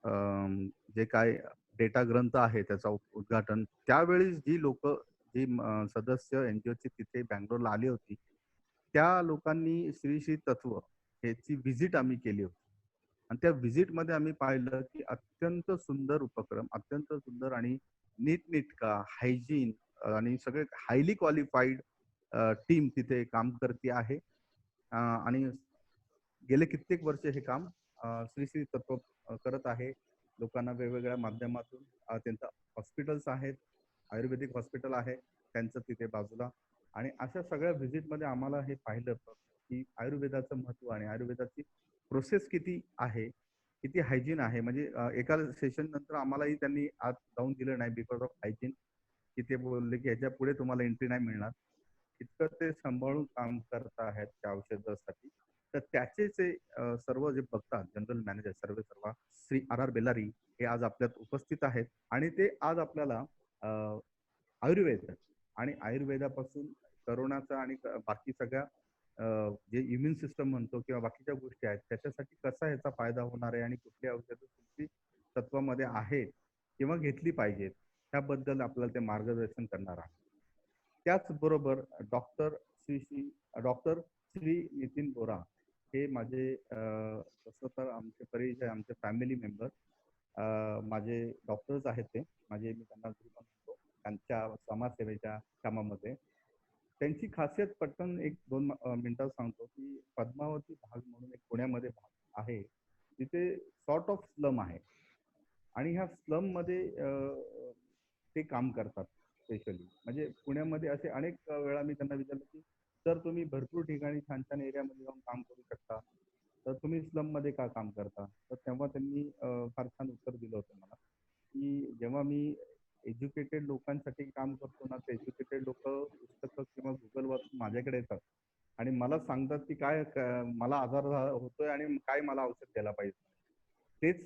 जे काय डेटा ग्रंथ आहे त्याचा उद्घाटन त्यावेळी जी लोक जी सदस्य एनजीओची तिथे बँगलोरला आली होती, त्या लोकांनी श्री श्री तत्व ह्याची व्हिजिट आम्ही केली होती. आणि त्या व्हिजिटमध्ये आम्ही पाहिलं की अत्यंत सुंदर उपक्रम, अत्यंत सुंदर आणि नीटनेटका, हायजीन आणि सगळे हायली क्वालिफाईड टीम तिथे काम करते आहे. आणि गेले कित्येक वर्ष हे काम श्री श्री तत्व करत आहे. लोकांना वेगवेगळ्या माध्यमातून त्यांचं हॉस्पिटल्स आहेत, आयुर्वेदिक हॉस्पिटल आहे त्यांचं तिथे बाजूला. आणि अशा सगळ्या व्हिजिटमध्ये आम्हाला हे पाहिलं की आयुर्वेदाचं महत्व आणि आयुर्वेदाची प्रोसेस किती आहे, किती हायजीन आहे. म्हणजे एका सेशन नंतर आम्हालाही त्यांनी आत जाऊन दिलं नाही बिकॉज ऑफ हायजीन, की ते बोलले की ह्याच्या पुढे तुम्हाला एंट्री नाही मिळणार. इतकं ते सांभाळून काम करत आहेत त्या औषधासाठी. तर त्याचे सर्व जे बघतात जनरल मॅनेजर सर्व श्री आर बेलारी हे आज आपल्यात उपस्थित आहेत. आणि ते आज आपल्याला आयुर्वेद आणि आयुर्वेदापासून करोनाचा आणि बाकी सगळ्या जे इम्युन सिस्टम म्हणतो किंवा बाकीच्या गोष्टी आहेत त्याच्यासाठी कसा ह्याचा फायदा होणार आहे आणि कुठली औषधं कुठली तत्वामध्ये आहेत किंवा घेतली पाहिजेत त्याबद्दल आपल्याला ते मार्गदर्शन करणार आहे. त्याचबरोबर डॉक्टर श्री नितीन बोरा हे माझे तसं तर आमचे परिचय, आमचे फॅमिली मेंबर, माझे डॉक्टर्स आहेत. ते माझे, मी त्यांना गुरु म्हणतो त्यांच्या समाजसेवेच्या कामामध्ये. त्यांची खासियत पटकन एक 2 मिनिटात सांगतो की पद्मावती भाग म्हणून एक पुण्यामध्ये भाग आहे, तिथे सॉर्ट ऑफ स्लम आहे. आणि ह्या स्लम मध्ये ते काम करतात स्पेशली. म्हणजे पुण्यामध्ये असे अनेक वेळा मी त्यांना विचारलं की सर तुम्ही भरपूर ठिकाणी छान छान एरियामध्ये जाऊन काम करू शकता, तर तुम्ही स्लम मध्ये का काम करता. तर तेव्हा त्यांनी फार छान उत्तर दिलं होतं मला की जेव्हा मी एज्युकेटेड लोकांसाठी काम करतो ना, ते एज्युकेटेड लोक पुस्तकं किंवा गुगल वाचून माझ्याकडे येतात आणि मला सांगतात की काय मला आजार होतोय आणि काय मला औषध द्यायला पाहिजे. तेच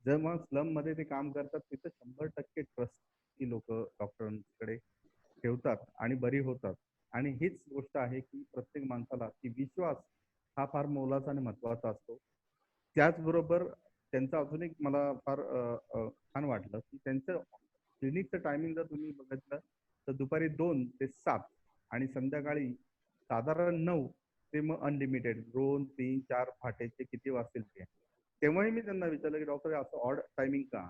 जेव्हा स्लम मध्ये ते काम करतात तिथं 100% ट्रस्ट ही लोक डॉक्टरांकडे ठेवतात आणि बरी होतात. आणि हीच गोष्ट आहे की प्रत्येक माणसाला की विश्वास हा फार मोलाचा आणि महत्वाचा असतो. त्याचबरोबर त्यांचं अजून एक मला फार छान वाटलं की त्यांचं क्लिनिकचं टायमिंग जर तुम्ही बघितलं तर दुपारी 2 ते 7 आणि संध्याकाळी साधारण 9 ते मग अनलिमिटेड 2, 3, 4 फाटेचे किती वाजतील ते. तेव्हाही मी त्यांना विचारलं की डॉक्टर असं ऑड टायमिंग का.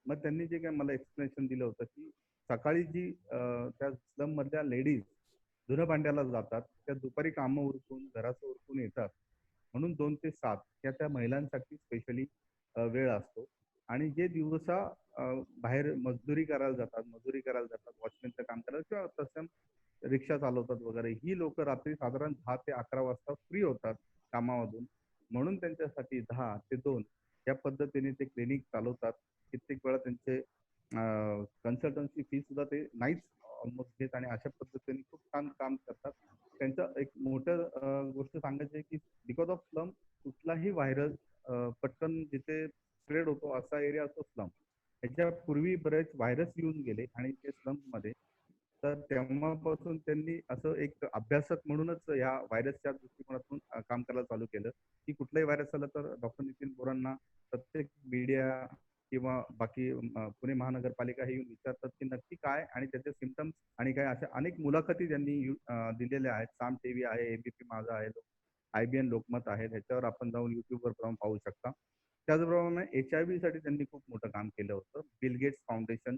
मग त्यांनी जे काय मला एक्सप्लेनेशन दिलं होतं की सकाळी जी त्या स्लम मधल्या लेडीज धुणं भांड्याला जातात, त्या दुपारी कामं उरकून घराचं उरकून येतात, म्हणून 2 ते 7 त्या महिलांसाठी स्पेशली वेळ असतो. आणि जे दिवसा बाहेर मजदुरी करायला जातात, वॉचमॅनचं काम करायला किंवा तसं रिक्षा चालवतात वगैरे, ही लोक रात्री साधारण 10 ते 11 वाजता फ्री होतात कामामधून. म्हणून त्यांच्यासाठी 10 ते 2 या पद्धतीने ते क्लिनिक चालवतात. कित्येक वेळा त्यांचे कन्सल्टन्सी फी सुद्धा ते नाहीच ऑलमोस्ट घेत आणि अशा पद्धतीने खूप छान काम करतात. त्यांचं एक मोठं गोष्ट सांगायची आहे की बिकॉज ऑफ स्लम कुठलाही व्हायरस पटकन जिथे स्प्रेड होतो असा एरिया असतो स्लम. ह्याच्यापूर्वी बरेच व्हायरस येऊन गेले आणि ते स्लम मध्ये, तर तेव्हापासून त्यांनी असं एक अभ्यासक म्हणूनच या व्हायरसच्या दृष्टिकोनातून काम करायला चालू केलं की कुठलाही व्हायरस आला तर डॉक्टर नितीन बोरांना प्रत्येक मीडिया किंवा बाकी पुणे महानगरपालिका हे येऊन विचारतात की नक्की काय आणि त्याचे सिम्पटम्स आणि काय. अशा अनेक मुलाखती त्यांनी दिलेल्या आहेत. साम टीव्ही आहे, एबीपी माझा आहे, IBN लोकमत आहे, ह्याच्यावर आपण जाऊन युट्यूबवर जाऊन पाहू शकता. त्याचप्रमाणे HIV साठी त्यांनी खूप मोठं काम केलं होतं बिल गेट्स फाउंडेशन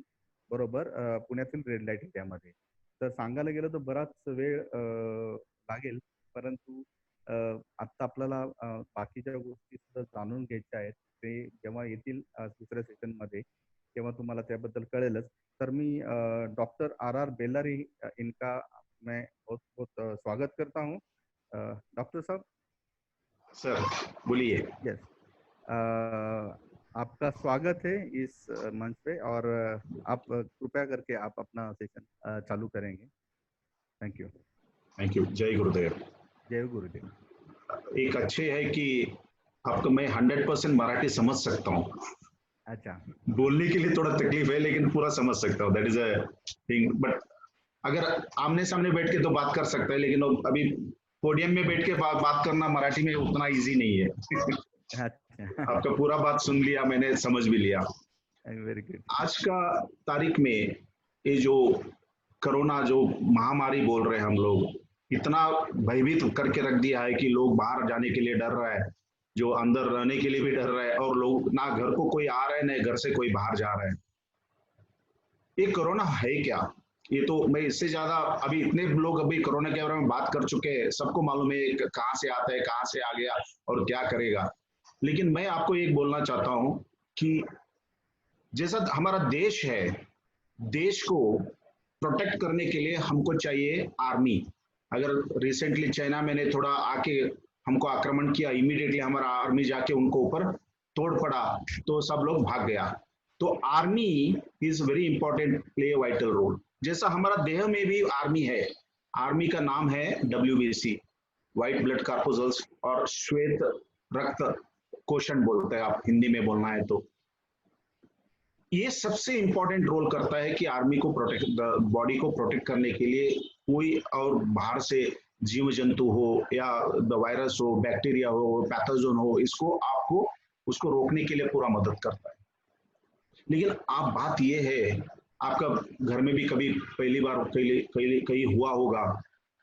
बरोबर पुण्यातील रेड लाईट एरियामध्ये. तर सांगायला गेलं तर बराच वेळ लागेल, परंतु आता आपल्याला बाकीच्या गोष्टी सुद्धा जाणून घ्यायच्या आहेत. ते जेव्हा येतील दुसऱ्या सेशन मध्ये तेव्हा तुम्हाला त्याबद्दल कळेलच. तर मी डॉक्टर RR बेलारी इनका मैं बहुत बहुत स्वागत करता हूँ. डॉक्टर साहब. सर बोलिए. यस, आपका स्वागत है इस मंच पे और आप कृपया करके आप अपना सेशन चालू करेंगे. Thank you. Thank you. जय गुरुदेव. जय गुरुदेव. एक अच्छे है कि आपको मैं 100% मराठी समझ सकता हूँ. अच्छा. बोलने के लिए थोड़ा तकलीफ है लेकिन पूरा समझ सकता हूँ. That is a thing. But अगर आमने सामने बैठ के तो बात कर सकता है, लेकिन अभी पोडियम में बैठ के बात करना मराठी में उतना इजी नहीं है. अच्छा। आपका पूरा बात सुन लिया मैंने, समझ भी लिया। Very good. आज का तारीख में ये जो कोरोना जो महामारी बोल रहे हैं हम लोग, इतना भयभीत करके रख दिया है कि लोग बाहर जाने के लिए डर रहा है, जो अंदर रहने के लिए भी डर रहा है, और लोग ना घर को कोई आ रहा है, ना घर से कोई बाहर जा रहा है। ये कोरोना है क्या? ये तो मैं इससे ज्यादा, अभी इतने लोग अभी कोरोना के बारे में बात कर चुके हैं, सबको मालूम है कहाँ से आता है, कहाँ से आ गया और क्या करेगा। लेकिन मैं आपको एक बोलना चाहता हूं कि जैसा हमारा देश है, देश को प्रोटेक्ट करने के लिए हमको चाहिए आर्मी। अगर रिसेंटली चाइना में ने थोड़ा आके हमको आक्रमण किया, इमीडिएटली हमारा आर्मी जाके उनको ऊपर तोड़ पड़ा, तो सब लोग भाग गया। तो army is very important, play vital role. जैसा हमारा देह में भी आर्मी है, आर्मी का नाम है WBC, व्हाइट ब्लड कार्पोजल्स, और श्वेत रक्त कोषण बोलते हैं आप हिंदी में बोलना है तो। ये सबसे इंपॉर्टेंट रोल करता है कि आर्मी को प्रोटेक्ट, बॉडी को प्रोटेक्ट करने के लिए कोई और बाहर से जीव जंतु हो या वायरस हो, बैक्टीरिया हो, पैथोजन हो, इसको आपको उसको रोकने के लिए पूरा मदद करता है। लेकिन आप बात ये है, आपका घर में भी कभी पहली बार कहीं हुआ होगा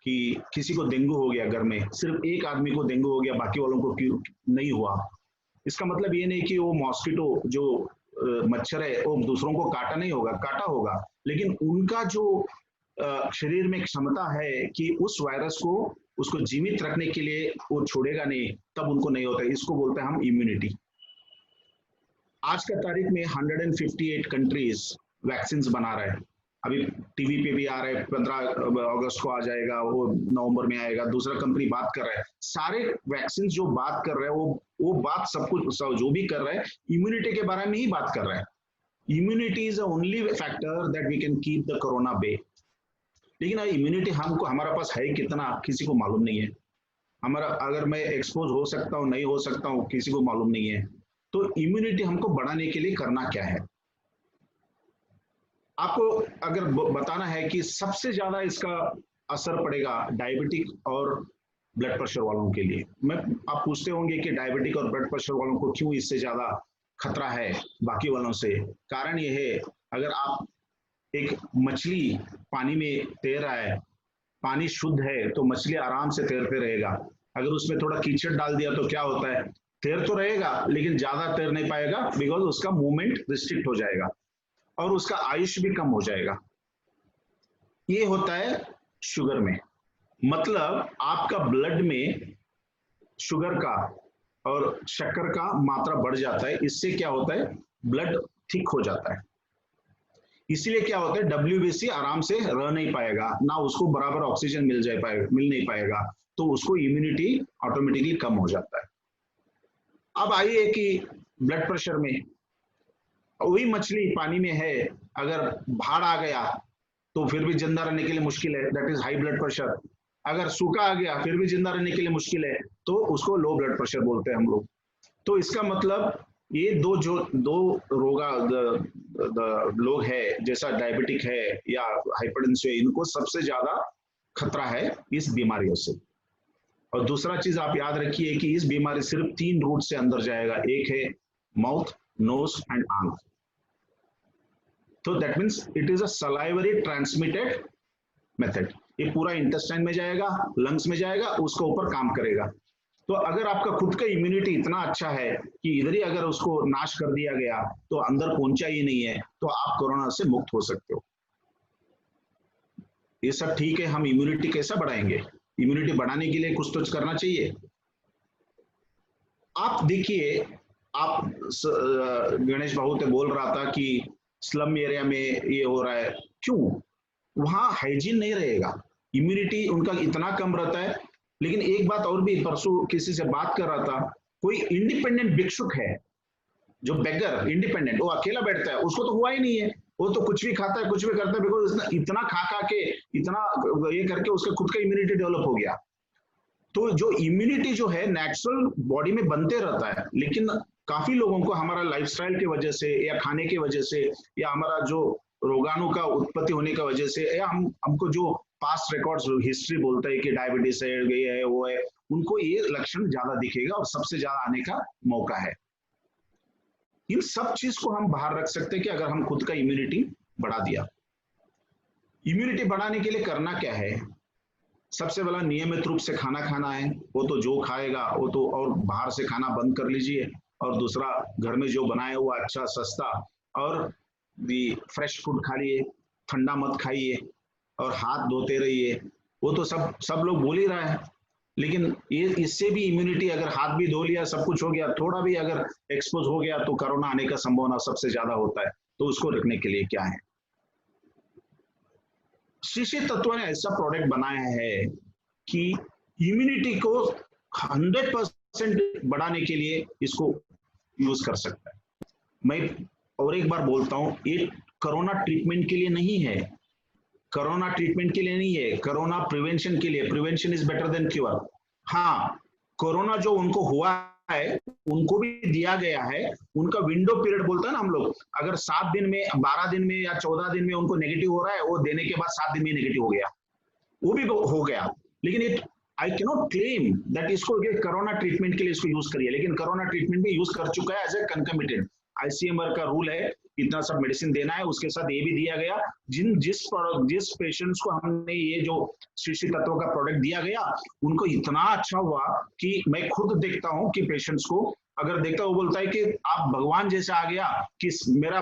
कि किसी को डेंगू हो गया, घर में सिर्फ एक आदमी को डेंगू हो गया, बाकी वालों को क्यों नहीं हुआ। इसका मतलब ये नहीं कि वो मॉस्किटो जो मच्छर है वो दूसरों को काटा नहीं होगा, काटा होगा, लेकिन उनका जो शरीर में क्षमता है कि उस वायरस को उसको जीवित रखने के लिए वो छोड़ेगा नहीं, तब उनको नहीं होता। इसको बोलते हैं हम इम्यूनिटी। आज का तारीख में 158 कंट्रीज वैक्सीन बना रहे हैं। अभी टीवी पे भी आ रहा है, 15 अगस्त को आ जाएगा, वो नवंबर में आएगा, दूसरा कंपनी बात कर रहा है। सारे वैक्सीन जो बात कर रहे हैं वो बात सब कुछ जो भी कर रहे हैं इम्यूनिटी के बारे में ही बात कर रहे हैं। Immunity is the only factor that we can keep the corona bay. लेकिन इम्यूनिटी हमको, हमारे पास है कितना किसी को मालूम नहीं है। हमारा, अगर मैं एक्सपोज हो सकता हूँ नहीं हो सकता हूँ किसी को मालूम नहीं है। तो इम्यूनिटी हमको बढ़ाने के लिए करना क्या है? आपको अगर बताना है कि सबसे ज्यादा इसका असर पड़ेगा डायबिटिक और ब्लड प्रेशर वालों के लिए। आप पूछते होंगे कि डायबिटिक और ब्लड प्रेशर वालों को क्यों इससे ज्यादा खतरा है बाकी वालों से। कारण यह है, अगर आप एक मछली पानी में तैर रहा है, पानी शुद्ध है तो मछली आराम से तैरते रहेगा। अगर उसमें थोड़ा कीचड़ डाल दिया तो क्या होता है, तैर तो रहेगा लेकिन ज्यादा तैर नहीं पाएगा, बिकॉज उसका मूवमेंट रिस्ट्रिक्ट हो जाएगा और उसका आयुष भी कम हो जाएगा। ये होता है शुगर में। मतलब आपका ब्लड में शुगर का और शक्कर का मात्रा बढ़ जाता है। इससे क्या होता है, ब्लड थिक हो जाता है। इसलिए क्या होता है, WBC आराम से रह नहीं पाएगा, ना उसको बराबर ऑक्सीजन मिल नहीं पाएगा, तो उसको इम्यूनिटी ऑटोमेटिकली कम हो जाता है। अब आइए कि ब्लड प्रेशर में, वही मछली पानी में है, अगर बाढ़ आ गया तो फिर भी जिंदा रहने के लिए मुश्किल है, that is high blood pressure. अगर सूखा आ गया फिर भी जिंदा रहने के लिए मुश्किल है, तो उसको लो ब्लड प्रेशर बोलते हैं हम लोग। तो इसका मतलब ये दो रोगा लोग है, जैसा डायबिटिक है या हाइपरटेंसिव है, इनको सबसे ज्यादा खतरा है इस बीमारियों से। और दूसरा चीज आप याद रखिए कि इस बीमारी सिर्फ 3 रूट से अंदर जाएगा, एक है माउथ, नोज एंड आंख। तो that means it is a salivary transmitted method. ये पूरा इंटेस्टाइन में जाएगा, लंग्स में जाएगा, उसके ऊपर काम करेगा। तो अगर आपका खुद का इम्यूनिटी इतना अच्छा है कि इधर ही अगर उसको नाश कर दिया गया तो अंदर पहुंचा ही नहीं है, तो आप कोरोना से मुक्त हो सकते हो। ये सब ठीक है, हम इम्यूनिटी कैसा बढ़ाएंगे? इम्यूनिटी बढ़ाने के लिए कुछ तो करना चाहिए। आप देखिए, आप गणेश बाबू तो बोल रहा था कि स्लम एरिया में ये हो रहा है, क्यों? वहां हाइजीन नहीं रहेगा, इम्यूनिटी उनका इतना कम रहता है। लेकिन एक बात और भी, परसों किसी से बात कर रहा था, कोई इंडिपेंडेंट भिक्षुक है जो बेगर इंडिपेंडेंट, वो अकेला बैठता है, उसको तो हुआ ही नहीं है, वो तो कुछ भी खाता है कुछ भी करता है, बिकॉज इतना खा के इतना ये करके उसका खुद का इम्यूनिटी डेवलप हो गया। तो जो इम्यूनिटी जो है नेचुरल बॉडी में बनते रहता है, लेकिन काफी लोगों को हमारा लाइफस्टाइल की वजह से या खाने की वजह से या हमारा जो रोगाणु का उत्पत्ति होने की वजह से या हमको जो पास्ट रिकॉर्ड्स हिस्ट्री बोलता है कि डायबिटीज है, ये है वो है, उनको ये लक्षण ज्यादा दिखेगा और सबसे ज्यादा आने का मौका है। इन सब चीज को हम बाहर रख सकते हैं कि अगर हम खुद का इम्यूनिटी बढ़ा दिया। इम्यूनिटी बढ़ाने के लिए करना क्या है? सबसे पहला नियमित रूप से खाना खाना है। वो तो जो खाएगा वो तो, और बाहर से खाना बंद कर लीजिए। और दूसरा, घर में जो बनाया हुआ अच्छा सस्ता और भी फ्रेश फूड खाइए, ठंडा मत खाइए, और हाथ धोते रहिए। वो तो सब लोग बोल ही रहा है, लेकिन ये इससे भी इम्यूनिटी, अगर हाथ भी धो लिया, सब कुछ हो गया, थोड़ा भी अगर एक्सपोज हो गया तो कोरोना आने का संभावना सबसे ज्यादा होता है। तो उसको रखने के लिए क्या है? शीशी तत्व ने ऐसा प्रोडक्ट बनाया है कि इम्यूनिटी को 100% बढ़ाने के लिए इसको यूज कर सकता है। मैं और एक बार बोलता हूं, ये कोरोना ट्रीटमेंट के लिए नहीं है, कोरोना ट्रीटमेंट के लिए नहीं है, कोरोना प्रिवेंशन के लिए। Prevention is better than cure. हाँ, कोरोना जो उनको हुआ है उनको भी दिया गया है, उनका विंडो पीरियड बोलता है ना हम लोग, अगर 7 दिन में, 12 दिन में या 14 दिन में उनको नेगेटिव हो रहा है, वो देने के बाद 7 दिन में नेगेटिव हो गया, वो भी हो गया। लेकिन it, I cannot claim that इसको कोरोना ट्रीटमेंट के लिए इसको यूज करिए, लेकिन कोरोना ट्रीटमेंट भी यूज कर चुका है एज ए कंकमिटेंट। आईसीएमआर का रूल है, इतना सब मेडिसिन देना है, उसके साथ ये भी दिया गया। जिस पेशेंट्स को हमने ये जो शीशी तत्व का प्रोडक्ट दिया गया, उनको इतना अच्छा हुआ कि मैं खुद देखता हूं कि पेशेंट्स को अगर देखता हूं, वो बोलता है कि आप भगवान जैसे आ गया, कि मेरा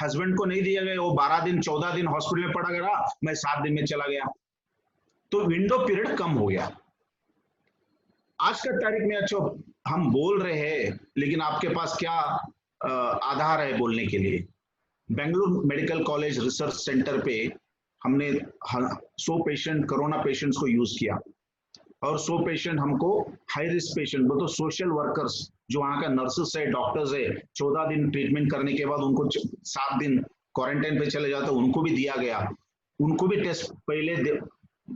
हस्बैंड को नहीं दिया गया, वो 12 दिन 14 दिन हॉस्पिटल में पड़ा गया, मैं 7 दिन में चला गया। तो विंडो पीरियड कम हो गया। आज का तारीख में अच्छा हम बोल रहे हैं, लेकिन आपके पास क्या आधार है बोलने के लिए? Bengaluru medical college research centre पे हमने 100 पेशेंट, कोरोना पेशेंट्स को यूज किया, और 100 पेशेंट हमको हाई रिस्क पेशेंट, वो तो सोशल वर्कर्स जो वहां का नर्सेस है, डॉक्टर्स है, 14 दिन ट्रीटमेंट करने के बाद उनको 7 दिन क्वारंटाइन पे चले जाते, उनको भी दिया गया। उनको भी टेस्ट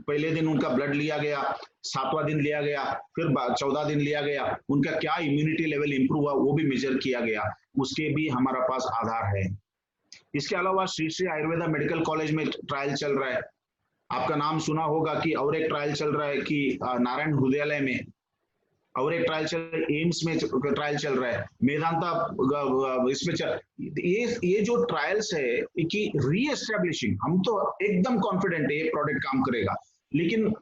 पहले दिन उनका ब्लड लिया गया, 7वां दिन लिया गया, फिर 14 दिन लिया गया, उनका क्या इम्यूनिटी लेवल इंप्रूव हुआ वो भी मेजर किया गया, उसके भी हमारा पास आधार है। इसके अलावा श्री श्री आयुर्वेदा मेडिकल कॉलेज में ट्रायल चल रहा है, आपका नाम सुना होगा कि, और एक ट्रायल चल रहा है कि नारायण हृदयालय में, और एक ट्रायल चल रहा है एम्स में, ट्रायल चल रहा है मेदांता इसमें ये जो ट्रायल्स है कि रीएस्टेब्लिशिंग, हम तो एकदम कॉन्फिडेंट है ये प्रोडक्ट काम करेगा। लेकिन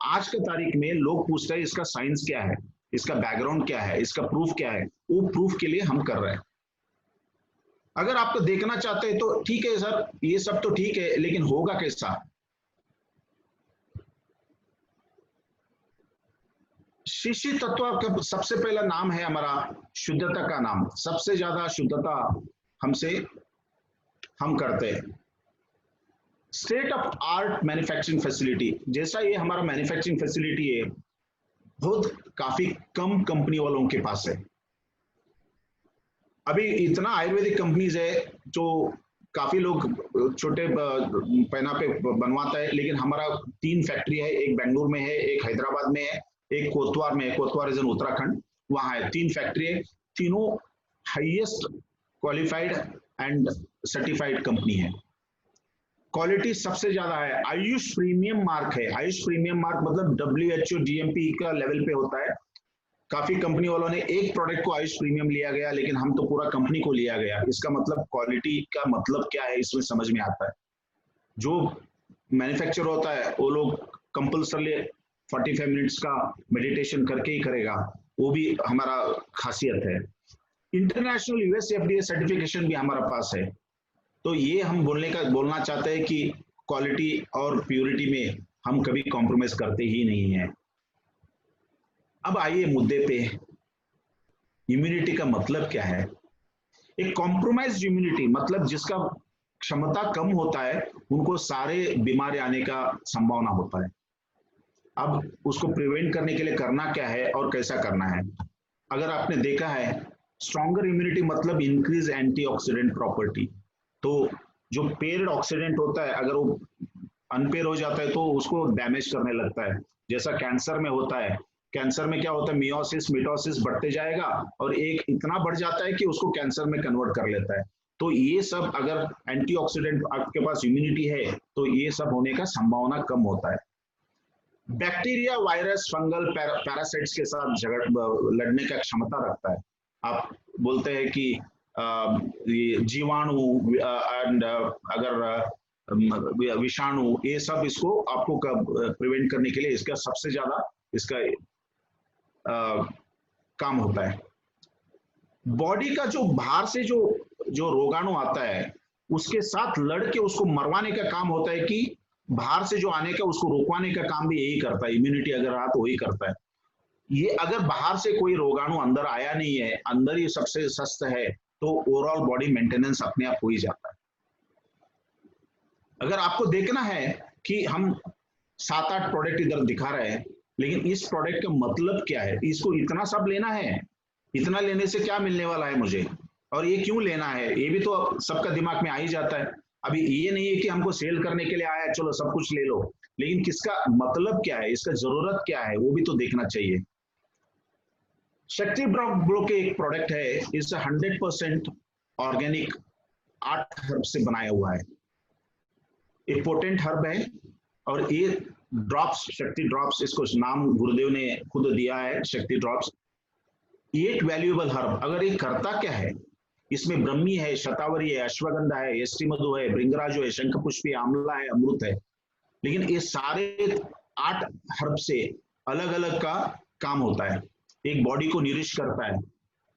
आज के तारीख में लोग पूछते हैं इसका साइंस क्या है, इसका बैकग्राउंड क्या है, इसका प्रूफ क्या है? वो प्रूफ के लिए हम कर रहे हैं। अगर आपको देखना चाहते हैं तो ठीक है सर, ये सब तो ठीक है, लेकिन होगा कैसा? शीशी तत्व का सबसे पहला नाम है हमारा शुद्धता का नाम। सबसे ज्यादा शुद्धता हम करते हैं। State of art manufacturing facility, जैसा ये हमारा मैन्युफैक्चरिंग फैसिलिटी है, बहुत काफी कम कंपनी वालों के पास है। अभी इतना आयुर्वेदिक कंपनीज है जो काफी लोग छोटे पैना पे बनवाता है, लेकिन हमारा 3 फैक्ट्री है, एक बेंगलुरु में है, एक हैदराबाद में है, एक कोतवार में है, कोतवार इज इन उत्तराखंड, वहां है। 3 फैक्ट्री है, तीनों highest qualified end certified company है। क्वालिटी सबसे ज्यादा है, आयुष प्रीमियम मार्क है। आयुष प्रीमियम मार्क मतलब WHO GMP का लेवल पे होता है। काफी कंपनी वालों ने एक प्रोडक्ट को आयुष प्रीमियम लिया गया, लेकिन हम तो पूरा कंपनी को लिया गया। इसका मतलब क्वालिटी का मतलब क्या है इसमें समझ में आता है। जो मैन्युफैक्चर होता है वो लोग कंपल्सरली 45 मिनट्स का मेडिटेशन करके ही करेगा, वो भी हमारा खासियत है। इंटरनेशनल US FDA सर्टिफिकेशन भी हमारा पास है। तो ये हम बोलना चाहते हैं कि क्वालिटी और प्योरिटी में हम कभी कॉम्प्रोमाइज करते ही नहीं है। अब आइए मुद्दे पे, इम्यूनिटी का मतलब क्या है? एक कॉम्प्रोमाइज इम्यूनिटी मतलब जिसका क्षमता कम होता है, उनको सारे बीमारी आने का संभावना होता है। अब उसको प्रिवेंट करने के लिए करना क्या है और कैसा करना है? अगर आपने देखा है, स्ट्रॉन्गर इम्यूनिटी मतलब इंक्रीज एंटीऑक्सीडेंट प्रॉपर्टी। तो जो पेयर्ड ऑक्सीडेंट होता है, अगर वो अनपेयर हो जाता है तो उसको डैमेज करने लगता है। जैसा कैंसर में होता है, कैंसर में क्या होता है, मियोसिस मिटोसिस बढ़ते जाएगा और एक इतना बढ़ जाता है कि उसको कैंसर में कन्वर्ट कर लेता है। तो ये सब अगर एंटीऑक्सीडेंट आपके पास इम्यूनिटी है तो ये सब होने का संभावना कम होता है। बैक्टीरिया, वायरस, फंगल, पैरासाइट्स के साथ लड़ने का क्षमता रखता है। आप बोलते हैं कि ये जीवाणु एंड अगर विषाणु, ये सब इसको आपको प्रिवेंट करने के लिए इसका सबसे ज्यादा इसका काम होता है। बॉडी का जो बाहर से जो जो रोगाणु आता है उसके साथ लड़के उसको मरवाने का काम होता है, कि बाहर से जो आने का उसको रोकवाने का काम भी यही करता है। इम्यूनिटी अगर रहा तो वही करता है। ये अगर बाहर से कोई रोगाणु अंदर आया नहीं है, अंदर ही सबसे सस्त है, तो ओवरऑल बॉडी मेंटेनेंस अपने आप हो ही जाता है। अगर आपको देखना है कि हम 7-8 प्रोडक्ट इधर दिखा रहे हैं, लेकिन इस प्रोडक्ट का मतलब क्या है, इसको इतना सब लेना है, इतना लेने से क्या मिलने वाला है मुझे, और ये क्यों लेना है, ये भी तो सबका दिमाग में आ ही जाता है। अभी ये नहीं है कि हमको सेल करने के लिए आया चलो सब कुछ ले लो, लेकिन किसका मतलब क्या है, इसका जरूरत क्या है, वो भी तो देखना चाहिए। शक्ति ड्रॉप ग्लो के एक प्रोडक्ट है, इस 100% ऑर्गेनिक 8 हर्ब से बनाया हुआ है। एक पोटेंट हर्ब है, और ये ड्रॉप्स, शक्ति ड्रॉप्स, इसको नाम गुरुदेव ने खुद दिया है, शक्ति ड्रॉप्स। 8 valuable herb. अगर ये करता क्या है, इसमें ब्रह्मी है, शतावरी है, अश्वगंधा है, एस्टी मधु है, भृंगराजो है, शंखपुष्पी, आंवला है, अमृत है। लेकिन ये सारे 8 हर्ब से अलग अलग का काम होता है। एक बॉडी को निरिश करता है,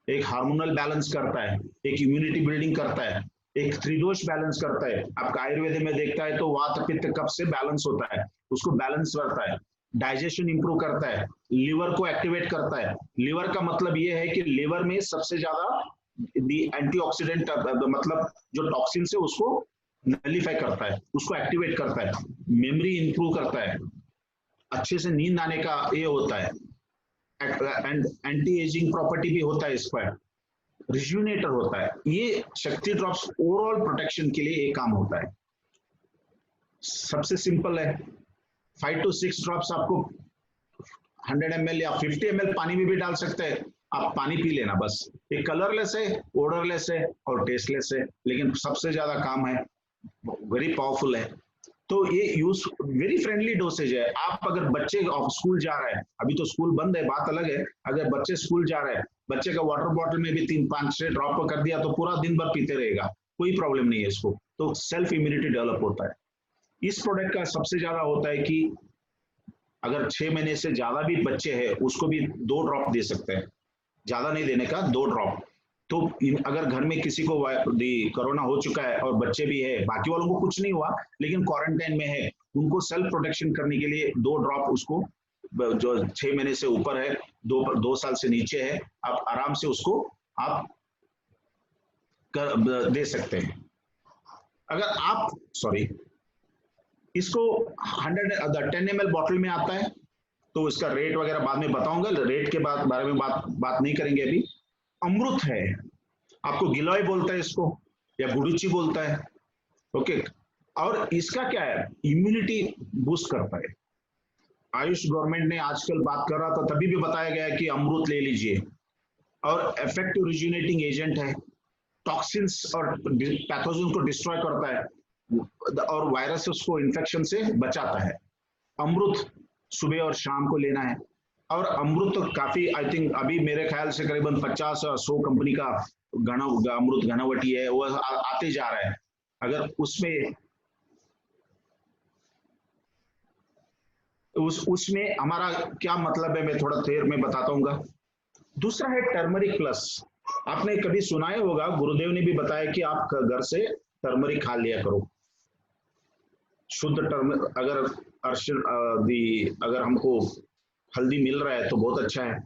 एक हार्मोनल बैलेंस करता है, एक इम्यूनिटी बिल्डिंग करता है, एक त्रिदोष बैलेंस करता है। आपका आयुर्वेद में देखता है तो वात पित्त कफ से बैलेंस होता है, उसको बैलेंस करता है। डाइजेशन इंप्रूव करता है, लीवर को एक्टिवेट करता है। लीवर का मतलब ये है कि लीवर में सबसे ज्यादा एंटीऑक्सीडेंट, मतलब जो टॉक्सिन से उसको नलिफाई करता है, उसको एक्टिवेट करता है। मेमोरी इंप्रूव करता है, अच्छे से नींद आने का ये होता है, एंड एंटी एजिंग प्रॉपर्टी भी होता है इसका, रिज्यूनेटर होता है। ये शक्ति ड्रॉप्स ओवरऑल प्रोटेक्शन के लिए ये काम होता है। सबसे सिंपल है, 5 to 6 ड्रॉप्स आपको 100 ml या 50 ml पानी में भी डाल सकते हैं, आप पानी पी लेना बस। ये कलरलेस है, ओडरलेस है और टेस्टलेस है, लेकिन सबसे ज्यादा काम है, वेरी पावरफुल है। तो ये यूज वेरी फ्रेंडली डोसेज है। आप अगर बच्चे स्कूल जा रहे हैं, अभी तो स्कूल बंद है, बात अलग है, अगर बच्चे स्कूल जा रहे हैं, बच्चे का वाटर बॉटल में भी 3-5-6 ड्रॉप कर दिया तो पूरा दिन भर पीते रहेगा, कोई प्रॉब्लम नहीं है इसको। तो सेल्फ इम्यूनिटी डेवलप होता है। इस प्रोडक्ट का सबसे ज्यादा होता है कि अगर 6 महीने से ज्यादा भी बच्चे हैं उसको भी 2 ड्रॉप दे सकते हैं, ज्यादा नहीं देने का, 2 ड्रॉप। तो अगर घर में किसी को कोरोना हो चुका है और बच्चे भी है, बाकी वालों को कुछ नहीं हुआ लेकिन क्वारंटाइन में है, उनको सेल्फ प्रोटेक्शन करने के लिए 2 ड्रॉप उसको, जो 6 महीने से ऊपर है, 2 साल से नीचे है, आप आराम से उसको आप दे सकते हैं। अगर आप इसको 10 ml बॉटल में आता है, तो इसका रेट वगैरह बाद में बताऊंगा, रेट के बारे में बात नहीं करेंगे अभी। अमृत है, आपको गिलोय बोलता है इसको, या गुडुची बोलता है, ओके। और इसका क्या है, इम्यूनिटी बूस्ट करता है। आयुष गवर्नमेंट ने आजकल बात कर रहा था, तभी भी बताया गया है कि अमृत ले लीजिए, और इफेक्टिव रिज्यूनेटिंग एजेंट है, टॉक्सिन्स और पैथोजन को डिस्ट्रॉय करता है, और वायरसेस को इन्फेक्शन से बचाता है। अमृत सुबह और शाम को लेना है। और अमृत तो काफी, आई थिंक अभी मेरे ख्याल से करीबन 50 और 100 कंपनी का अमृत घनावटी है, वो आते जा रहा है। अगर उसमें हमारा क्या मतलब है, मैं थोड़ा देर में बताता हूँ। दूसरा है टर्मरिक प्लस। आपने कभी सुनाया होगा, गुरुदेव ने भी बताया कि आप घर से टर्मरिक खा लिया करो, शुद्ध टर्मरिक। अगर हमको हल्दी मिल रहा है तो बहुत अच्छा है।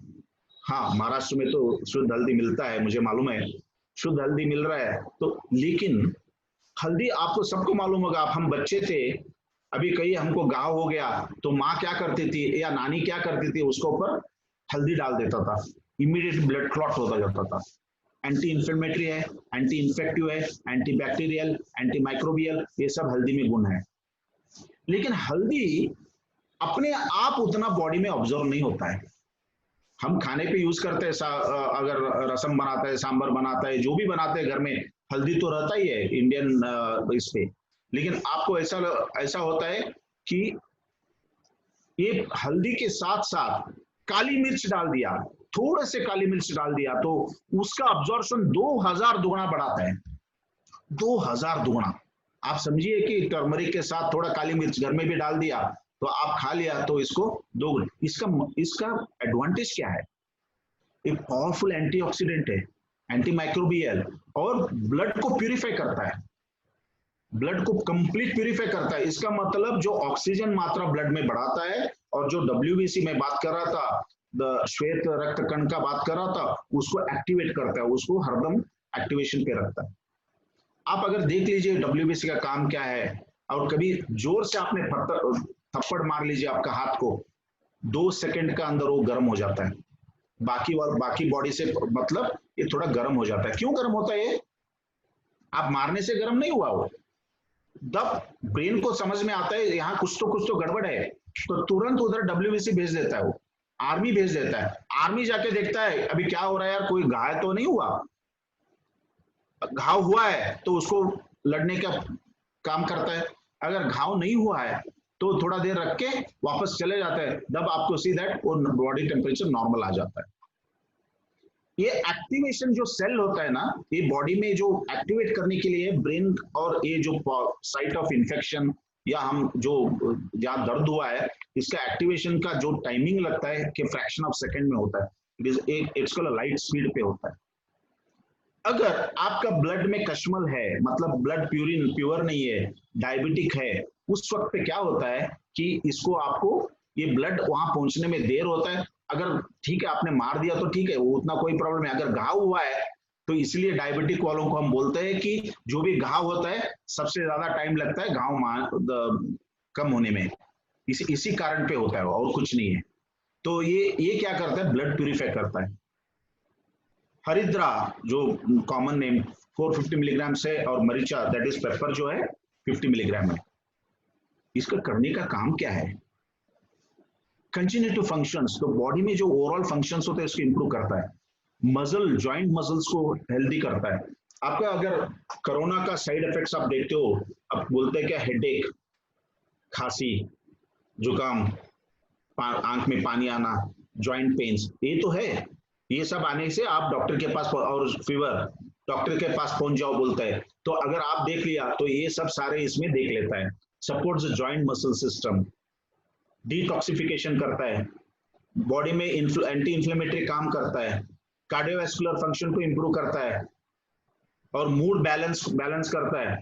हाँ, महाराष्ट्र में तो शुद्ध हल्दी मिलता है, मुझे मालूम है, शुद्ध हल्दी मिल रहा है। तो लेकिन हल्दी आपको सबको मालूम होगा, हम बच्चे थे, अभी कहीं हमको घाव हो गया तो माँ क्या करती थी या नानी क्या करती थी, उसके ऊपर हल्दी डाल देता था, इमीडिएट ब्लड क्लॉट होता जाता था। एंटी इंफ्लेमेटरी है, एंटी इन्फेक्टिव है, एंटी बैक्टीरियल, एंटी माइक्रोबियल, ये सब हल्दी में गुण है। लेकिन हल्दी अपने आप उतना बॉडी में ऑब्जर्व नहीं होता है। हम खाने पे यूज करते हैं, अगर रसम बनाता है, सांबर बनाता है, जो भी बनाते हैं घर में, हल्दी तो रहता ही है इंडियन इस पे। लेकिन आपको ऐसा होता है कि ये हल्दी के साथ साथ काली मिर्च डाल दिया, थोड़े से काली मिर्च डाल दिया तो उसका अब्जॉर्प्शन 2000 दुगुना बढ़ाता है, 2000 दुगुना। आप समझिए कि टर्मरिक के साथ थोड़ा काली मिर्च घर में भी डाल दिया तो आप खा लिया तो इसको दोगुना। इसका एडवांटेज क्या है? एक पावरफुल एंटीऑक्सीडेंट है, एंटी माइक्रोबियल, और ब्लड को प्यूरिफाई करता है, ब्लड को कंप्लीट प्यूरिफाई करता है। इसका मतलब जो ऑक्सीजन मात्रा ब्लड में बढ़ाता है, और जो WBC में बात कर रहा था, श्वेत रक्त कण का बात कर रहा था, उसको एक्टिवेट करता है, उसको हरदम एक्टिवेशन पे रखता है। आप अगर देख लीजिए WBC का काम क्या है, और कभी जोर से आपने थप्पड़ मार लीजिए आपका हाथ को, 2 सेकंड का अंदर वो गर्म हो जाता है, बाकी बॉडी से, मतलब ये थोड़ा गर्म हो जाता है। क्यों गर्म होता है? ये आप मारने से गर्म नहीं हुआ, वो जब ब्रेन को समझ में आता है यहाँ कुछ तो गड़बड़ है, तो तुरंत उधर WBC भेज देता है, वो आर्मी भेज देता है। आर्मी जाके देखता है अभी क्या हो रहा है यार, कोई घाव तो नहीं हुआ, घाव हुआ है तो उसको लड़ने का काम करता है, अगर घाव नहीं हुआ है तो थोड़ा देर रख के वापस चले जाता है, तब आपको सी दैट वो बॉडी टेम्परेचर नॉर्मल आ जाता है। ये एक्टिवेशन जो सेल होता है ना, ये बॉडी में जो एक्टिवेट करने के लिए ब्रेन, और ये जो साइट ऑफ इंफेक्शन या हम जो जहाँ दर्द हुआ है, इसका एक्टिवेशन का जो टाइमिंग लगता है कि फ्रैक्शन ऑफ सेकंड में होता है, इट्स कॉल्ड लाइट स्पीड पे होता है। अगर आपका ब्लड में कश्मल है, मतलब ब्लड प्योर नहीं है, डायबिटिक है, उस वक्त पे क्या होता है कि इसको आपको ये ब्लड वहां पहुंचने में देर होता है। अगर ठीक है आपने मार दिया तो ठीक है, वो उतना कोई प्रॉब्लम है। अगर घाव हुआ है तो इसलिए डायबिटिक वालों को हम बोलते हैं कि जो भी घाव होता है सबसे ज्यादा टाइम लगता है घाव कम होने में, इसी कारण पे होता है, और कुछ नहीं है। तो ये क्या करता है, ब्लड प्यूरिफाई करता है। हरिद्रा जो कॉमन नेम 450 मिलीग्राम से, और मरीचा दैट इज पेपर जो है 50 मिलीग्राम है। इसका करने का काम क्या है? कंटिन्यूटिव फंक्शंस, तो बॉडी में जो ओवरऑल फंक्शंस होते हैं उसको इंप्रूव करता है, मसल जॉइंट मसल्स को हेल्दी करता है। आपका अगर कोरोना का साइड इफेक्ट्स आप देखते हो, आप बोलते हैं क्या, हेडेक, खांसी, जुकाम, आंख में पानी आना, जॉइंट पेन्स, ये तो है। ये सब आने से आप डॉक्टर के पास, और फीवर, डॉक्टर के पास पहुंच जाओ बोलता है। तो अगर आप देख लिया तो ये सब सारे इसमें देख लेता है। Supports the joint muscle system, detoxification करता है, बॉडी में एंटी इंफ्लेमेटरी काम करता है, कार्डियोवैस्कुलर फंक्शन को इंप्रूव करता है, और मूड बैलेंस करता है,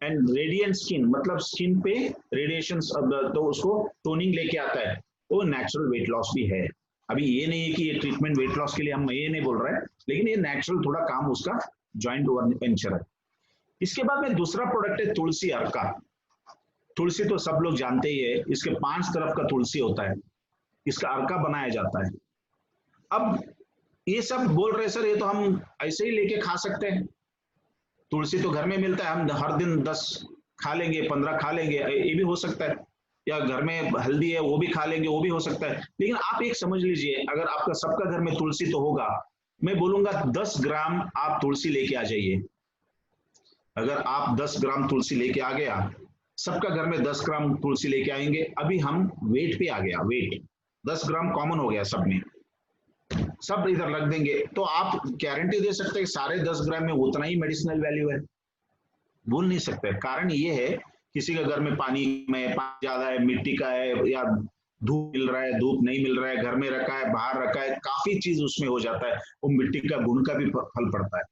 एंड रेडिएंट स्किन, मतलब स्किन पे रेडिएशन, तो उसको टोनिंग लेके आता है। वो नेचुरल वेट लॉस भी है। अभी ये नहीं है कि ये ट्रीटमेंट वेट लॉस के लिए हम ये नहीं बोल रहे हैं, लेकिन ये नेचुरल थोड़ा काम उसका जॉइंट वेंचर है। इसके बाद में दूसरा प्रोडक्ट है तुलसी अर्का। तुलसी तो सब लोग जानते ही है, इसके 5 तरफ का तुलसी होता है, इसका अर्का बनाया जाता है। अब ये सब बोल रहे सर ये तो हम ऐसे ही लेके खा सकते हैं, तुलसी तो घर में मिलता है, हम हर दिन 10 खा लेंगे, 15 खा लेंगे, ये भी हो सकता है, या घर में हल्दी है वो भी खा लेंगे, वो भी हो सकता है। लेकिन आप एक समझ लीजिए, अगर आपका सबका घर में तुलसी तो होगा, मैं बोलूंगा 10 ग्राम आप तुलसी लेके आ जाइए। अगर आप 10 ग्राम तुलसी लेके आ गया, सबका घर में 10 ग्राम तुलसी लेके आएंगे, अभी हम वेट पे आ गया, वेट 10 ग्राम कॉमन हो गया सब में, सब इधर रख देंगे, तो आप गारंटी दे सकते हैं सारे 10 ग्राम में उतना ही मेडिसिनल वैल्यू है? बोल नहीं सकते। कारण ये है, किसी के घर में पानी ज्यादा है, मिट्टी का है, या धूप मिल रहा है, धूप नहीं मिल रहा है, घर में रखा है, बाहर रखा है, काफी चीज उसमें हो जाता है, वो मिट्टी का गुण का भी फल पड़ता है।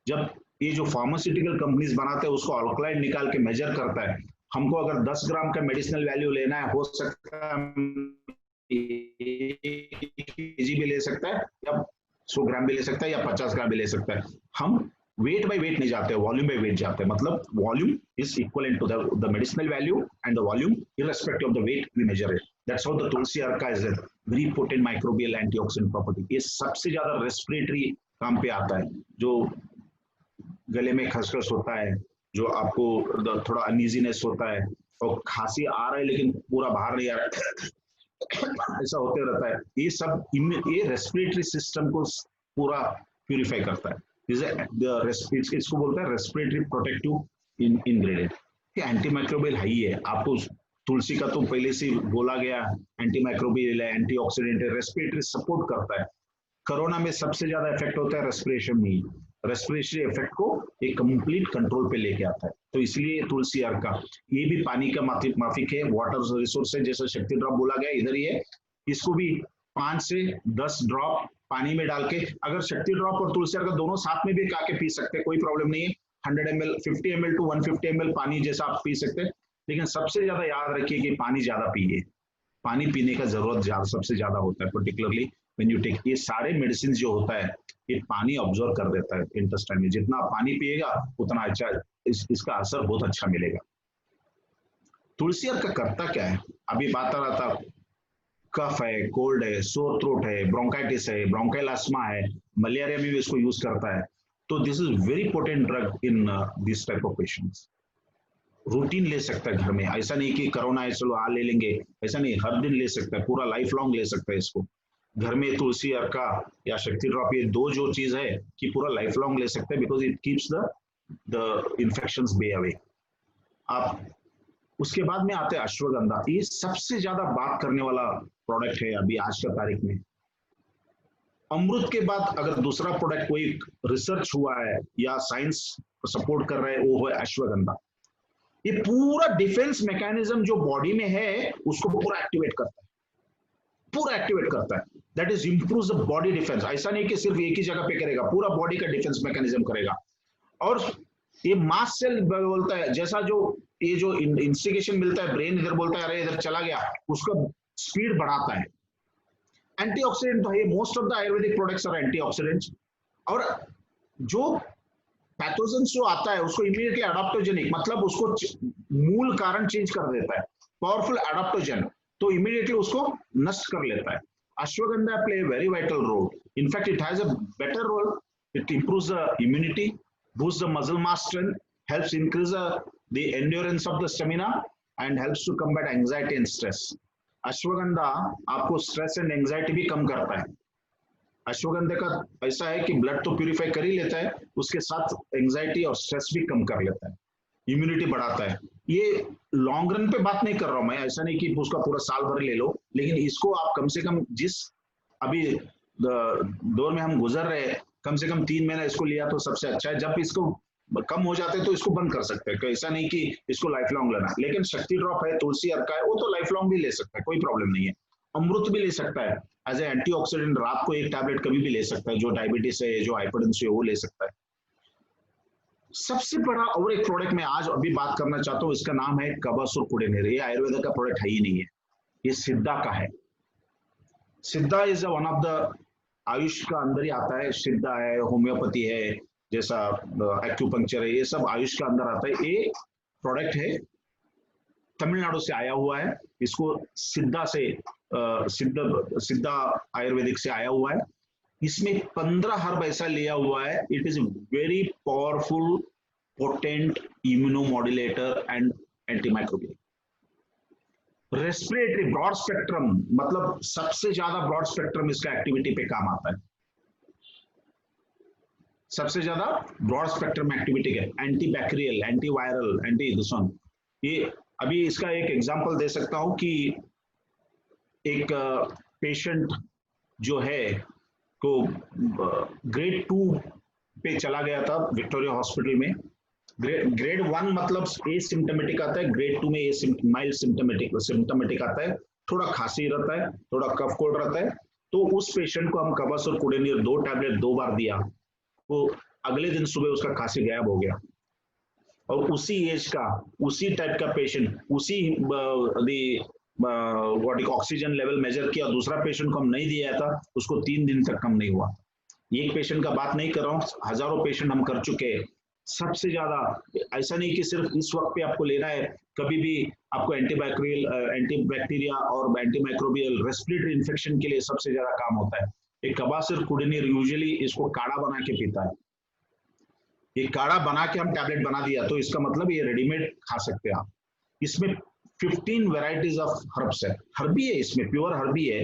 जब ये जो फार्मास्यूटिकल कंपनीज बनाते हैं उसको अल्कलाइड निकाल के मेजर करता है, हमको अगर 10 ग्राम का मेडिसिनल वैल्यू लेना है, हो सकता है केजी भी ले सकता है, या 100 ग्राम भी ले सकता है, या 50 ग्राम भी ले सकता है। हम वेट बाय वेट नहीं जाते, वॉल्यूम बाय वेट जाते हैं, मतलब volume is equivalent to the medicinal value and the volume irrespective of the weight we measure it. That's how the tulsi arka is a very potent microbial antioxidant property. ये सबसे ज्यादा respiratory काम पे आता है, जो गले में खसखस होता है, जो आपको थोड़ा अनईजीनेस होता है, और खांसी आ रहा है लेकिन पूरा बाहर नहीं आ रहा है, ऐसा होते रहता है, ये सब ये रेस्पिरेटरी सिस्टम को पूरा प्यूरिफाई करता है। इसको बोलते हैं respiratory protective ingredient. Anti microbial है ही है, आपको तुलसी का तो पहले से बोला गया, एंटी माइक्रोबियल है, एंटीऑक्सीडेंट है, रेस्पिरेटरी सपोर्ट करता है, कोरोना में सबसे ज्यादा इफेक्ट होता है रेस्पिरेशन में, रेस्पिरेटरी इफेक्ट को एक कंप्लीट कंट्रोल पे लेके आता है। तो इसलिए तुलसी अर्क का ये भी पानी का माफिक है, वाटर रिसोर्स है, जैसे शक्ति ड्रॉप बोला गया इधर ही है। इसको भी 5 से 10 ड्रॉप पानी में डाल के, अगर शक्ति ड्रॉप और तुलसी अर्क दोनों साथ में भी खा के पी सकते हैं, कोई प्रॉब्लम नहीं है। 100 ml 50 ml टू 150 ml पानी जैसा आप पी सकते हैं, लेकिन सबसे ज्यादा याद रखिए कि पानी ज्यादा पिए, पानी पीने का जरूरत सबसे ज्यादा होता है, पर्टिकुलरली व्हेन यू टेक। ये सारे मेडिसिन जो होता है ये पानी ऑब्जर्व कर देता है इंटेस्टाइन में, जितना आप पानी पिएगा उतना अच्छा इसका असर बहुत अच्छा मिलेगा। तुलसी अर्क का करता क्या है, अभी बात आ रहा था, कफ है, कोल्ड है, सोर थ्रोट है, ब्रोंकाइटिस है, ब्रोंकाइल अस्थमा है, मलेरिया में भी इसको यूज करता है। तो this is very potent drug in this type of patients. Routine ले सकता है घर में, ऐसा नहीं कि कोरोना है चलो ले लेंगे, ऐसा नहीं, हर दिन ले सकता है, पूरा लाइफ लॉन्ग ले सकता है इसको। घर में तुलसी अर्क या शक्ति ड्रॉप, ये दो जो चीज है कि पूरा लाइफ लॉन्ग ले सकते हैं, because it keeps the infections बे अवे। आप उसके बाद में आते हैं अश्वगंधा, ये सबसे ज्यादा बात करने वाला प्रोडक्ट है अभी आज का तारीख में। अमृत के बाद अगर दूसरा प्रोडक्ट कोई रिसर्च हुआ है या साइंस सपोर्ट कर रहा है वो है अश्वगंधा। ये पूरा डिफेंस मैकेनिज्म जो बॉडी में है उसको पूरा एक्टिवेट करता है, पूरा एक्टिवेट करता है, that is improves the body defence. ऐसा नहीं कि सिर्फ एक ही जगह पे करेगा, पूरा बॉडी का डिफेंस मैकेनिज्म करेगा। और ये मास सेल बोलता है, जैसा जो ये जो इंस्टिगेशन मिलता है, ब्रेन इधर बोलता है अरे इधर चला गया, उसका स्पीड बढ़ाता है। एंटीऑक्सीडेंट तो है, most of the Ayurvedic products are antioxidants. और जो पैथोजन जो आता है उसको इमीडिएटली अडॉप्टोजेनिक, मतलब उसको मूल कारण चेंज कर देता है, पावरफुल अडॉप्टोजन, तो इमीडिएटली उसको नष्ट कर लेता है। Ashwagandha play very vital role, in fact it has a better role, it improves the immunity, boosts the muscle mass strength, helps increase the endurance of the stamina and helps to combat anxiety and stress. Ashwagandha आपको stress end anxiety भी कम करता है। अश्वगंधा का ऐसा है कि blood तो purify कर ही लेता है, उसके साथ एंजाइटी और स्ट्रेस भी कम कर लेता है, इम्यूनिटी बढ़ाता है। ये लॉन्ग रन पे बात नहीं कर रहा हूं मैं, ऐसा नहीं कि उसका पूरा साल भर ले लो, लेकिन इसको आप कम से कम जिस अभी दौर में हम गुजर रहे हैं, कम से कम 3 महीना इसको लिया तो सबसे अच्छा है। जब इसको कम हो जाते हैं तो इसको बंद कर सकते हैं, ऐसा नहीं कि इसको लाइफ लॉन्ग लेना। लेकिन शक्ति ड्रॉप है, तुलसी अर्क है, वो तो लाइफ लॉन्ग भी ले सकता है, कोई प्रॉब्लम नहीं है। अमृत भी ले सकता है एज ए एंटीऑक्सीडेंट, रात को एक टैबलेट कभी भी ले सकता है, जो डायबिटीज है, जो हाइपरटेंशन है वो ले सकता है। सबसे बड़ा और एक प्रोडक्ट मैं आज अभी बात करना चाहता हूँ, इसका नाम है कबसुर कुडेनेर। ये आयुर्वेद का प्रोडक्ट है ही नहीं है, ये सिद्धा का है। सिद्धा is one of the Ayush का अंदर ही आता है, सिद्धा है, होम्योपैथी है, जैसा एक्यूपंक्चर है, ये सब आयुष का अंदर आता है। ये प्रोडक्ट है तमिलनाडु से आया हुआ है, इसको सिद्धा से सिद्धा आयुर्वेदिक से आया हुआ है। इसमें 15 हर्ब ऐसा लिया हुआ है, it is very powerful potent immunomodulator and antimicrobial. Respiratory broad spectrum, मतलब सबसे ज्यादा ब्रॉड स्पेक्ट्रम इसका एक्टिविटी पे काम आता है, सबसे ज्यादा ब्रॉड स्पेक्ट्रम एक्टिविटी है, anti bacterial, anti viral, anti दुश्मन। ये अभी इसका एक एग्जांपल दे सकता हूं कि एक पेशेंट जो है को ग्रेड 2 पे चला गया था विक्टोरिया हॉस्पिटल में। ग्रेड 1 मतलब एसिम्प्टोमेटिक आता है, ग्रेड 2 में माइल्ड सिम्प्टोमेटिक आता है, थोड़ा खांसी रहता है, थोड़ा कफ कोल्ड रहता है। तो उस पेशेंट को हम कबसुर कुडेनेर 2 टैबलेट 2 बार दिया, वो अगले दिन सुबह उसका खांसी गायब हो गया। और उसी एज का, उसी टाइप का पेशेंट, उसी ऑक्सीजन लेवल मेजर किया, दूसरा पेशेंट को हम नहीं दिया था, उसको 3 दिन तक कम नहीं हुआ। एक पेशेंट का बात नहीं कर रहा हूँ, हजारों पेशेंट हम कर चुके हैं। सबसे ज्यादा ऐसा नहीं कि सिर्फ इस वक्त पे आपको लेना है, कभी भी आपको एंटीबैक्टीरिया और एंटीमाइक्रोबियल रेस्पिरेटरी इन्फेक्शन के लिए सबसे ज्यादा काम होता है। एक कबसुर कुडेनेर यूजुअली इसको काढ़ा बना के पीता है। ये काढ़ा बना के हम टैबलेट बना दिया तो इसका मतलब ये रेडीमेड खा सकते हैं आप। इसमें 15 वेराइटीज ऑफ हर्ब्स है, हर्बी है, इसमें प्योर हर्बी है।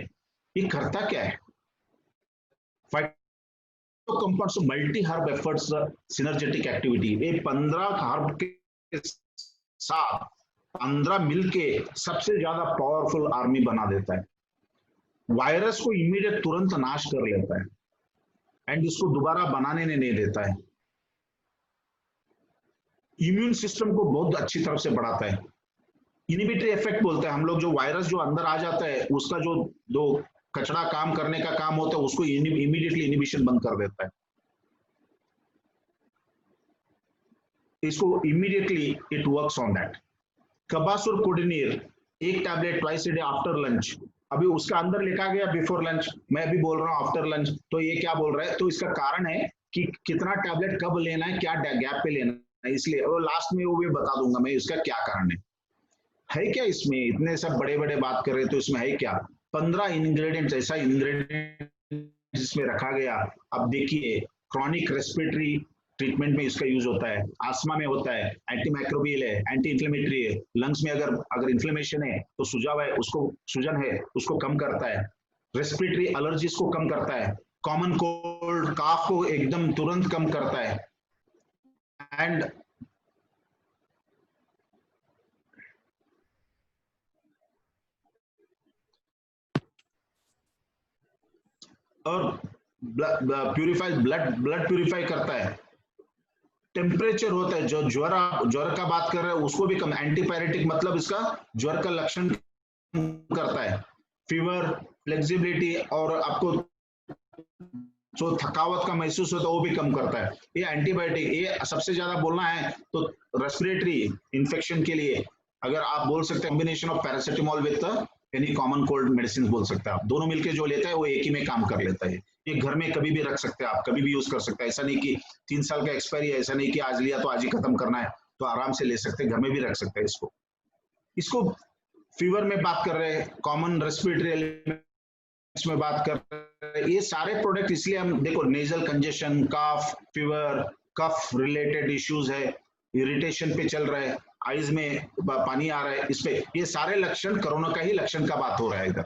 ये करता क्या है, compounds multi herb efforts synergetic activity. ये 15 हर्ब के साथ 15 मिलके सबसे ज्यादा पावरफुल आर्मी बना देता है। वायरस को इमीडिएट तुरंत नाश कर लेता है। एंड इसको दोबारा बनाने नहीं देता है, इम्यून सिस्टम को बहुत अच्छी तरह से बढ़ाता है। इनिबिटरी इफेक्ट बोलते हैं हम लोग, जो वायरस जो अंदर आ जाता है उसका जो दो कचरा काम करने का काम होता है उसको इमीडिएटली इनिबिशन बंद कर देता है। इसको immediately it works on that. Kabasura Kudineer एक tablet twice a day after lunch, अभी उसका अंदर लिखा गया बिफोर लंच, मैं अभी बोल रहा हूँ आफ्टर लंच, तो ये क्या बोल रहा है, तो इसका कारण है कि कितना टैबलेट कब लेना है, क्या गैप पे लेना है, इसलिए और लास्ट में वो भी बता दूंगा मैं इसका क्या कारण है क्या इसमें, इतने सब बड़े बड़े बात कर रहे तो इसमें है क्या, 15 इंग्रेडिएंट्स ऐसा इंग्रेडिएंट जिसमें रखा गया। अब देखिए क्रॉनिक रेस्पिरेटरी ट्रीटमेंट में इसका यूज होता है, आस्मा में होता है, एंटी माइक्रोबियल है, एंटी इंफ्लेमेटरी है, लंग्स में अगर इन्फ्लेमेशन है तो सुझाव है उसको, सूजन है उसको कम करता है, रेस्पिरेटरी एलर्जीज को कम करता है, कॉमन कोल्ड काफ को एकदम तुरंत कम करता है, एंड और ब्लड प्यूरिफाई करता है, टेम्परेचर होता है, जो ज्वर का बात कर रहे हैं उसको भी कम, एंटीपायरेटिक मतलब इसका ज्वर का लक्षण करता है, फीवर, फ्लेक्सिबिलिटी और आपको जो थकावट का महसूस होता है वो भी कम करता है। ये एंटीबायोटिक, ये सबसे ज्यादा बोलना है तो रेस्पिरेटरी इन्फेक्शन के लिए अगर आप बोल सकते हैं कॉम्बिनेशन ऑफ पैरासिटामोल विद एनी कॉमन कोल्ड मेडिसिन बोल सकते हैं आप, दोनों मिलके जो लेता है वो एक ही में काम कर लेता है। ये घर में कभी भी रख सकते हैं आप, कभी भी यूज कर सकते हैं, ऐसा नहीं कि 3 साल का एक्सपायरी है, ऐसा नहीं कि आज लिया तो आज ही खत्म करना है, तो आराम से ले सकते हैं, घर में भी रख सकते हैं इसको फीवर में बात कर रहे हैं, कॉमन रेस्पिरेटरी एलिमेंट्स में बात कर रहे हैं, ये सारे प्रोडक्ट इसलिए हम देखो नेजल कंजेशन, कफ, फीवर, कफ रिलेटेड इश्यूज है, इरिटेशन पे चल रहा है, आईज में पानी आ रहा है, इस पे ये सारे लक्षण कोरोना का ही लक्षण का बात हो रहा है इधर।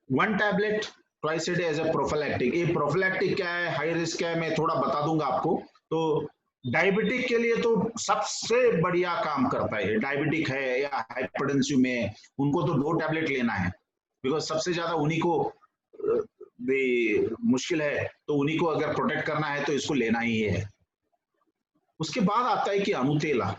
1 tablet twice a day as a prophylactic, ये प्रोफिलैक्टिक क्या है, हाई रिस्क क्या है, मैं थोड़ा बता दूंगा आपको। तो डायबिटिक के लिए तो सबसे बढ़िया काम करता है, डायबिटिक है या हाइपरटेंसिव में उनको तो 2 टैबलेट लेना है, बिकॉज सबसे ज्यादा उन्हीं को मुश्किल है, तो उन्हीं को अगर प्रोटेक्ट करना है तो इसको लेना ही है। उसके बाद आता है कि अनुतेला,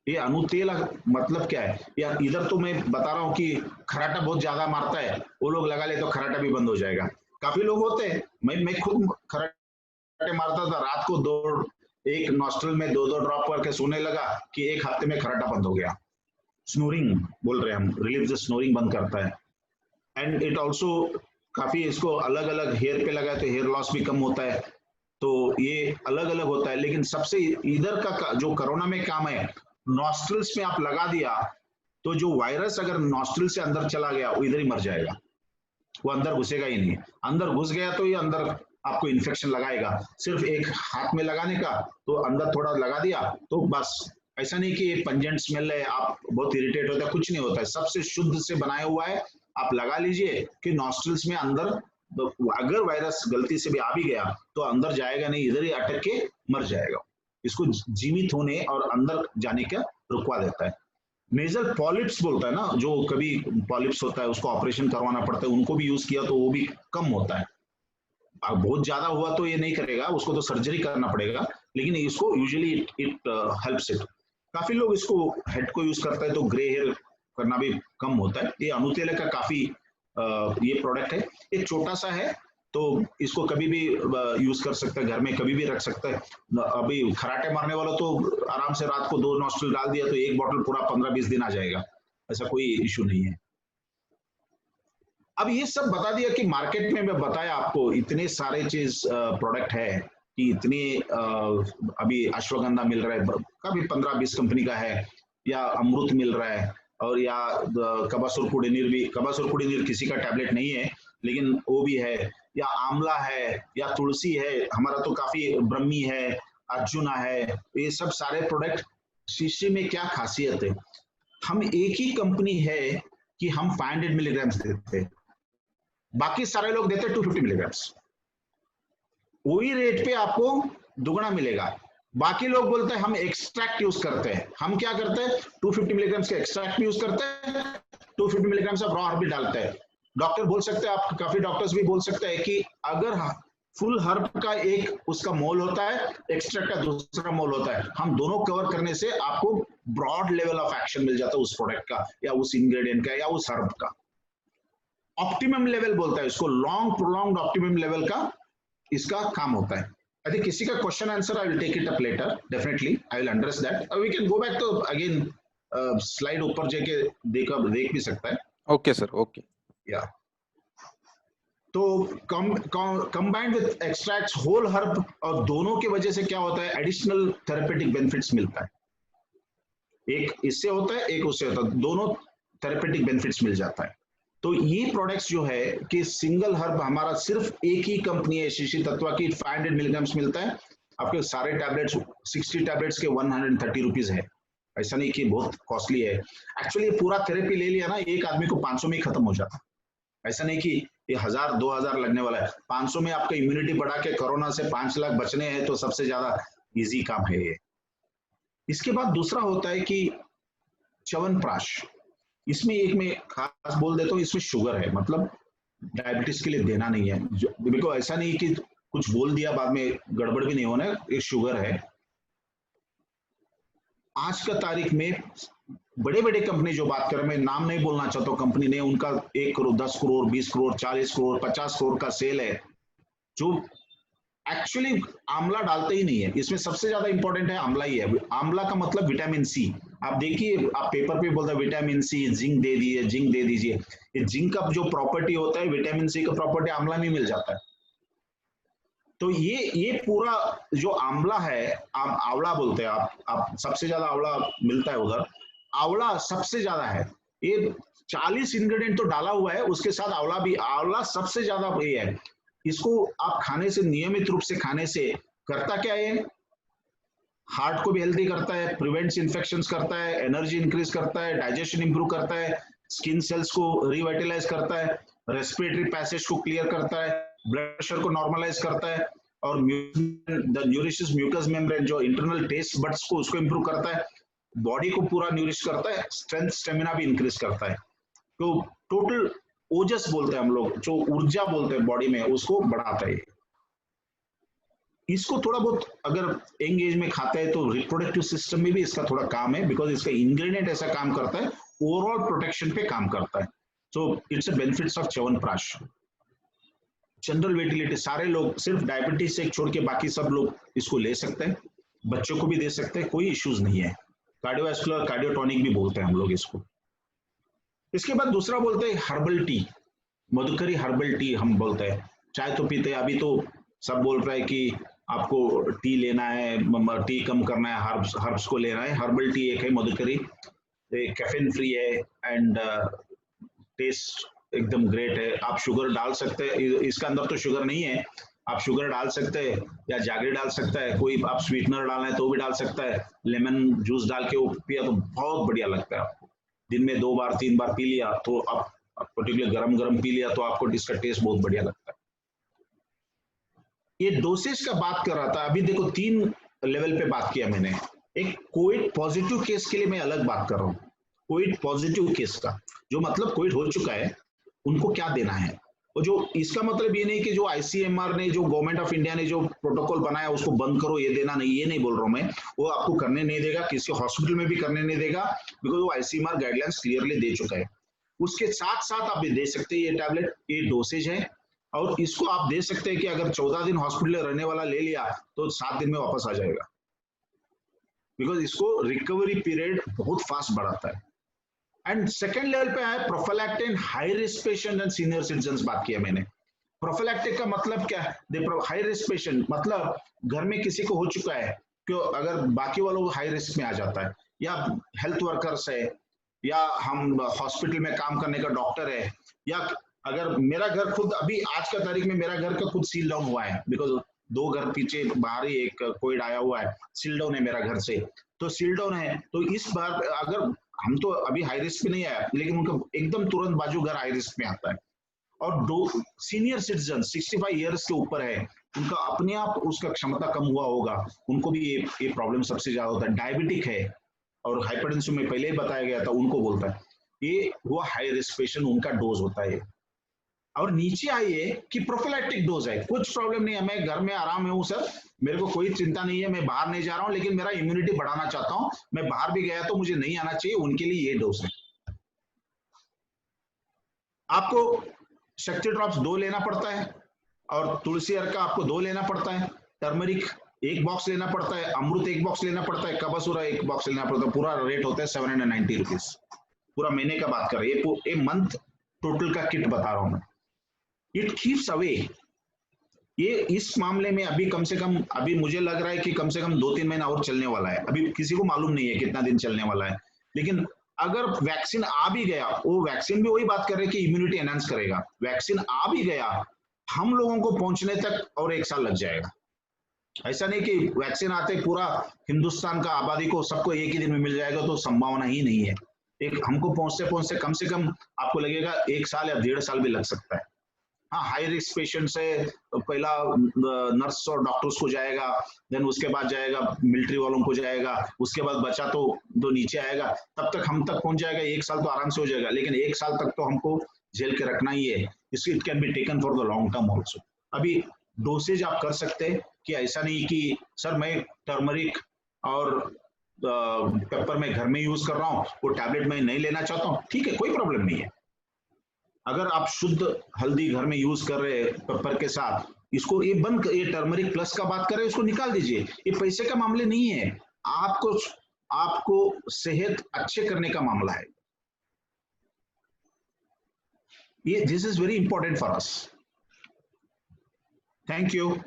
ये अनुतेला मतलब क्या है, या इधर तो मैं बता रहा हूँ कि खराटा बहुत ज्यादा मारता है, वो लोग लगा ले तो खराटा भी बंद हो जाएगा, काफी लोग होते हैं, मैं खुद खराटे मारता था, रात को एक नॉस्ट्रल में 2-2 ड्रॉप करके सोने लगा कि 1 हफ्ते में खराटा बंद हो गया। स्नोरिंग बोल रहे हैं हम, रिलीव द स्नोरिंग बंद करता है, एंड इट ऑल्सो काफी इसको अलग अलग हेयर पे लगा तो हेयर लॉस भी कम होता है, तो ये अलग अलग होता है। लेकिन सबसे इधर का जो कोरोना में काम है, नॉस्ट्रल्स में आप लगा दिया तो जो वायरस अगर नॉस्ट्रल से अंदर चला गया वो इधर ही मर जाएगा, वो अंदर घुसेगा ही नहीं, अंदर घुस गया तो ये अंदर आपको इन्फेक्शन लगाएगा। सिर्फ एक हाथ में लगाने का, तो अंदर थोड़ा लगा दिया तो बस, ऐसा नहीं कि पंजेंट स्मेल है आप बहुत इरिटेट होता है, कुछ नहीं होता है, सबसे शुद्ध से बनाया हुआ है, आप लगा लीजिए कि नॉस्ट्रल्स में अंदर अगर वायरस गलती से भी आ भी गया तो अंदर जाएगा नहीं, इधर ही अटक के मर जाएगा, इसको जीवित होने और अंदर जाने का रुकवा देता है। नेजल पॉलिप्स बोलता है ना, जो कभी पॉलिप्स होता है उसको ऑपरेशन करवाना पड़ता है, उनको भी यूज किया तो वो भी कम होता है, बहुत ज्यादा हुआ तो ये नहीं करेगा, उसको तो सर्जरी करना पड़ेगा, लेकिन इसको यूजुअली इट हेल्प्स इट। काफी लोग इसको हेड को यूज करता है तो ग्रे हेयर करना भी कम होता है। ये अनुतेला का काफी ये प्रोडक्ट है, एक छोटा सा है तो इसको कभी भी यूज कर सकता है, घर में कभी भी रख सकता है। अभी खराटे मारने वाला तो आराम से रात को 2 नॉस्ट्रल डाल दिया तो 1 बॉटल पूरा 15-20 दिन आ जाएगा, ऐसा कोई इश्यू नहीं है। अब ये सब बता दिया कि मार्केट में मैं बताया आपको इतने सारे चीज प्रोडक्ट है कि इतनी अभी अश्वगंधा मिल रहा है, कभी 15-20 कंपनी का है, या अमृत मिल रहा है, और या कबासुर कुड़ीनीर भी, कबासुर कुड़ीनीर किसी का टैबलेट नहीं है लेकिन वो भी है, या आंवला है, या तुलसी है, हमारा तो काफी ब्रह्मी है, अर्जुना है, ये सब सारे प्रोडक्ट। शीशे में क्या खासियत है, हम एक ही कंपनी है कि हम 500 मिलीग्राम देते हैं, बाकी सारे लोग देते हैं 250 मिलीग्राम, वही रेट पे आपको दुगना मिलेगा। बाकी लोग बोलते हैं हम एक्सट्रैक्ट यूज करते हैं, हम क्या करते हैं 250 मिलीग्राम के एक्सट्रैक्ट यूज करते हैं, 250 मिलीग्राम ऑफ रॉ भी डालते हैं। डॉक्टर बोल सकते हैं, आप काफी डॉक्टर्स भी बोल सकते हैं कि अगर फुल हर्ब का एक उसका मोल होता है, एक्सट्रैक्ट का दूसरा मोल होता है। हम दोनों कवर करने से आपको ब्रॉड लेवल ऑफ एक्शन मिल जाता है उस प्रोडक्ट का या उस इंग्रेडिएंट का या उस हर्ब का। ऑप्टिमम लेवल बोलता है इसको, लॉन्ग प्रोलॉन्ग्ड ऑप्टिमम लेवल का इसका काम होता है। यदि किसी का question answer, I will take it up later, definitely I will address that. We can go back, तो अगेन स्लाइड ऊपर जाके देख भी सकता है। Okay sir, okay. या तो कंबाइंड विद एक्सट्रैक्ट्स होल हर्ब, और दोनों की वजह से क्या होता है, एडिशनल थेरेपेटिक बेनिफिट्स मिलता है। एक इससे होता है, एक उससे होता है, दोनों थेरेपेटिक बेनिफिट्स मिल जाता है। तो ये प्रोडक्ट्स जो है कि सिंगल हर्ब हमारा सिर्फ एक ही कंपनी है श्री श्री तत्वा की, 500 मिलीग्राम्स मिलता है। आपके सारे टैबलेट्स 60 टैबलेट्स के 130 रुपीज है। ऐसा नहीं कि बहुत कॉस्टली है। एक्चुअली पूरा थेरेपी ले लिया ना, एक आदमी को 500 में ही खत्म हो जाता है। ऐसा नहीं कि ये 1000-2000 लगने वाला है। 500 में आपका इम्यूनिटी बढ़ा के कोरोना से 5 लाख बचने हैं, तो सबसे ज्यादा इजी काम है ये। इसके बाद दूसरा होता है कि च्यवनप्राश। इसमें एक मैं खास बोल देता हूँ, इसमें शुगर है, मतलब डायबिटीज के लिए देना नहीं है। बिल्कुल ऐसा नहीं कि कुछ बोल दिया बाद में गड़बड़ भी नहीं होना, ये शुगर है। आज का तारीख में बड़े बड़े कंपनी जो बात कर, मैं नाम नहीं बोलना चाहता हूँ कंपनी ने, उनका 1 करोड़ 10 करोड़ 20 करोड़ 40 करोड़ 50 करोड़ का सेल है, जो एक्चुअली आंवला डालते ही नहीं है। इसमें सबसे ज्यादा इंपॉर्टेंट है आंवला ही है। आंवला का मतलब विटामिन सी। आप देखिए, आप पेपर पे बोलता है विटामिन सी, जिंक दे दीजिए, जिंक दे दीजिए। ये जिंक का जो प्रॉपर्टी होता है, विटामिन सी का प्रॉपर्टी आंवला में मिल जाता है। तो ये पूरा जो आंवला है, आप आंवला बोलते हैं, आप सबसे ज्यादा आंवला मिलता है उधर, आंवला सबसे ज्यादा है। ये 40 इंग्रेडिएंट तो डाला हुआ है, उसके साथ आंवला भी, आंवला सबसे ज्यादा ये है। इसको आप खाने से, नियमित रूप से खाने से करता क्या है, हार्ट को भी हेल्दी करता है, प्रिवेंट्स इन्फेक्शंस करता है, एनर्जी इंक्रीज करता है, डाइजेशन इंप्रूव करता है, स्किन सेल्स को रिवाइटलाइज करता है, रेस्पिरेटरी पैसेज को क्लियर करता है, ब्लड प्रेशर को नॉर्मलाइज करता है, और न्यूरिशस म्यूकस मेम्ब्रेन जो इंटरनल टेस्ट बड्स को उसको इंप्रूव करता है, बॉडी को पूरा न्यूरिश करता है, स्ट्रेंथ स्टेमिना भी इंक्रीज करता है। तो टोटल ओजस बोलते हैं हम लोग, जो ऊर्जा बोलते हैं बॉडी में, उसको बढ़ाता है। इसको थोड़ा बहुत अगर यंग एज में खाता है तो रिप्रोडक्टिव सिस्टम में भी इसका थोड़ा काम है, बिकॉज इसका इंग्रेडिएंट ऐसा काम करता है, ओवरऑल प्रोटेक्शन पे काम करता है। So it's a benefits of chyawanprash. General vitality, सारे लोग, सिर्फ डायबिटीज से छोड़ के बाकी सब लोग इसको ले सकते हैं, बच्चों को भी दे सकते हैं, कोई इश्यूज नहीं है। कार्डियोवैस्कुलर, कार्डियोटॉनिक भी बोलते हैं हम लोग इसको। इसके बाद दूसरा बोलते हैं हर्बल टी, मधुकरी हर्बल टी हम बोलते हैं। चाय तो पीते हैं, अभी तो सब बोल रहा है कि आपको टी लेना है, टी कम करना है, हर्ब्स को लेना है। हर्बल टी एक है मधुकरी, कैफीन फ्री है एंड टेस्ट एकदम ग्रेट है। आप शुगर डाल सकते हैं, इसका अंदर तो शुगर नहीं है, आप शुगर डाल सकते हैं या जागरी डाल सकता है, कोई आप स्वीटनर डालना है तो भी डाल सकता है। लेमन जूस डाल के वो पिया तो बहुत बढ़िया लगता है आपको। दिन में 2 बार 3 बार पी लिया तो आप पर्टिकुलर गरम गरम पी लिया तो आपको इसका टेस्ट बहुत बढ़िया लगता है। ये डोसेज का बात कर रहा था, अभी देखो 3 लेवल पे बात किया मैंने। एक कोविड पॉजिटिव केस के लिए मैं अलग बात कर रहा हूँ, कोविड पॉजिटिव केस का, जो मतलब कोविड हो चुका है, उनको क्या देना है। और जो इसका मतलब ये नहीं कि जो आईसीएमआर ने, जो गवर्नमेंट ऑफ इंडिया ने जो प्रोटोकॉल बनाया उसको बंद करो, ये देना नहीं, ये नहीं बोल रहा हूं मैं। वो आपको करने नहीं देगा, किसी हॉस्पिटल में भी करने नहीं देगा, बिकॉज वो आईसीएमआर गाइडलाइंस क्लियरली दे चुका है। उसके साथ साथ आप भी दे सकते हैं ये टैबलेट, ये डोसेज है, और इसको आप दे सकते हैं कि अगर 14 दिन हॉस्पिटल रहने वाला ले लिया तो 7 दिन में वापस आ जाएगा, बिकॉज इसको रिकवरी पीरियड बहुत फास्ट बढ़ाता है। एंड सेकेंड लेवल पे है prophylactic high risk patient and senior citizen बात किया मैंने। प्रोफिलैक्टिक का मतलब क्या है, हाई रिस्क पेशेंट मतलब घर में किसी को हो चुका है, क्यों अगर बाकी वालों को हाई रिस्क में आ जाता है, या हेल्थ वर्कर्स है, या हम हॉस्पिटल में काम करने का डॉक्टर है, या अगर मेरा घर खुद अभी आज का तारीख में मेरा घर का खुद सील डाउन हुआ है, बिकॉज 2 घर पीछे बाहर ही एक कोविड आया हुआ है, सील डाउन है मेरा घर से, तो सील डाउन है। तो इस बार अगर हम तो अभी हाई रिस्क पे नहीं आया, लेकिन उनका एकदम तुरंत बाजू घर हाई रिस्क में आता है। और 2 सीनियर सिटीजन 65 ईयर्स के ऊपर है, उनका अपने आप उसका क्षमता कम हुआ होगा, उनको भी ये प्रॉब्लम सबसे ज्यादा होता है। डायबिटिक है और हाइपरटेंशन में पहले ही बताया गया था, उनको बोलता है, ये वो हाई रिस्क पेशेंट, उनका डोज होता है। और नीचे आइए कि प्रोफिलैक्टिक डोज है, कुछ प्रॉब्लम नहीं है, मैं घर में आराम में हूँ सर, मेरे को कोई चिंता नहीं है, मैं बाहर नहीं जा रहा हूँ, लेकिन मेरा इम्यूनिटी बढ़ाना चाहता हूँ, मैं बाहर भी गया तो मुझे नहीं आना चाहिए, उनके लिए ये डोज है। आपको शक्ति ड्रॉप्स 2 लेना पड़ता है, और तुलसी अर्क का आपको 2 लेना पड़ता है, टर्मरिक 1 बॉक्स लेना पड़ता है, अमृत 1 बॉक्स लेना पड़ता है, कबसूरा 1 बॉक्स लेना पड़ता है। पूरा रेट होता है 790 रुपीज, पूरा महीने का बात कर रहे हैं, ये मंथ टोटल का किट बता रहा हूं मैं। It keeps away. ये इस मामले में अभी कम से कम, अभी मुझे लग रहा है कि कम से कम 2-3 महीना और चलने वाला है, अभी किसी को मालूम नहीं है कितना दिन चलने वाला है, लेकिन अगर वैक्सीन आ भी गया, वो वैक्सीन भी वही बात कर रहे हैं कि इम्यूनिटी एनहांस करेगा, वैक्सीन आ भी गया, हम लोगों को पहुंचने तक और 1 साल लग जाएगा। ऐसा नहीं कि वैक्सीन आते पूरा हिंदुस्तान का आबादी को सबको एक ही दिन में मिल जाएगा, तो संभावना ही नहीं है। एक हमको पहुंचते पहुंचते कम से कम आपको लगेगा 1 साल या 1.5 साल भी लग सकता है। हाँ, हाई रिस्क पेशेंट से तो पहला नर्स और डॉक्टर्स को जाएगा, देन उसके बाद जाएगा मिलिट्री वालों को जाएगा, उसके बाद बचा तो नीचे आएगा, तब तक हम तक पहुंच जाएगा, 1 साल तो आराम से हो जाएगा, लेकिन 1 साल तक तो हमको झेल के रखना ही है। It can be taken for the long term also. अभी डोसेज आप कर सकते हैं कि ऐसा नहीं कि सर मैं टर्मरिक और पेपर में घर में यूज कर रहा हूँ, वो टैबलेट मैं नहीं लेना चाहता हूँ, ठीक है, कोई प्रॉब्लम नहीं है। अगर आप शुद्ध हल्दी घर में यूज कर रहे हैं पेपर के साथ, इसको ये बंद, ये टर्मरिक प्लस का बात कर रहे हैं, इसको निकाल दीजिए, ये पैसे का मामले नहीं है, आपको सेहत अच्छे करने का मामला है ये। This is very important for us. Thank you,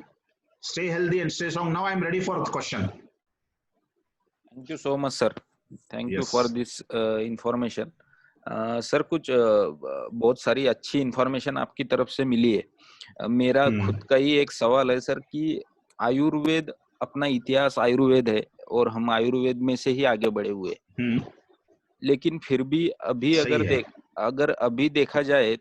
stay healthy and stay strong. Now I am ready for the question. Thank you so much, sir. Thank you Yes. for this information. Sir कुछ बहुत सारी अच्छी information आपकी तरफ से milli है। मेरा खुद का ही एक सवाल है सर कि आयुर्वेद, अपना इतिहास आयुर्वेद है और हम आयुर्वेद में से ही आगे बढ़े हुए, लेकिन फिर भी अभी अगर अभी देखा जाए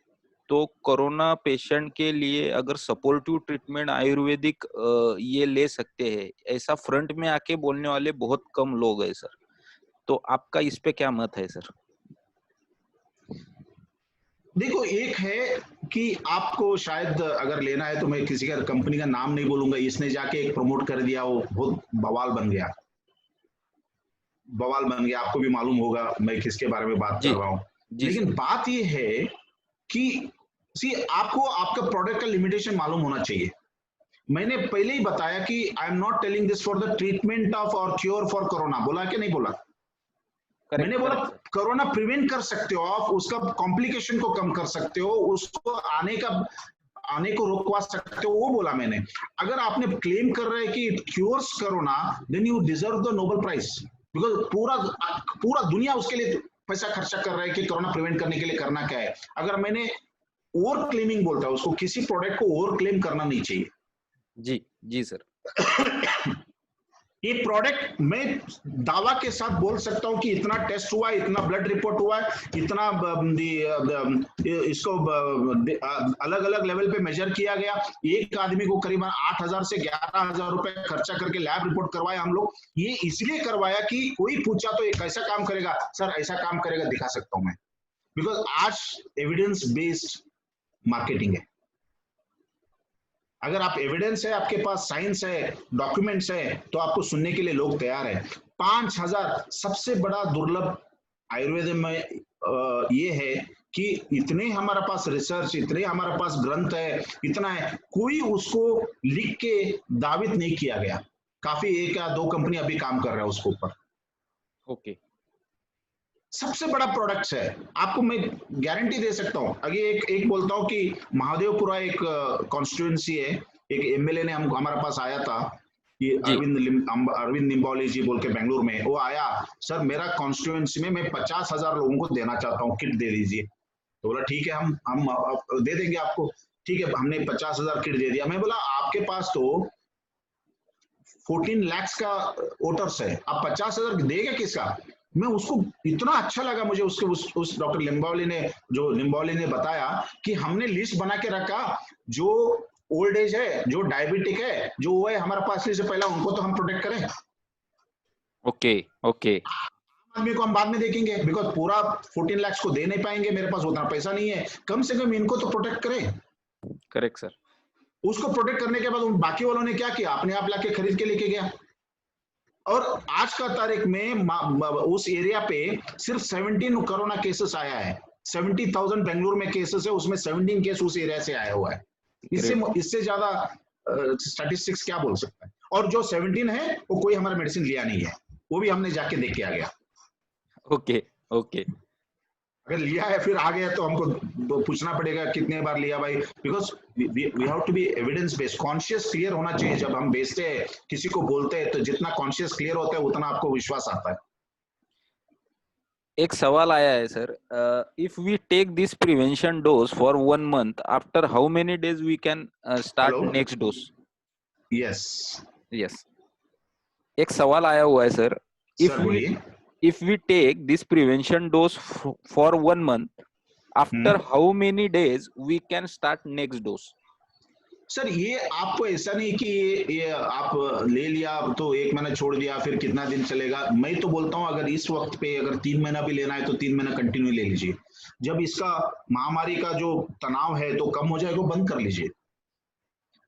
तो कोरोना पेशेंट के लिए अगर सपोर्टिव ट्रीटमेंट आयुर्वेदिक ये ले सकते हैं, ऐसा फ्रंट में आके बोलने वाले बहुत कम लोग हैं सर, तो आपका इस पे क्या मत है सर? देखो, एक है कि आपको शायद अगर लेना है तो मैं किसी का कंपनी का नाम नहीं बोलूंगा, इसने जाके एक प्रमोट कर दिया, वो बहुत बवाल बन गया, आपको भी मालूम होगा मैं किसके बारे में बात कर रहा हूँ। लेकिन बात ये है कि आपको आपका प्रोडक्ट का लिमिटेशन मालूम होना चाहिए। मैंने पहले ही बताया कि I am not telling this for the treatment of और क्योर फॉर कोरोना, बोला कि नहीं बोला? मैंने बोला कोरोना प्रिवेंट कर सकते हो आप, उसका कॉम्प्लिकेशन को कम कर सकते हो, उसको आने को रोकवा सकते हो, वो बोला मैंने। अगर आपने क्लेम कर रहे हैं कि it cures corona, then you deserve the Nobel prize, because पूरा दुनिया उसके लिए पैसा खर्चा कर रहा है कि कोरोना प्रिवेंट करने के लिए करना क्या है। अगर मैंने ओवर क्लेमिंग बोलता है उसको, किसी प्रोडक्ट को ओवर क्लेम करना नहीं चाहिए। जी सर। ये प्रोडक्ट मैं दावा के साथ बोल सकता हूं कि इतना टेस्ट हुआ है, इतना ब्लड रिपोर्ट हुआ है, इतना इसको अलग अलग लेवल पे मेजर किया गया, एक आदमी को करीबन 8,000 से 11,000 रुपए खर्चा करके लैब रिपोर्ट करवाया हम लोग। ये इसलिए करवाया कि कोई पूछा तो ये कैसा काम करेगा, सर ऐसा काम करेगा, दिखा सकता हूं मैं, बिकॉज आज एविडेंस बेस्ड मार्केटिंग है। अगर आप एविडेंस है, आपके पास साइंस है, डॉक्यूमेंट्स है, तो आपको सुनने के लिए लोग तैयार है। 5,000 सबसे बड़ा दुर्लभ आयुर्वेद में ये है कि इतने हमारे पास रिसर्च, इतने हमारे पास ग्रंथ है, इतना है, कोई उसको लिख के दावित नहीं किया गया। काफी 1 या 2 कंपनी अभी काम कर रहा है उसके ऊपर। ओके, सबसे बड़ा प्रोडक्ट्स है, आपको मैं गारंटी दे सकता हूं। आगे एक बोलता हूं कि महादेवपुरा एक कॉन्स्टिट्यूएंसी है, एक एमएलए ने हमारे पास आया था, ये अरविंद निम्बावली जी बोल के बेंगलुरु में, वो आया, सर मेरा कॉन्स्टिट्यूएंसी में मैं 50,000 लोगों को देना चाहता हूँ, किट दे दीजिए। तो बोला ठीक है, हम दे देंगे आपको। ठीक है, हमने 50,000 किट दे दिया। मैं बोला आपके पास तो 14 लाख का वोटर्स है, आप 50,000 देगा किसका? मैं उसको इतना अच्छा लगा मुझे, उस डॉक्टर लिम्बावली ने बताया कि हमने लिस्ट बना के रखा, जो ओल्ड एज है, जो डायबिटिक है, जो वो है हमारे पास से पहला, उनको तो हम प्रोटेक्ट करें। ओके। आदमी को हम बाद में देखेंगे, बिकॉज पूरा 14 लाख को दे नहीं पाएंगे, मेरे पास उतना पैसा नहीं है, कम से कम इनको तो प्रोटेक्ट करें। Correct sir. उसको प्रोटेक्ट करने के बाद बाकी वालों ने क्या किया, अपने आप लाके खरीद के लेके गया। और आज का तारीख में उस एरिया पे सिर्फ 17 कोरोना केसेस आया है। 70,000 बेंगलुरु में केसेस है, उसमें 17 केस उस एरिया से आया हुआ है। इससे ज्यादा स्टैटिस्टिक्स क्या बोल सकता है। और जो 17 है वो कोई हमारा मेडिसिन लिया नहीं है, वो भी हमने जाके देख के आ गया। Okay okay. अगर लिया है फिर आ गया तो हमको पूछना पड़ेगा कितने बार लिया भाई, because we have to be evidence based, conscious clear होना चाहिए। जब हम बेचते हैं किसी को बोलते हैं तो जितना कॉन्शियस क्लियर होता है उतना आपको विश्वास आता है। एक सवाल आया है sir, if we take this prevention dose for 1 month, after how many days we can start next dose? Yes yes, एक सवाल आया हुआ है sir, if we take this prevention dose for 1 month, after how many days we can start next dose? Sir ये आपको ऐसा नहीं कि ये आप ले लिया तो 1 महीना छोड़ दिया फिर कितना दिन चलेगा। मैं तो बोलता हूँ अगर इस वक्त पे अगर 3 महीना भी लेना है तो 3 महीना कंटिन्यू ले लीजिए। जब इसका महामारी का जो तनाव है तो कम हो जाएगा, बंद कर लीजिए।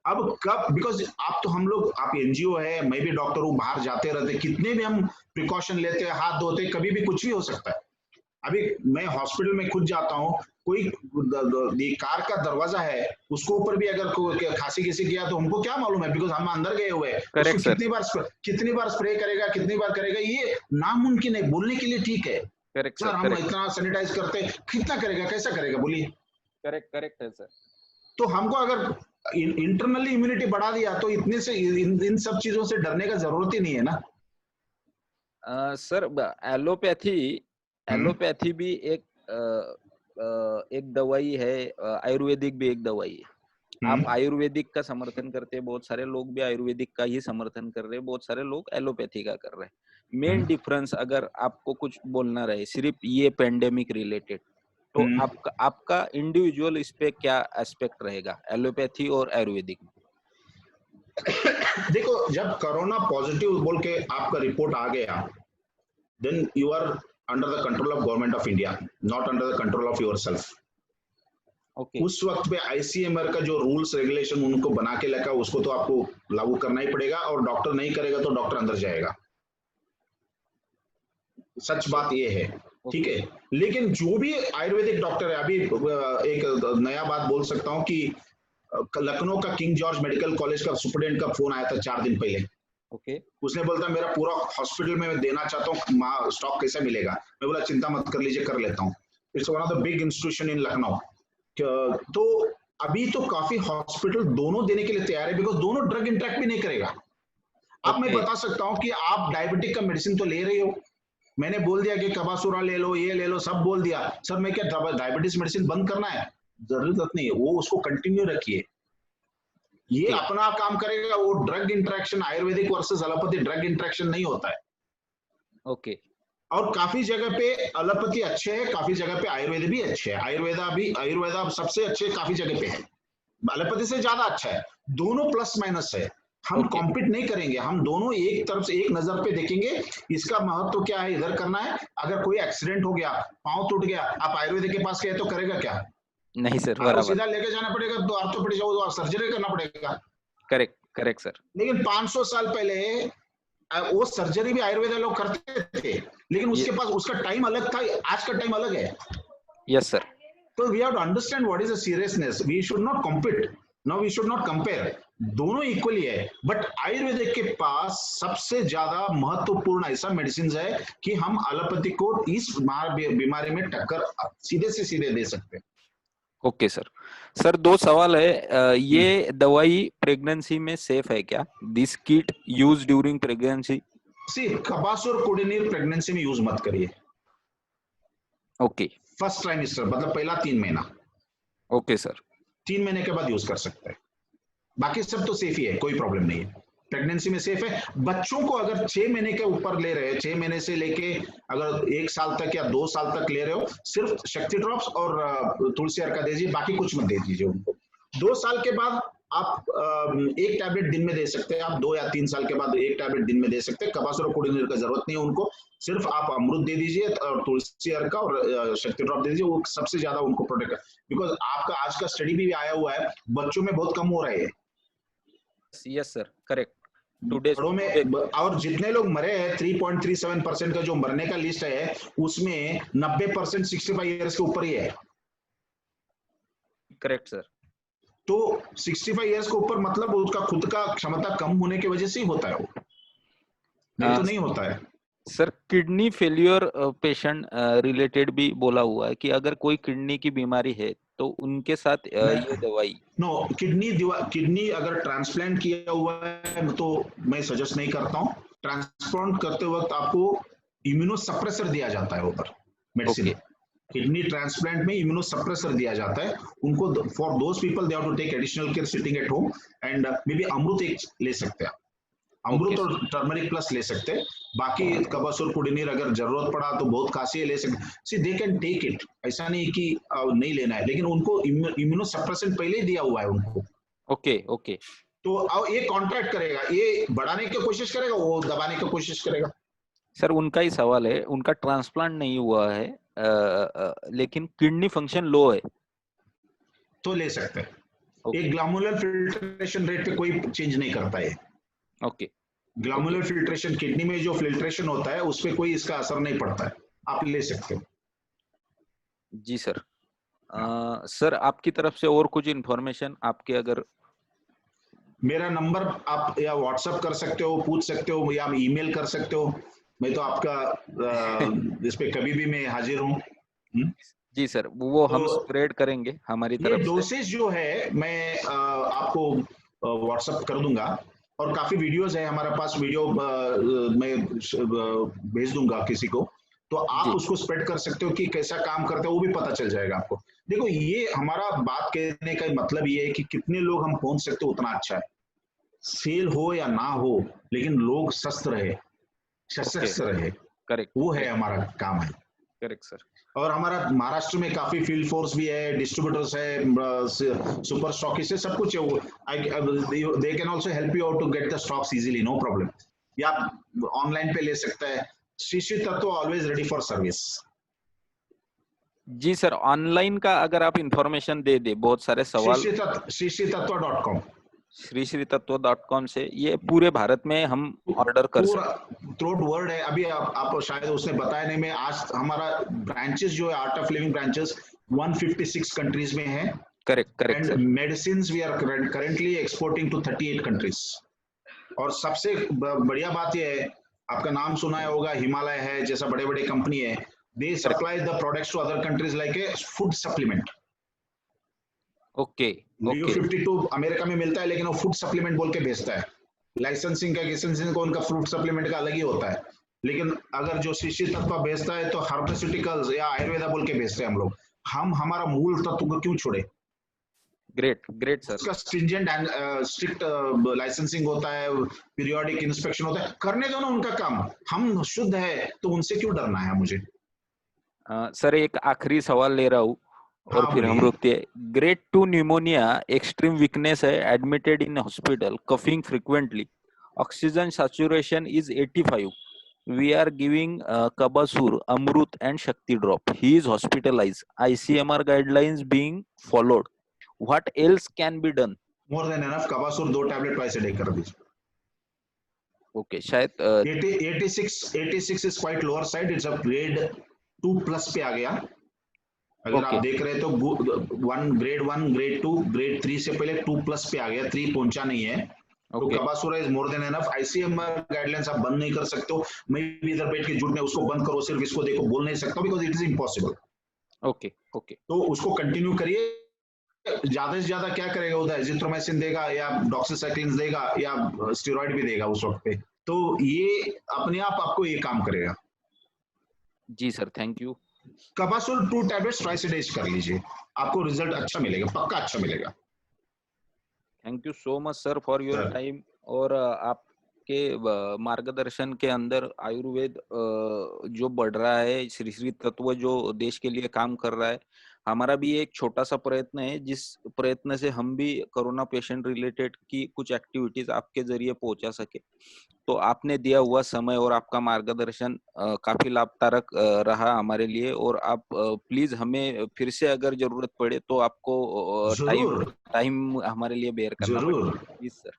अब कब, बिकॉज आप तो हम लोग, आप एनजीओ है, मैं भी डॉक्टर हूँ, बाहर जाते रहते, कितने भी हम प्रिकॉशन लेते हैं, हाथ धोते, कभी भी कुछ भी हो सकता है। अभी मैं हॉस्पिटल में खुद जाता हूँ, कोई कार का दरवाजा है उसको ऊपर भी अगर खांसी किसी किया तो हमको क्या मालूम है, बिकॉज हम अंदर गए हुए हैं। कितनी बार स्प्रे करेगा, कितनी बार करेगा, ये नामुमकिन है। बोलने के लिए ठीक है सर, हम इतना सैनिटाइज करते हैं, कितना करेगा, कैसा करेगा, बोलिए। करेक्ट है सर। तो हमको अगर इंटरनली इम्यूनिटी बढ़ा दिया तो इतने से इन सब चीजों से डरने का जरूरत ही नहीं है ना। सर एलोपैथी भी एक दवाई है, आयुर्वेदिक भी एक दवाई है। आप आयुर्वेदिक का समर्थन करते हैं, बहुत सारे लोग भी आयुर्वेदिक का ही समर्थन कर रहे हैं, बहुत सारे लोग एलोपैथी का कर रहे हैं। मेन डिफरेंस अगर आपको कुछ बोलना रहे सिर्फ ये पेंडेमिक रिलेटेड, तो आपका इंडिविजुअल इस पे क्या एस्पेक्ट रहेगा एलोपैथी और आयुर्वेदिक में? देखो, जब कोरोना पॉजिटिव बोल के आपका रिपोर्ट आ गया, then you are under the control of government of India, not under the control of yourself. Okay. उस वक्त पे आईसीएमआर का जो रूल्स रेगुलेशन उनको बना के लगा, उसको तो आपको लागू करना ही पड़ेगा, और डॉक्टर नहीं करेगा तो डॉक्टर अंदर जाएगा। सच बात ये है, ठीक है। लेकिन जो भी आयुर्वेदिक डॉक्टर है, अभी एक नया बात बोल सकता हूँ कि लखनऊ का किंग जॉर्ज मेडिकल कॉलेज का सुपरिटेंडेंट का फोन आया था 4 दिन पहले। ओके। उसने बोलता मेरा पूरा हॉस्पिटल में मैं देना चाहता हूँ, स्टॉक कैसे मिलेगा? मैं बोला चिंता मत कर लीजिए, कर लेता हूँ। It's one of the big institution in Lucknow. तो अभी तो काफी हॉस्पिटल दोनों देने के लिए तैयार है, बिकॉज दोनों ड्रग इंटरेक्ट भी नहीं करेगा। अब मैं बता सकता हूँ कि आप डायबिटिक का मेडिसिन तो ले रहे हो, मैंने बोल दिया कि कबासुरा ले लो, ये ले लो, सब बोल दिया। सर मैं क्या डायबिटीज मेडिसिन बंद करना है? जरूरत नहीं है, वो उसको कंटिन्यू रखिए, ये अपना काम करेगा। वो ड्रग इंटरेक्शन आयुर्वेदिक वर्सेस एलोपैथी ड्रग इंटरेक्शन नहीं होता है। ओके। और काफी जगह पे एलोपैथी अच्छे है, काफी जगह पे आयुर्वेद भी अच्छे है। आयुर्वेदा सबसे अच्छे काफी जगह पे है, एलोपैथी से ज्यादा अच्छा है। दोनों प्लस माइनस है, हम कॉम्पीट नहीं करेंगे, हम दोनों एक तरफ से एक नजर पे देखेंगे इसका महत्व क्या है, इधर करना है। अगर कोई एक्सीडेंट हो गया, पांव टूट गया, आप आयुर्वेदिक के पास गए तो करेगा क्या? नहीं सर, बराबर। सीधा लेके जाना पड़ेगा, तो ऑर्थोपेडिक जाओ, सर्जरी करना पड़ेगा। Correct sir. लेकिन 500 साल पहले वो सर्जरी भी आयुर्वेद लोग करते थे, लेकिन उसके पास उसका टाइम अलग था, आज का टाइम अलग है। Yes sir. तो we have to understand what is the seriousness. We should not compete, no we should not compare, दोनों इक्वली है। बट आयुर्वेदिक के पास सबसे ज्यादा महत्वपूर्ण ऐसा मेडिसिन है कि हम एलोपैथी को इस बीमारी में टक्कर सीधे से सीधे दे सकते हैं। Okay sir. 2 सवाल है, ये दवाई प्रेगनेंसी में सेफ है क्या? This kit use during pregnancy? See Kabasura Kudineer pregnancy में यूज मत करिए। ओके। फर्स्ट ट्राइमेस्टर मतलब पहला 3 महीना। Okay sir. 3 महीने के बाद यूज कर सकते हैं, बाकी सब तो सेफ ही है, कोई प्रॉब्लम नहीं है, प्रेगनेंसी में सेफ है। बच्चों को अगर 6 महीने के ऊपर ले रहे हैं, 6 महीने से लेके अगर 1 साल तक या 2 साल तक ले रहे हो, सिर्फ शक्ति ड्रॉप्स और तुलसी अर्का दीजिए, बाकी कुछ मत दे दीजिए उनको। 2 साल के बाद आप एक टैबलेट दिन में दे सकते हैं, आप 2 या 3 साल के बाद एक टैबलेट दिन में दे सकते हैं। कपासुर और कोडिनर का जरूरत नहीं है उनको, सिर्फ आप अमृत दे दीजिए और तुलसी अर्क का और शक्ति ड्रॉप दे दीजिए, वो सबसे ज्यादा उनको प्रोटेक्ट। बिकॉज आपका आज का स्टडी भी आया हुआ है, बच्चों में बहुत कम हो रहे हैं। Yes sir, correct. बड़ों में, और जितने लोग मरे हैं 3.37% का जो मरने का लिस्ट है, उसमें 90% 65 ईयर्स के ऊपर ही है। Correct sir. तो 65 ईयर्स के ऊपर मतलब उसका खुद का क्षमता कम होने की वजह से ही होता है वो, नहीं तो नहीं होता है। Sir kidney failure patient related भी बोला हुआ है कि अगर कोई किडनी की बीमारी है तो उनके साथ ये दवाई। नो, किडनी अगर ट्रांसप्लांट किया हुआ है तो मैं सजेस्ट नहीं करता हूँ। ट्रांसप्लांट करते वक्त आपको इम्यूनोसप्रेसर दिया जाता है ऊपर मेडिसिन। किडनी ट्रांसप्लांट में इम्यूनोसप्रेसर दिया जाता है उनको। For those people they have to take additional care sitting at home, and may be Amrit एक ले सकते हैं, अमृत और टर्मरिक प्लस ले सकते हैं। बाकी कबासुर कुडिनीर अगर जरूरत पड़ा तो बहुत खासी ले सकते, see they can take it, ऐसा नहीं कि नहीं लेना है, लेकिन उनको इम्यूनोसप्रेसेंट पहले ही दिया हुआ है उनको। ओके। तो अब ये कॉन्ट्रैक्ट करेगा, ये बढ़ाने की कोशिश करेगा, वो दबाने की कोशिश करेगा। सर उनका ही सवाल है, उनका ट्रांसप्लांट नहीं हुआ है लेकिन किडनी फंक्शन लो है, तो ले सकते हैं। एक ग्लैमुलर फिल्ट्रेशन रेट पे कोई चेंज नहीं करता है। ओके। ग्लैमुलर फिल्ट्रेशन, किडनी में जो फिल्ट्रेशन होता है उस पे कोई इसका असर नहीं पड़ता है, आप ले सकते हो। जी सर। सर आपकी तरफ से और कुछ इंफॉर्मेशन आपके, अगर मेरा नंबर आप या व्हाट्सएप कर सकते हो, पूछ सकते हो, या ईमेल कर सकते हो, मैं तो आपका इस पे कभी भी मैं हाजिर हूँ। जी सर, वो तो हम स्प्रेड करेंगे हमारी तरफ से। ये डोसेज जो है मैं आपको व्हाट्सएप कर दूंगा, और काफी वीडियोस है हमारे पास, वीडियो मैं भेज दूंगा किसी को, तो आप उसको स्प्रेड कर सकते हो कि कैसा काम करता है, वो भी पता चल जाएगा आपको। देखो, ये हमारा बात कहने का मतलब ये है कि कितने लोग हम पहुंच सकते हो उतना अच्छा है। सेल हो या ना हो, लेकिन लोग स्वस्थ रहे, सशक्त रहे, करेक्ट, वो है हमारा काम है। Correct sir. और हमारा महाराष्ट्र में काफी फील्ड फोर्स भी है, डिस्ट्रीब्यूटर्स है, सुपर स्टॉकिस्ट है, सब कुछ है। वो they can also help you out to get the stocks easily, no problem. या ऑनलाइन पे ले सकता है। Shri Shri Tattva always ready for service. जी सर, ऑनलाइन का अगर आप इंफॉर्मेशन दे दे, बहुत सारे सवाल। श्रीश्रीतत्व.com, श्रीश्रीतत्व.com से ये पूरे भारत में हम ऑर्डर कर सकते। थ्रोट वर्ल्ड है। अभी आप शायद उसने बताया नहीं, मैं आज हमारा ब्रांचेस जो है Art of Living branches 156 countries में है। Correct and medicines we are currently exporting to 38 countries. और सबसे बढ़िया बात यह है, आपका नाम सुना होगा, हिमालय है जैसा बड़े बड़े कंपनी है, they supply the products to other countries like a food supplement. Okay. Rio52 America में मिलता है, लेकिन वो फूड सप्लीमेंट बोल के भेजता है। लाइसेंसिंग का उनका फूड सप्लीमेंट का अलग ही होता है। लेकिन अगर जो श्री तत्व भेजता है तो हार्मास्यूटिकल्स या आयुर्वेदा बोल के भेजते हैं हम लोग। हम हमारा मूल तत्व को क्यों छोड़े? Great sir. उसका स्ट्रिंजेंट एंड स्ट्रिक्ट लाइसेंसिंग होता है, पीरियोडिक इंस्पेक्शन होता है, करने दो ना उनका काम। हम शुद्ध है तो उनसे क्यों डरना है मुझे? सर एक आखिरी सवाल ले रहा हूँ और फिर हम रुकते हैं। ग्रेड 2 न्यूमोनिया, एक्सट्रीम वीकनेस है, admitted in hospital, coughing frequently, oxygen saturation is 85, we are giving Kabasur, Amrut and Shakti drop. He is hospitalized. ICMR guidelines being followed. What else can be done? More than enough. Kabasur 2 tablet twice a day कर दीजिए। Okay, शायद 86 is quite lower side. It's a grade 2 plus पे आ गया। अगर आप देख रहे तो grade 1, grade 2, grade 3 से पहले 2 plus पे आ गया, 3 पहुंचा नहीं है। तो Kabasura is more than enough. ICMR guidelines आप बंद नहीं कर सकते हो। मैं भी इधर बैठ के झूठ में उसको बंद करो, सिर्फ इसको देखो बोल नहीं सकता, because it is impossible. Okay. तो उसको कंटिन्यू करिए। ज्यादा से ज्यादा क्या करेगा उधर, एजिथ्रोमाइसिन देगा या डॉक्सीसाइक्लिन देगा या स्टेरॉइड भी देगा उस वक्त पे। तो ये अपने आप आपको ये काम करेगा। जी sir, thank you. Kabasura 2 tablets twice a day कर लीजिए, आपको रिजल्ट अच्छा मिलेगा, पक्का अच्छा मिलेगा। Thank you so much sir for your time. और आपके के मार्गदर्शन के अंदर आयुर्वेद जो बढ़ रहा है, श्री श्री तत्व जो देश के लिए काम कर रहा है, हमारा भी एक छोटा सा प्रयत्न है, जिस प्रयत्न से हम भी कोरोना पेशेंट रिलेटेड की कुछ एक्टिविटीज आपके जरिए पहुंचा सके। तो आपने दिया हुआ समय और आपका मार्गदर्शन काफी लाभदायक रहा हमारे लिए, और आप प्लीज हमें फिर से अगर जरूरत पड़े तो आपको टाइम जरूर टाइम हमारे लिए बेयर करना जरूर पड़ेगा। Please sir.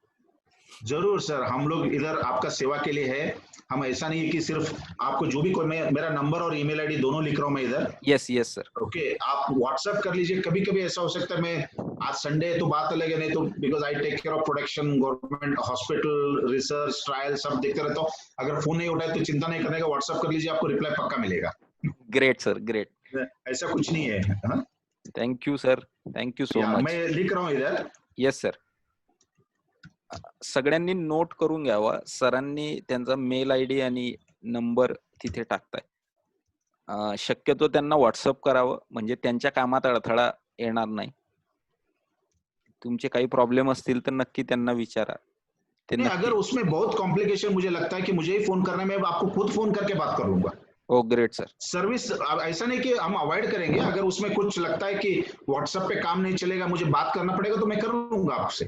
जरूर सर, हम लोग इधर आपका सेवा के लिए है। हम ऐसा नहीं है कि सिर्फ आपको जो भी कोई, मेरा नंबर और ईमेल आईडी दोनों लिख रहा हूँ मैं इधर। Yes yes sir. ओके, आप व्हाट्सएप कर लीजिए। कभी कभी ऐसा हो सकता है, मैं आज संडे है तो बात अलग है, नहीं तो because I take care of production, government hospital, research, trial सब देखते रहता हूँ। अगर फोन नहीं उठाए तो चिंता नहीं करने का, व्हाट्सएप कर लीजिए, आपको रिप्लाई पक्का मिलेगा। Great sir, great. ऐसा कुछ नहीं है। हाँ? Thank you sir, thank you so या मच. मैं लिख रहा हूँ इधर. Yes sir. सगळ्यांनी नोट करून घ्यावा. सरांनी त्यांचा मेल आयडी आणि नंबर तिथे टाकताय. शक्यतो त्यांना व्हॉट्सअप करावं, म्हणजे त्यांच्या कामात अडथळा येणार नाही. तुमचे काही प्रॉब्लेम असतील तर नक्की त्यांना विचारा. ते नहीं, नक्की. अगर उसमें बहुत कॉम्प्लिकेशन मुझे लगता है कि मुझे ही फोन करना है, मैं आपको खुद फोन करके बात कर लूंगा. ओ ग्रेट सर. सर्विस ऐसा नहीं कि हम अवॉइड करेंगे. अगर उसमें कुछ लगता है कि व्हाट्सएप पे काम नहीं चलेगा, मुझे बात करना पड़ेगा, तो मैं कर लूंगा आपसे.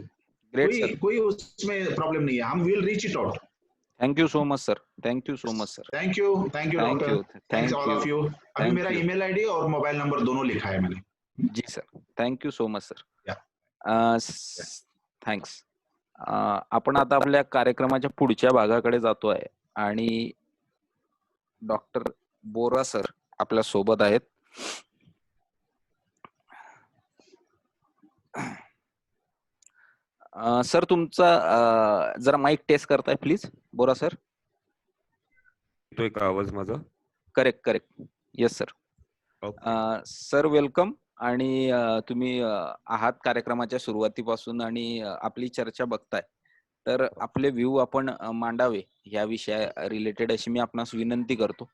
ग्रेट कोई सर. कोई उसमें प्रॉब्लम नहीं है. हम will reach it out. Thank you so much sir. Thank you so much sir. Thank you doctor. Thanks all of you. अभी मेरा ईमेल आईडी और मोबाइल नंबर दोनों लिखा है मैंने. जी sir. Thank you so much sir. Thanks. आपण आता आपल्या कार्यक्रमाच्या पुढच्या भागाकडे जातो आहे आणि डॉक्टर बोरा सर आपल्या सोबत आहेत. सर तुमचा जरा माईक टेस्ट करताय प्लीज बोरा सर. येतोय का आवाज माझा? Correct correct. Yes sir. Sir welcome. आणि तुम्ही आहात कार्यक्रमाच्या सुरुवातीपासून आणि आपली चर्चा बघताय, तर आपले व्ह्यू आपण मांडावे या विषया रिलेटेड अशी मी आपणास विनंती करतो.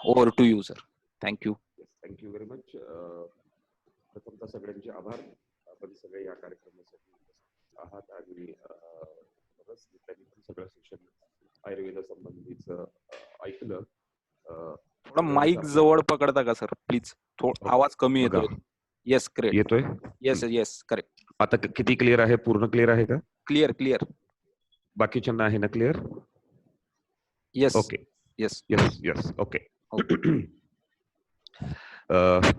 Over to you sir. Thank you. Thank you very much. प्रथमतः सगळ्यांचे आभार. आपण सगळे या कार्यक्रमासाठी आहात आणि त्यांनी पण सगळं सेशन आयुर्वेदा संबंधीच ऐकलं. थोडा माईक जवळ पकडता का सर प्लीज? थोडा आवाज कमी येतोय. Yes great. येतोय? Yes yes correct. आता किती क्लिअर आहे? पूर्ण क्लिअर आहे का? Clear clear. बाकीच्यांना आहे ना clear? Yes. Okay. Yes yes yes. Okay.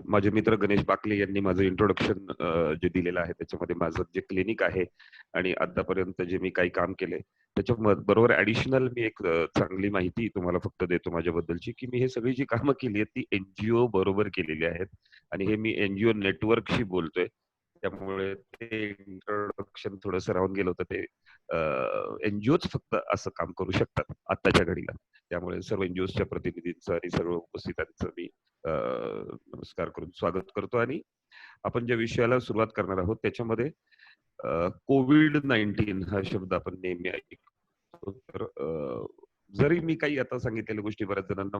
माझे मित्र गणेश बाकले यांनी माझं इंट्रोडक्शन जे दिलेलं आहे त्याच्यामध्ये माझं जे क्लिनिक आहे आणि आतापर्यंत जे मी काही काम केले त्याच्या बरोबर ऍडिशनल मी एक चांगली माहिती तुम्हाला फक्त देतो माझ्याबद्दलची, की मी हे सगळी जी कामं केली आहेत ती एनजीओ बरोबर केलेली आहेत आणि हे मी एनजीओ नेटवर्कशी बोलतोय. त्यामुळे ते इंट्रोडक्शन थोडंसं राहून गेलं होतं. ते एनजीओच फक्त असं काम करू शकतात आत्ताच्या घडीला. त्यामुळे सर्व एनजीओच्या प्रतिनिधींचं आणि सर्व उपस्थितांचं मी नमस्कार करून स्वागत करतो. आणि आपण ज्या विषयाला सुरुवात करणार आहोत त्याच्यामध्ये कोविड-19 हा शब्द आपण नेहमी ऐकतो. तर जरी मी काही आता सांगितलेल्या गोष्टी बऱ्याच जणांना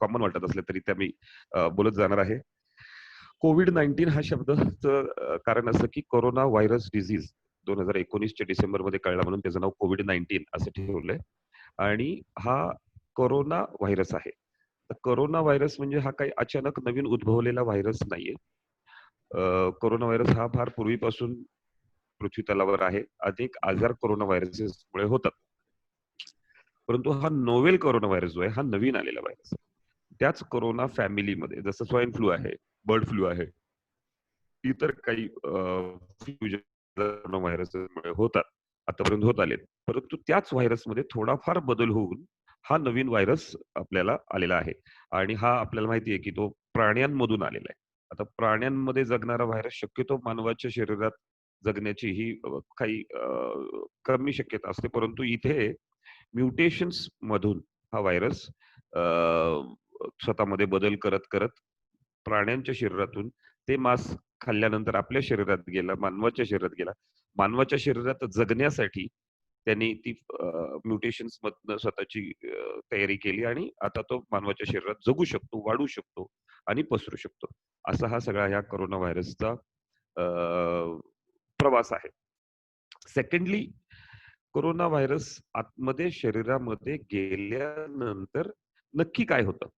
कॉमन वाटत असल्या तरी त्या मी बोलत जाणार आहे. कोविड-19 हा शब्दाचं कारण असं की कोरोना व्हायरस डिझीज 2019च्या डिसेंबरमध्ये कळला म्हणून त्याचं नाव कोविड-19 असं ठेवलंय. आणि हा कोरोना व्हायरस आहे. तर कोरोना व्हायरस म्हणजे हा काही अचानक नवीन उद्भवलेला व्हायरस नाहीये. कोरोना व्हायरस हा फार पूर्वीपासून पृथ्वी तलावर आहे. अनेक आजार कोरोना व्हायरसेसमुळे होतात. परंतु हा नोवेल कोरोना व्हायरस जो आहे हा नवीन आलेला व्हायरस आहे. त्याच कोरोना फॅमिलीमध्ये जसं स्वाईन फ्लू आहे, बर्ड फ्लू आहे, इतर काही कोरोना व्हायरसमुळे होतात, आतापर्यंत होत आलेत. परंतु त्याच व्हायरसमध्ये थोडाफार बदल होऊन हा नवीन व्हायरस आपल्याला आलेला आहे. आणि हा आपल्याला माहिती आहे की तो प्राण्यांमधून आलेला आहे. आता प्राण्यांमध्ये जगणारा व्हायरस शक्यतो मानवाच्या शरीरात जगण्याची ही काही कमी शक्यता असते. परंतु इथे म्युटेशन्स मधून हा व्हायरस स्वतःमध्ये बदल करत करत प्राण्यांच्या शरीरातून ते मांस खाल्ल्यानंतर आपल्या शरीरात गेला, मानवाच्या शरीरात गेला. मानवाच्या शरीरात जगण्यासाठी त्यांनी ती म्युटेशन्स मधनं स्वतःची तयारी केली आणि आता तो मानवाच्या शरीरात जगू शकतो, वाढू शकतो आणि पसरू शकतो. असा हा सगळा ह्या कोरोना व्हायरसचा प्रवास आहे. सेकंडली कोरोना व्हायरस आतमध्ये शरीरामध्ये गेल्यानंतर नक्की काय होतं?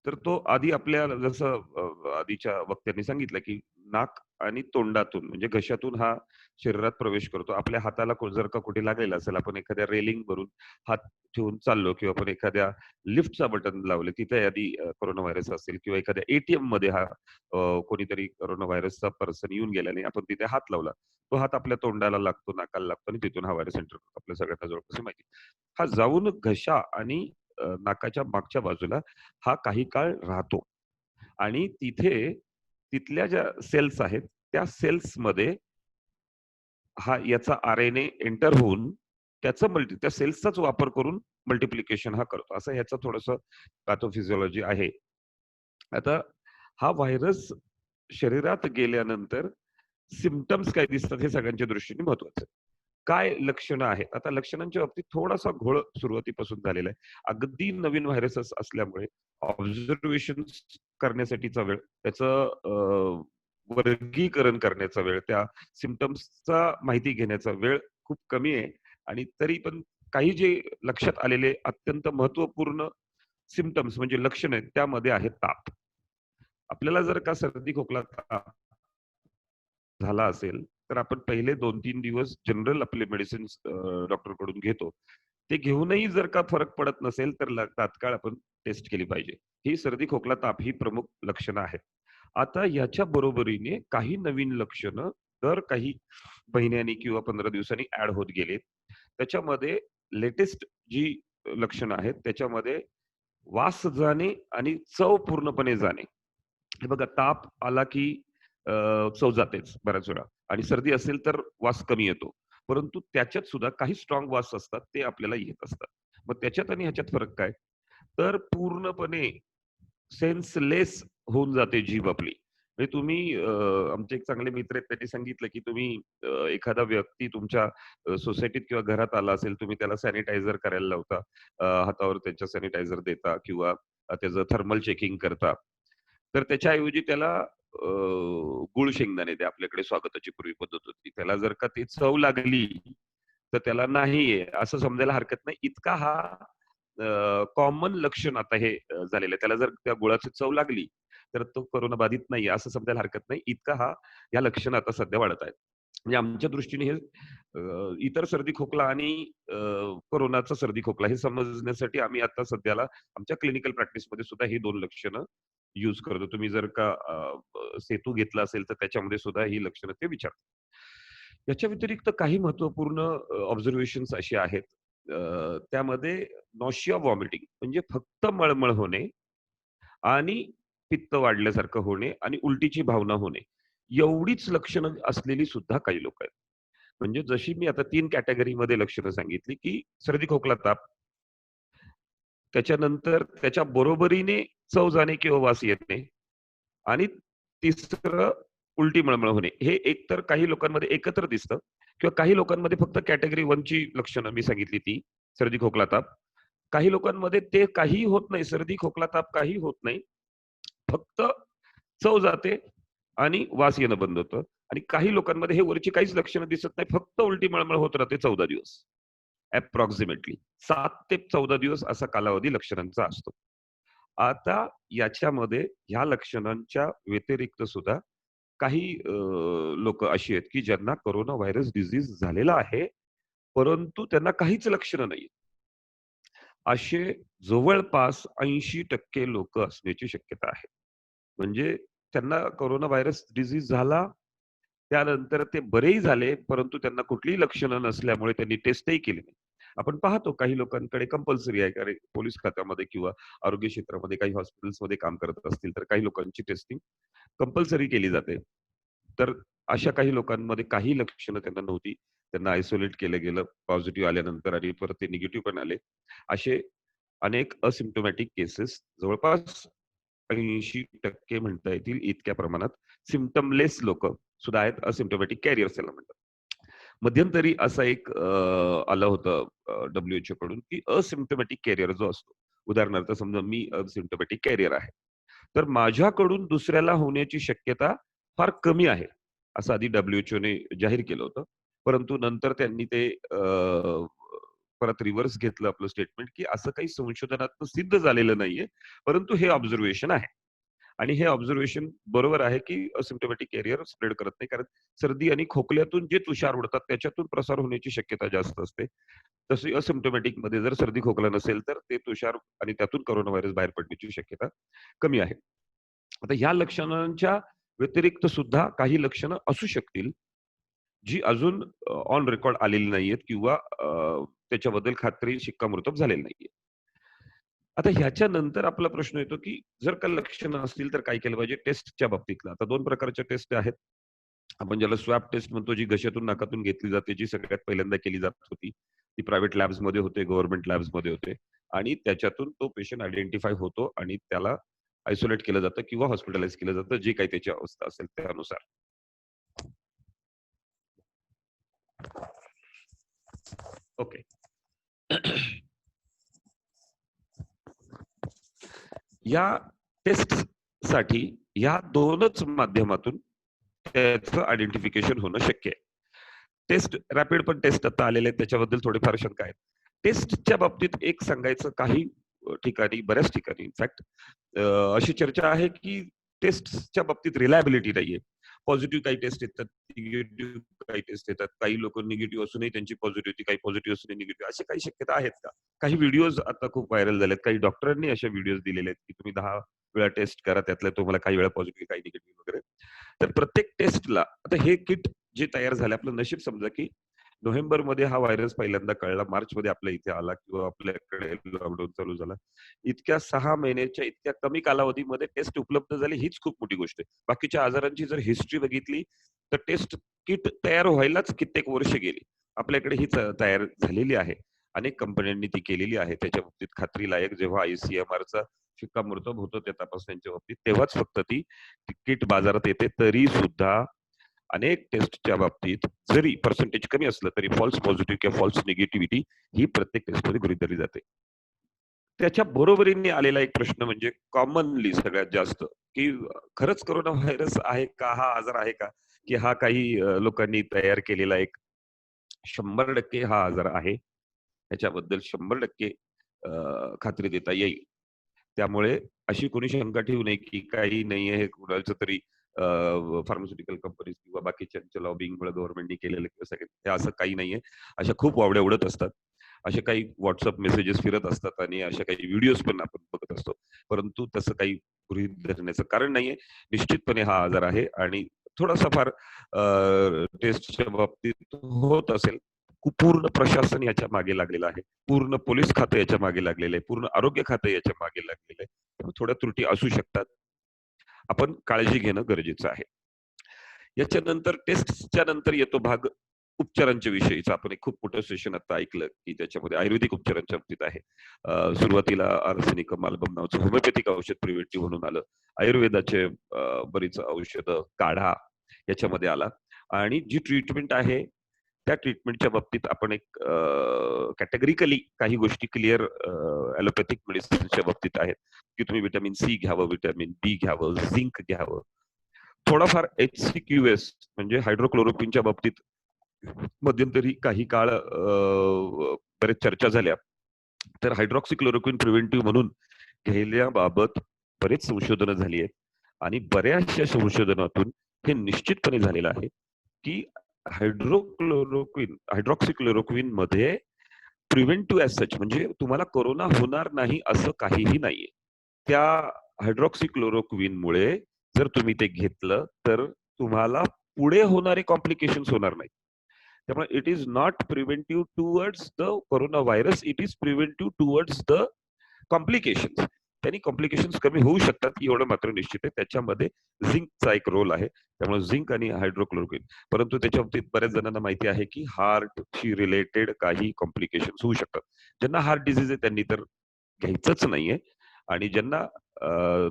तर तो आधी आपल्याला जसं आधीच्या वक्त्यांनी सांगितलं, की नाक आणि तोंडातून म्हणजे घशातून हा शरीरात प्रवेश करतो. आपल्या हाताला जर का कुठे लागलेला असेल, आपण एखाद्या रेलिंगवरून हात ठेवून चाललो किंवा आपण एखाद्या लिफ्टचा बटन लावलं, तिथे आधी कोरोना व्हायरस असेल किंवा एखाद्या एटीएममध्ये हा कोणीतरी कोरोना व्हायरसचा पर्सन येऊन गेल्याने आपण तिथे हात लावला. तो हात आपल्या तोंडाला लागतो, नाकाला लागतो आणि तिथून हा व्हायरस एंटर करतो. आपल्या सगळ्यांना जवळपास हे माहिती आहे. हा जाऊन घशा आणि नाकाच्या मागच्या बाजूला हा काही काळ राहतो आणि तिथे तिथल्या ज्या सेल्स आहेत, त्या सेल्समध्ये हा याचा आर-एन-ए एंटर होऊन त्या सेल्सचाच वापर करून मल्टिप्लिकेशन हा करतो. असं ह्याचं थोडंसं पॅथोफिजिओलॉजी आहे. आता हा व्हायरस शरीरात गेल्यानंतर सिम्प्टम्स काय दिसतात हे सगळ्यांच्या दृष्टीने महत्वाचं आहे. काय लक्षणं आहेत? आता लक्षणांच्या बाबतीत थोडासा घोळ सुरुवातीपासून झालेला आहे. अगदी नवीन व्हायरस असल्यामुळे ऑब्झर्वेशन करण्यासाठीचा वेळ, त्याचं वर्गीकरण करण्याचा वेळ, त्या सिम्प्टम्सचा माहिती घेण्याचा वेळ खूप कमी आहे आणि तरी पण काही जे लक्षात आलेले अत्यंत महत्त्वपूर्ण सिम्प्टम्स म्हणजे लक्षण आहेत, त्यामध्ये आहे ताप. आपल्याला जर का सर्दी, खोकला, ताप झाला असेल, तर आपण पहिले 2-3 दिवस जनरल आपले मेडिसिन्स डॉक्टरकडून घेतो. ते घेऊनही जर का फरक पडत नसेल, तर तात्काळ आपण टेस्ट केली पाहिजे. ही सर्दी, खोकला, ताप ही प्रमुख लक्षणं आहेत. आता याच्या बरोबरीने काही नवीन लक्षणं दर काही महिन्यांनी किंवा 15 दिवसांनी ॲड होत गेलेत. त्याच्यामध्ये लेटेस्ट जी लक्षणं आहेत, त्याच्यामध्ये वास जाणे आणि चव पूर्णपणे जाणे. हे बघा ताप आला की चव जातेच बऱ्याच वेळा आणि सर्दी असेल तर वास कमी येतो. परंतु त्याच्यात सुद्धा काही स्ट्रॉंग वास असतात ते आपल्याला येत असतात. मग त्याच्यात आणि ह्याच्यात फरक काय? तर पूर्णपणे सेन्सलेस होऊन जाते जीभ आपली. म्हणजे तुम्ही आमचे एक चांगले मित्र आहेत त्यांनी सांगितलं, की तुम्ही एखादा व्यक्ती तुमच्या सोसायटीत किंवा घरात आला असेल, तुम्ही त्याला सॅनिटायझर करायला लावता. हातावर त्याच्या सॅनिटायझर देता किंवा त्याचं थर्मल चेकिंग करता. तर त्याच्याऐवजी त्याला गूळ शेंगदाणे द्या. आपल्याकडे स्वागताची पूर्वी पद्धत होती. त्याला जर का ती चव लागली, तर त्याला नाहीये असं समजायला हरकत नाही. इतका हा कॉमन लक्षण आता हे झालेलं आहे. त्याला जर त्या गुळाची चव लागली, तर तो कोरोना बाधित नाहीये असं समजायला हरकत नाही. इतका या लक्षणं आता सध्या वाढत आहेत. म्हणजे आमच्या दृष्टीने हे इतर सर्दी खोकला आणि कोरोनाचा सर्दी खोकला हे समजण्यासाठी आम्ही आता सध्याला आमच्या क्लिनिकल प्रॅक्टिसमध्ये सुद्धा ही 2 लक्षणं यूज करतो. तुम्ही जर का सेतू घेतला असेल, तर त्याच्यामध्ये सुद्धा ही लक्षणं ते विचारतात. याच्या व्यतिरिक्त काही महत्त्वपूर्ण ऑब्झर्वेशन्स अशी आहेत. त्यामध्ये नॉशिया व्हॉमिटिंग म्हणजे फक्त मळमळ होणे आणि पित्त वाढल्यासारखं होणे आणि उलटीची भावना होणे. एवढीच लक्षणं असलेली सुद्धा काही लोकं आहेत. म्हणजे जशी मी आता 3 कॅटेगरीमध्ये लक्षणं सांगितली, की सर्दी, खोकला, ताप. त्याच्यानंतर त्याच्या बरोबरीने चव जाणे किंवा वास येणे आणि तिसरं उलटी मळमळ होणे. हे एकतर काही लोकांमध्ये एकत्र दिसतं किंवा काही लोकांमध्ये फक्त कॅटेगरी 1 ची लक्षणं मी सांगितली ती सर्दी, खोकला, ताप. काही लोकांमध्ये ते काहीही होत नाही. सर्दी, खोकला, ताप काही होत नाही. फक्त चव जाते आणि वास येणं बंद होतं आणि काही लोकांमध्ये हे वरची काहीच लक्षणं दिसत नाही. फक्त उलटी मळमळ होत राहते 14 दिवस. अप्रॉक्सिमेटली 7 ते 14 दिवस असा कालावधी लक्षणांचा असतो. आता याच्यामध्ये ह्या लक्षणांच्या व्यतिरिक्त सुद्धा काही लोकं अशी आहेत, की ज्यांना कोरोना व्हायरस डिसीज झालेला आहे, परंतु त्यांना काहीच लक्षणं नाहीयेत. असे जवळपास 80% लोकं असण्याची शक्यता आहे. म्हणजे त्यांना कोरोना व्हायरस डिसीज झाला, त्यानंतर ते बरेही झाले, परंतु त्यांना कुठलीही लक्षणं नसल्यामुळे त्यांनी टेस्टही केली नाही. आपण पाहतो काही लोकांकडे कंपल्सरी आहे, कारण पोलीस खात्यामध्ये किंवा आरोग्य क्षेत्रामध्ये काही हॉस्पिटल्समध्ये काम करत असतील, तर काही लोकांची टेस्टिंग कंपल्सरी केली जाते. तर अशा काही लोकांमध्ये काही लक्षणं त्यांना नव्हती. त्यांना आयसोलेट केलं गेलं पॉझिटिव्ह आल्यानंतर आणि परत ते निगेटिव्ह पण आले. असे अनेक असिम्प्टोमॅटिक केसेस जवळपास 80% म्हणता येतील इतक्या प्रमाणात सिम्प्टमलेस लोकं सुद्धा आहेत. असिम्प्टोमॅटिक कॅरियर्स त्याला म्हणतात. मध्यंतरी असं एक आलं होतं WHO कडून, की असिम्प्टोमॅटिक कॅरियर जो असतो. उदाहरणार्थ समजा मी असिम्प्टोमॅटिक कॅरियर आहे. तर माझ्याकडून दुसऱ्याला होण्याची शक्यता फार कमी आहे. असं आधी WHOने जाहीर केलं होतं. परंतु नंतर त्यांनी ते परत रिव्हर्स घेतलं आपलं स्टेटमेंट, की असं काही संशोधनातून सिद्ध झालेलं नाहीये, परंतु हे ऑब्झर्वेशन आहे. आणि हे ऑब्झर्वेशन बरोबर आहे, की असिम्प्टोमॅटिक कॅरियर स्प्रेड करत नाही. कारण सर्दी आणि खोकल्यातून जे तुषार उडतात त्याच्यातून प्रसार होण्याची शक्यता जास्त असते. तशी असिम्प्टोमॅटिक मध्ये जर सर्दी खोकला नसेल तर ते तुषार आणि त्यातून कोरोना व्हायरस बाहेर पडण्याची शक्यता कमी आहे. आता ह्या लक्षणांच्या व्यतिरिक्त सुद्धा काही लक्षणं असू शकतील, जी अजून ऑन रेकॉर्ड आलेली नाहीयेत किंवा त्याच्याबद्दल खात्री शिक्कामोर्तब झालेली नाहीये. आता ह्याच्यानंतर आपला प्रश्न येतो, की जर का लक्षणं असतील तर काय केलं पाहिजे टेस्टच्या बाबतीतलं. आता 2 प्रकारच्या टेस्ट आहेत. आपण ज्याला स्वॅब टेस्ट म्हणतो, जी घशातून नाकातून घेतली जाते, जी सगळ्यात पहिल्यांदा केली जात होती. ती प्रायव्हेट लॅब्समध्ये होते, गव्हर्नमेंट लॅब्समध्ये होते आणि त्याच्यातून तो पेशंट आयडेंटिफाय होतो आणि त्याला आयसोलेट केलं जातं किंवा हॉस्पिटलाइज केलं जातं, जी काही त्याची अवस्था असेल त्यानुसार. ओके. या टेस्टसाठी या 2च माध्यमातून त्याचं आयडेंटिफिकेशन होणं शक्य आहे. टेस्ट रॅपिड पण टेस्ट आता आलेले आहेत, त्याच्याबद्दल थोडीफार शंका आहेत. टेस्टच्या बाबतीत एक सांगायचं काही ठिकाणी, बऱ्याच ठिकाणी इनफॅक्ट अशी चर्चा आहे, की टेस्टच्या बाबतीत रिलायबिलिटी नाहीये. पॉझिटिव्ह काही टेस्ट येतात, निगेटिव्ह काही टेस्ट येतात. काही लोक निगेटिव्ह असूनही त्यांची पॉझिटिव्ह येते, काही पॉझिटिव्ह असूनही निगेटिव्ह. अशी काही शक्यता आहेत का? काही व्हिडिओज आता खूप व्हायरल झालेत. काही डॉक्टरांनी अशा व्हिडिओज दिलेले आहेत, की तुम्ही 10 वेळा टेस्ट करा, त्यातल्या तुम्हाला काही वेळा पॉझिटिव्ह, काही निगेटिव्ह वगैरे. तर प्रत्येक टेस्टला आता हे किट जे तयार झाले, आपलं नशीब समजा, की नोव्हेंबरमध्ये हा व्हायरस पहिल्यांदा कळला, मार्चमध्ये आपल्या इथे आला किंवा आपल्याकडे लॉकडाऊन चालू झाला. इतक्या 6 महिन्याच्या इतक्या कमी कालावधीमध्ये टेस्ट उपलब्ध झाली, हीच खूप मोठी गोष्ट आहे. बाकीच्या आजारांची जर हिस्ट्री बघितली तर टेस्ट किट तयार व्हायलाच कित्येक वर्ष गेली. आपल्याकडे हीच तयार झालेली आहे. अनेक कंपन्यांनी ती केलेली आहे. त्याच्या बाबतीत खात्रीलायक जेव्हा ICMRचा शिक्कामोर्तब होतो त्या तपासण्यांच्या बाबतीत, तेव्हाच फक्त ती किट बाजारात येते. तरी सुद्धा अनेक टेस्टच्या बाबतीत जरी पर्सेंटेज कमी असलं तरी फॉल्स पॉझिटिव्ह किंवा फॉल्स निगेटिव्हिटी ही प्रत्येक टेस्टमध्ये गृहीत धरली जाते. त्याच्या बरोबरीने आलेला एक प्रश्न म्हणजे कॉमनली सगळ्यात जास्त, की खरंच कोरोना व्हायरस आहे का? हा आजार आहे का? की हा काही लोकांनी तयार केलेला एक 100% हा आजार आहे. त्याच्याबद्दल 100% खात्री देता येईल. त्यामुळे अशी कोणी शंका ठेवू नये, की काही नाहीये हे कुणाचं तरी फार्मास्युटिकल कंपनीज किंवा बाकीच्यांच्या लॉबिंगमुळे गव्हर्नमेंटनी केलेलं किंवा सगळे हे असं काही नाहीये. अशा खूप वावड्या उडत असतात. असे काही WhatsApp मेसेजेस फिरत असतात आणि अशा काही व्हिडिओज पण आपण बघत असतो. परंतु तसं काही गृहीत धरण्याचं कारण नाहीये. निश्चितपणे हा आजार आहे आणि थोडासा फार टेस्टच्या बाबतीत होत असेल. पूर्ण प्रशासन याच्या मागे लागलेलं आहे. पूर्ण पोलीस खातं याच्या मागे लागलेलं आहे. पूर्ण आरोग्य खातं याच्या मागे लागलेलं आहे. त्यामुळे थोड्या त्रुटी असू शकतात. आपण काळजी घेणं गरजेचं आहे. याच्यानंतर टेस्टच्या नंतर येतो भाग उपचारांच्या विषयीचा. आपण एक खूप मोठं सेशन आता ऐकलं, की त्याच्यामध्ये आयुर्वेदिक उपचारांच्या बाबतीत आहे. सुरुवातीला आर्सेनिकम अल्बम नावाचं होमिओपॅथिक औषध प्रिव्हेंटिव्ह म्हणून आलं. आयुर्वेदाचे बरीच औषधं, काढा याच्यामध्ये आला आणि जी ट्रीटमेंट आहे त्या ट्रीटमेंटच्या बाबतीत आपण एक कॅटेगरिकली काही गोष्टी क्लिअर ॲलोपॅथिक मेडिसिन्सच्या बाबतीत आहेत, की तुम्ही व्हिटॅमिन सी घ्यावं, व्हिटॅमिन बी घ्यावं, झिंक घ्यावं. थोडाफार HCQS म्हणजे हायड्रोक्लोरोक्विनच्या बाबतीत मध्यंतरी काही काळ बरेच चर्चा झाल्या. तर हायड्रॉक्सिक्लोरोक्विन प्रिव्हेंटिव्ह म्हणून घेण्याबाबत बरेच संशोधनं झाली आहेत आणि बऱ्याचशा संशोधनातून हे निश्चितपणे झालेलं आहे, की हायड्रॉक्सिक्लोरोक्विन मध्ये प्रिव्हेंटिव्ह ॲज सच म्हणजे तुम्हाला कोरोना होणार नाही असं काहीही नाहीये. त्या हायड्रॉक्सिक्लोरोक्विनमुळे जर तुम्ही ते घेतलं तर तुम्हाला पुढे होणारे कॉम्प्लिकेशन्स होणार नाहीत. त्यामुळे it is not preventive towards the corona virus, it is preventive towards the complications. त्यांनी कॉम्प्लिकेशन्स कमी होऊ शकतात एवढं मात्र निश्चित आहे. त्याच्यामध्ये झिंकचा एक रोल आहे. त्यामुळे झिंक आणि हायड्रोक्लोरोक्विन. परंतु त्याच्या बाबतीत बऱ्याच जणांना माहिती आहे, की हार्टशी रिलेटेड काही कॉम्प्लिकेशन्स होऊ शकतात. ज्यांना हार्ट डिसीज आहे त्यांनी तर घ्यायचंच नाहीये आणि ज्यांना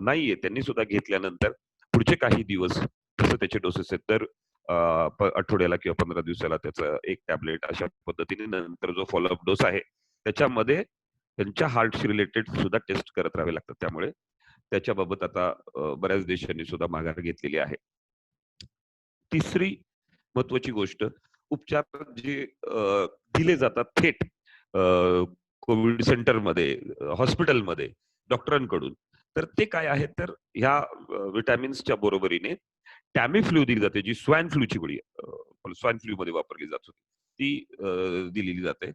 नाहीये त्यांनी सुद्धा घेतल्यानंतर पुढचे काही दिवस जसं त्याचे डोसेस आहेत तर आठवड्याला किंवा 15 दिवसाला त्याचं एक टॅबलेट अशा पद्धतीने नंतर जो फॉलोअप डोस आहे त्याच्यामध्ये त्यांच्या हार्टशी रिलेटेड सुद्धा टेस्ट करत राहावे लागतात. त्यामुळे त्याच्याबाबत आता बऱ्याच देशांनी सुद्धा माघार घेतलेली आहे. तिसरी महत्वाची गोष्ट उपचार जे दिले जातात थेट कोविड सेंटरमध्ये, हॉस्पिटलमध्ये डॉक्टरांकडून, तर ते काय आहे, तर ह्या विटॅमिन्सच्या बरोबरीने टॅमिफ्लू दिली जाते, जी स्वाइन फ्लूची गोळी स्वाइन फ्लू मध्ये वापरली जात होती, ती दिलेली जाते.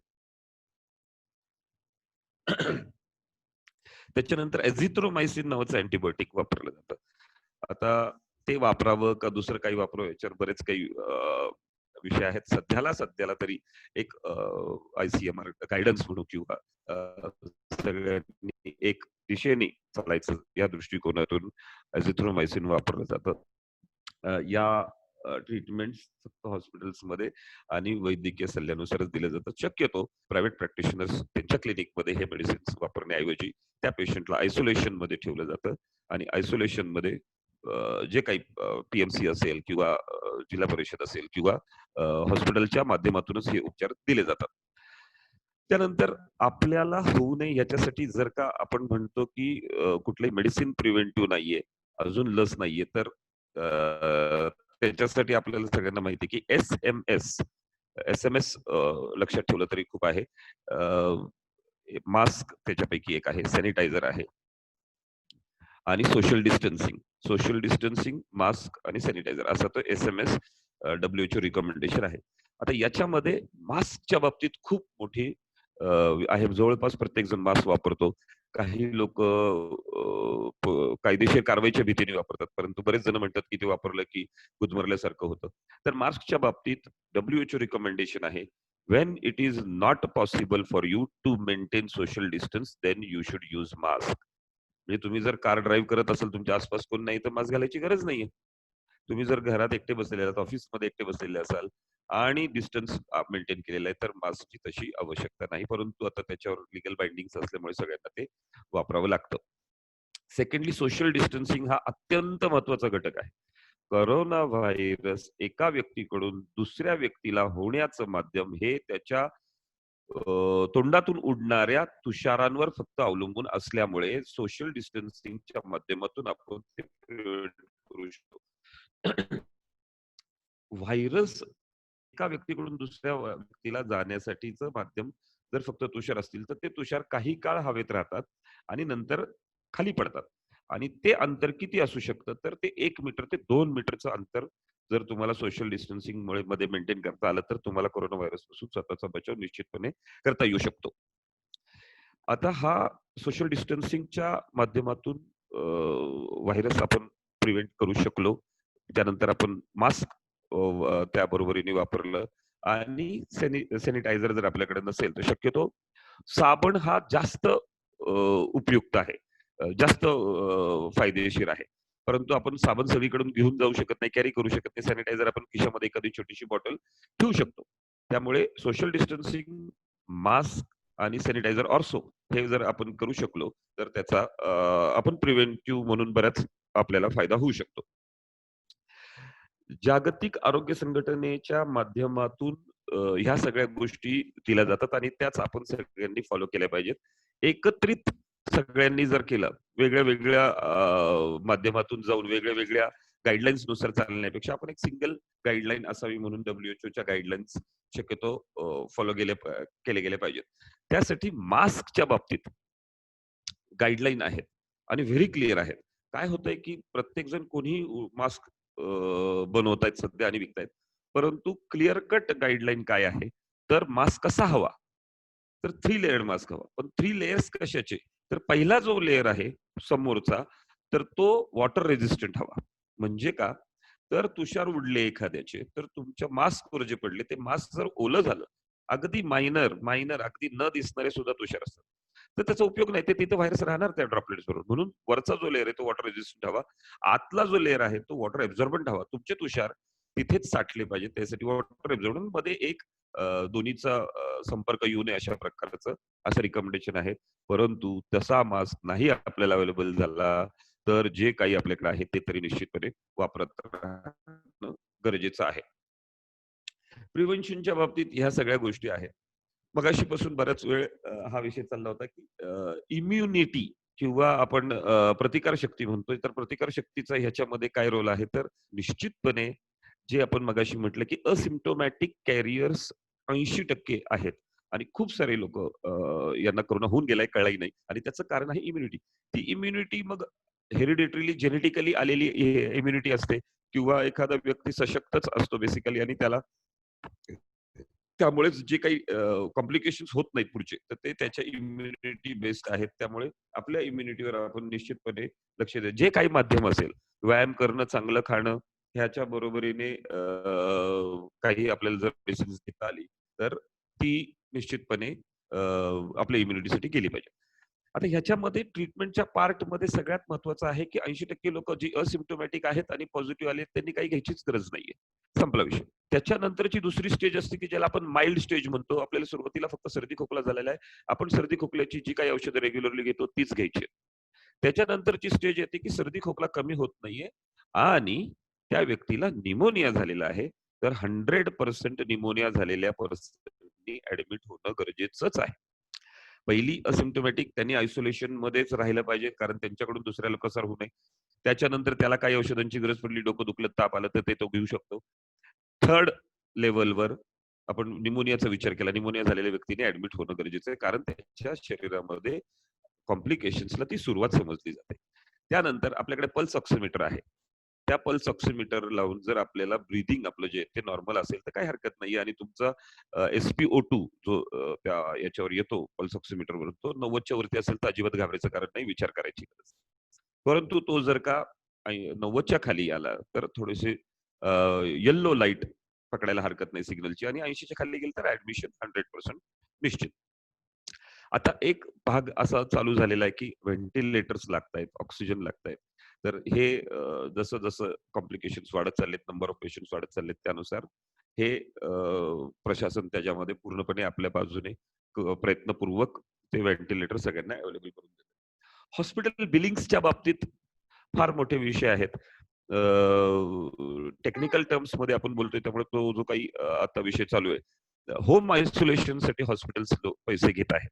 त्याच्यानंतर एझिथ्रोमायसिन नावाचं अँटीबायोटिक वापरलं जातं. आता ते वापरावं का दुसरं काही वापरावं याच्यावर बरेच काही विषय आहेत. सध्याला तरी एक ICMR गायडन्स म्हणू किंवा सगळ्यांनी एक दिशेने चालायचं या दृष्टिकोनातून एझिथ्रोमायसिन वापरलं जातं. या ट्रीटमेंट्स फक्त हॉस्पिटल्समध्ये आणि वैद्यकीय सल्ल्यानुसारच दिल्या जातात. शक्यतो प्रायव्हेट प्रॅक्टिशनर्स त्यांच्या क्लिनिकमध्ये हे मेडिसिन्स वापरण्याऐवजी त्या पेशंटला आयसोलेशन मध्ये ठेवलं जातं आणि आयसोलेशन मध्ये जे काही PMC असेल किंवा जिल्हा परिषद असेल किंवा हॉस्पिटलच्या माध्यमातूनच हे उपचार दिले जातात. त्यानंतर आपल्याला होऊ नये याच्यासाठी जर का आपण म्हणतो की कुठलंही मेडिसिन प्रिव्हेंटिव्ह नाहीये, अजून लस नाहीये, तर त्याच्यासाठी आपल्याला सगळ्यांना माहिती आहे की SMS लक्षात ठेवलं तरी खूप आहे. मास्क त्याच्यापैकी एक आहे, सॅनिटायझर आहे आणि सोशल डिस्टन्सिंग, मास्क आणि सॅनिटायझर असा तो SMS WHO रिकमेंडेशन आहे. आता याच्यामध्ये मास्कच्या बाबतीत खूप मोठी आहे. जवळपास प्रत्येक जण मास्क वापरतो. काही लोक कायदेशीर कारवाईच्या भीतीने वापरतात, परंतु बरेच जण म्हणतात की ते वापरलं की गुदमरल्यासारखं होतं. तर मास्कच्या बाबतीत WHO रिकमेंडेशन आहे, when it is not possible for you to maintain social distance, then you should use mask. म्हणजे तुम्ही जर कार ड्राईव्ह करत असाल, तुमच्या आसपास कोण नाही, तर मास्क घालायची गरज नाहीये. तुम्ही जर घरात एकटे बसलेले आहात, ऑफिसमध्ये एकटे बसलेले असाल आणि डिस्टन्स मेंटेन केलेला आहे, तर मास्कची तशी आवश्यकता नाही. परंतु आता त्याच्यावर लिगल बाइंडिंग्स असल्यामुळे सगळ्यांना ते वापरावं लागतं. सेकंडली, सोशल डिस्टन्सिंग हा अत्यंत महत्वाचा घटक आहे. कोरोना व्हायरस एका व्यक्तीकडून दुसऱ्या व्यक्तीला होण्याचं माध्यम हे त्याच्या तोंडातून उडणाऱ्या तुषारांवर फक्त अवलंबून असल्यामुळे सोशल डिस्टन्सिंगच्या माध्यमातून आपण ते करू शकतो. व्हायरस एका व्यक्तीकडून दुसऱ्या व्यक्तीला जाण्यासाठीचं माध्यम जर फक्त तुषार असतील, तर ते तुषार काही काळ हवेत राहतात आणि नंतर खाली पडतात. आणि ते अंतर किती असू शकतं, तर ते 1 मीटर ते 2 मीटरचं अंतर जर तुम्हाला सोशल डिस्टन्सिंग मध्ये मेंटेन करता आलं, तर तुम्हाला कोरोना व्हायरस पासून स्वतःचा बचाव निश्चितपणे करता येऊ शकतो. आता हा सोशल डिस्टन्सिंगच्या माध्यमातून व्हायरस आपण प्रिव्हेंट करू शकलो. त्यानंतर आपण मास्क त्या बरोबरीने वापरलं आणि सॅनिटायझर जर आपल्याकडे नसेल, तर शक्यतो साबण हा जास्त उपयुक्त आहे, जास्त फायदेशीर आहे. परंतु आपण साबण सगळीकडून घेऊन जाऊ शकत नाही, कॅरी करू शकत नाही. सॅनिटायझर आपण खिशामध्ये एखादी छोटीशी बॉटल ठेवू शकतो. त्यामुळे सोशल डिस्टन्सिंग, मास्क आणि सॅनिटायझर ऑल्सो हे जर आपण करू शकलो, तर त्याचा आपण प्रिव्हेंटिव्ह म्हणून बऱ्याच आपल्याला फायदा होऊ शकतो. जागतिक आरोग्य संघटनेच्या माध्यमातून ह्या सगळ्या गोष्टी दिल्या जातात आणि त्याच आपण सगळ्यांनी फॉलो केल्या पाहिजेत. एकत्रित सगळ्यांनी जर केलं, वेगळ्या माध्यमातून जाऊन वेगळ्या गाईडलाईन्स नुसार चालण्यापेक्षा आपण एक सिंगल गाईडलाईन असावी म्हणून WHOच्या गाईडलाईन्स शक्यतो फॉलो केले गेले पाहिजेत. त्यासाठी मास्कच्या बाबतीत गाईडलाईन आहेत आणि व्हेरी क्लिअर आहेत. काय होतंय की प्रत्येक जण कोणीही मास्क बनवतायत सध्या आणि विकतायत. परंतु क्लिअर कट गाईडलाईन काय आहे, तर मास्क कसा हवा, तर 3 लेयर्ड मास्क हवा. पण 3 लेयर्स कशाचे, तर पहिला जो लेयर आहे समोरचा, तर तो वॉटर रेझिस्टंट हवा. म्हणजे का, तर तुषार उडले एखाद्याचे, तर तुमच्या मास्कवर जे पडले ते मास्क जर ओलं झालं, अगदी मायनर अगदी न दिसणारे सुद्धा तुषार असतात, तर त्याचा उपयोग नाही. ते तिथे व्हायरस राहणार त्या ड्रॉपलेट्स बरोबर. म्हणून वरचा जो लेअर आहे तो वॉटर रेझिस्टंट हवा, आतला जो लेअर आहे तो वॉटर एब्झॉर्बंट हवा. तुमचे तुषार तिथेच साठले पाहिजे. त्यासाठी वॉटर एब्झॉर्बंट मध्ये एक दोन्हीचा संपर्क येऊ नये अशा प्रकारचं असं रिकमेंडेशन आहे. परंतु तसा मास्क नाही आपल्याला अवेलेबल झाला, तर जे काही आपल्याकडे आहे ते तरी निश्चितपणे वापरत राहणं गरजेचं आहे. प्रिव्हेन्शनच्या बाबतीत ह्या सगळ्या गोष्टी आहेत. मगाशीपासून बराच वेळ हा विषय चालला होता की इम्युनिटी किंवा आपण प्रतिकार शक्ती म्हणतोय, तर प्रतिकार शक्तीचा ह्याच्यामध्ये काय रोल आहे, तर निश्चितपणे जे आपण मगाशी म्हटलं की असिम्प्टोमॅटिक कॅरियर्स 80% आहेत आणि खूप सारे लोक यांना कोरोना होऊन गेलाय कळलाही नाही आणि त्याचं कारण आहे इम्युनिटी. ती इम्युनिटी मग हेरिडिटरीली जेनेटिकली आलेली इम्युनिटी असते किंवा एखादा व्यक्ती सशक्तच असतो बेसिकली आणि त्याला त्यामुळेच जे काही कॉम्प्लिकेशन्स होत नाहीत पुढचे तर ते त्याच्या इम्युनिटी बेस्ड आहेत. त्यामुळे आपल्या इम्युनिटीवर आपण निश्चितपणे लक्ष द्या. जे काही माध्यम असेल, व्यायाम करणं, चांगलं खाणं, ह्याच्या बरोबरीने काही आपल्याला जर मेडिसिन्स घेता आली तर ती निश्चितपणे आपल्या इम्युनिटीसाठी केली पाहिजे. आता ह्याच्यामध्ये ट्रीटमेंटच्या पार्टमध्ये सगळ्यात महत्वाचं आहे की 80% लोक जी असिम्प्टोमॅटिक आहेत आणि पॉझिटिव्ह आले त्यांनी काही घ्यायचीच गरज नाहीये. संपला विषय. त्याच्यानंतरची दुसरी स्टेज असते की ज्याला आपण माइल्ड स्टेज म्हणतो. आपल्याला सुरुवातीला फक्त सर्दी खोकला झालेला आहे. आपण सर्दी खोकल्याची जी काही औषधं रेग्युलरली घेतो तीच घ्यायची. त्याच्यानंतरची स्टेज येते की सर्दी खोकला कमी होत नाहीये आणि त्या व्यक्तीला निमोनिया झालेला आहे. तर 100% निमोनिया झालेल्या पर्सननी ऍडमिट होणं गरजेचंच आहे. पहिली असिम्प्टोमॅटिक त्यांनी आयसोलेशन मध्येच राहिलं पाहिजे कारण त्यांच्याकडून दुसऱ्याला प्रसार होऊ नये. त्याच्यानंतर त्याला काही औषधांची गरज पडली, डोकं दुखलं, ताप आला तर ते तो घेऊ शकतो. थर्ड लेवलवर आपण निमोनियाचा विचार केला. निमोनिया झालेल्या व्यक्तीने ऍडमिट होणं गरजेचं आहे कारण त्याच्या शरीरामध्ये कॉम्प्लिकेशन्सला ती सुरुवात समजली जाते. त्यानंतर आपल्याकडे पल्स ऑक्सिमीटर आहे. त्या पल्स ऑक्सिमीटर लावून जर आपल्याला ब्रीदिंग आपलं जे ते नॉर्मल असेल तर काही हरकत नाही आणि तुमचा SpO2 जो त्या याच्यावर येतो पल्स ऑक्सिमीटरवर तो 90च्या वरती असेल तर अजिबात घाबरायचं कारण नाही, विचार करायची गरज नाही. परंतु तो जर का 90च्या खाली आला तर थोडेसे येल्लो लाईट पकडायला हरकत नाही सिग्नलची आणि 80च्या खाली गेलं तर ऍडमिशन 100% निश्चित. आता एक भाग असा चालू झालेला आहे की व्हेंटिलेटर्स लागतायत, ऑक्सिजन लागतायत. तर हे जसं जसं कॉम्प्लिकेशन्स वाढत चाललेत, नंबर ऑफ पेशंट्स वाढत चाललेत त्यानुसार हे प्रशासन त्याच्यामध्ये पूर्णपणे आपल्या बाजूने प्रयत्नपूर्वक ते व्हेंटिलेटर सगळ्यांना अवेलेबल करून देतात. हॉस्पिटल बिलिंग्सच्या बाबतीत फार मोठे विषय आहेत. टेक्निकल टर्म्स मध्ये आपण बोलतोय त्यामुळे तो जो काही आता विषय चालू आहे होम आयसोलेशन साठी हॉस्पिटल्स पैसे घेत आहेत.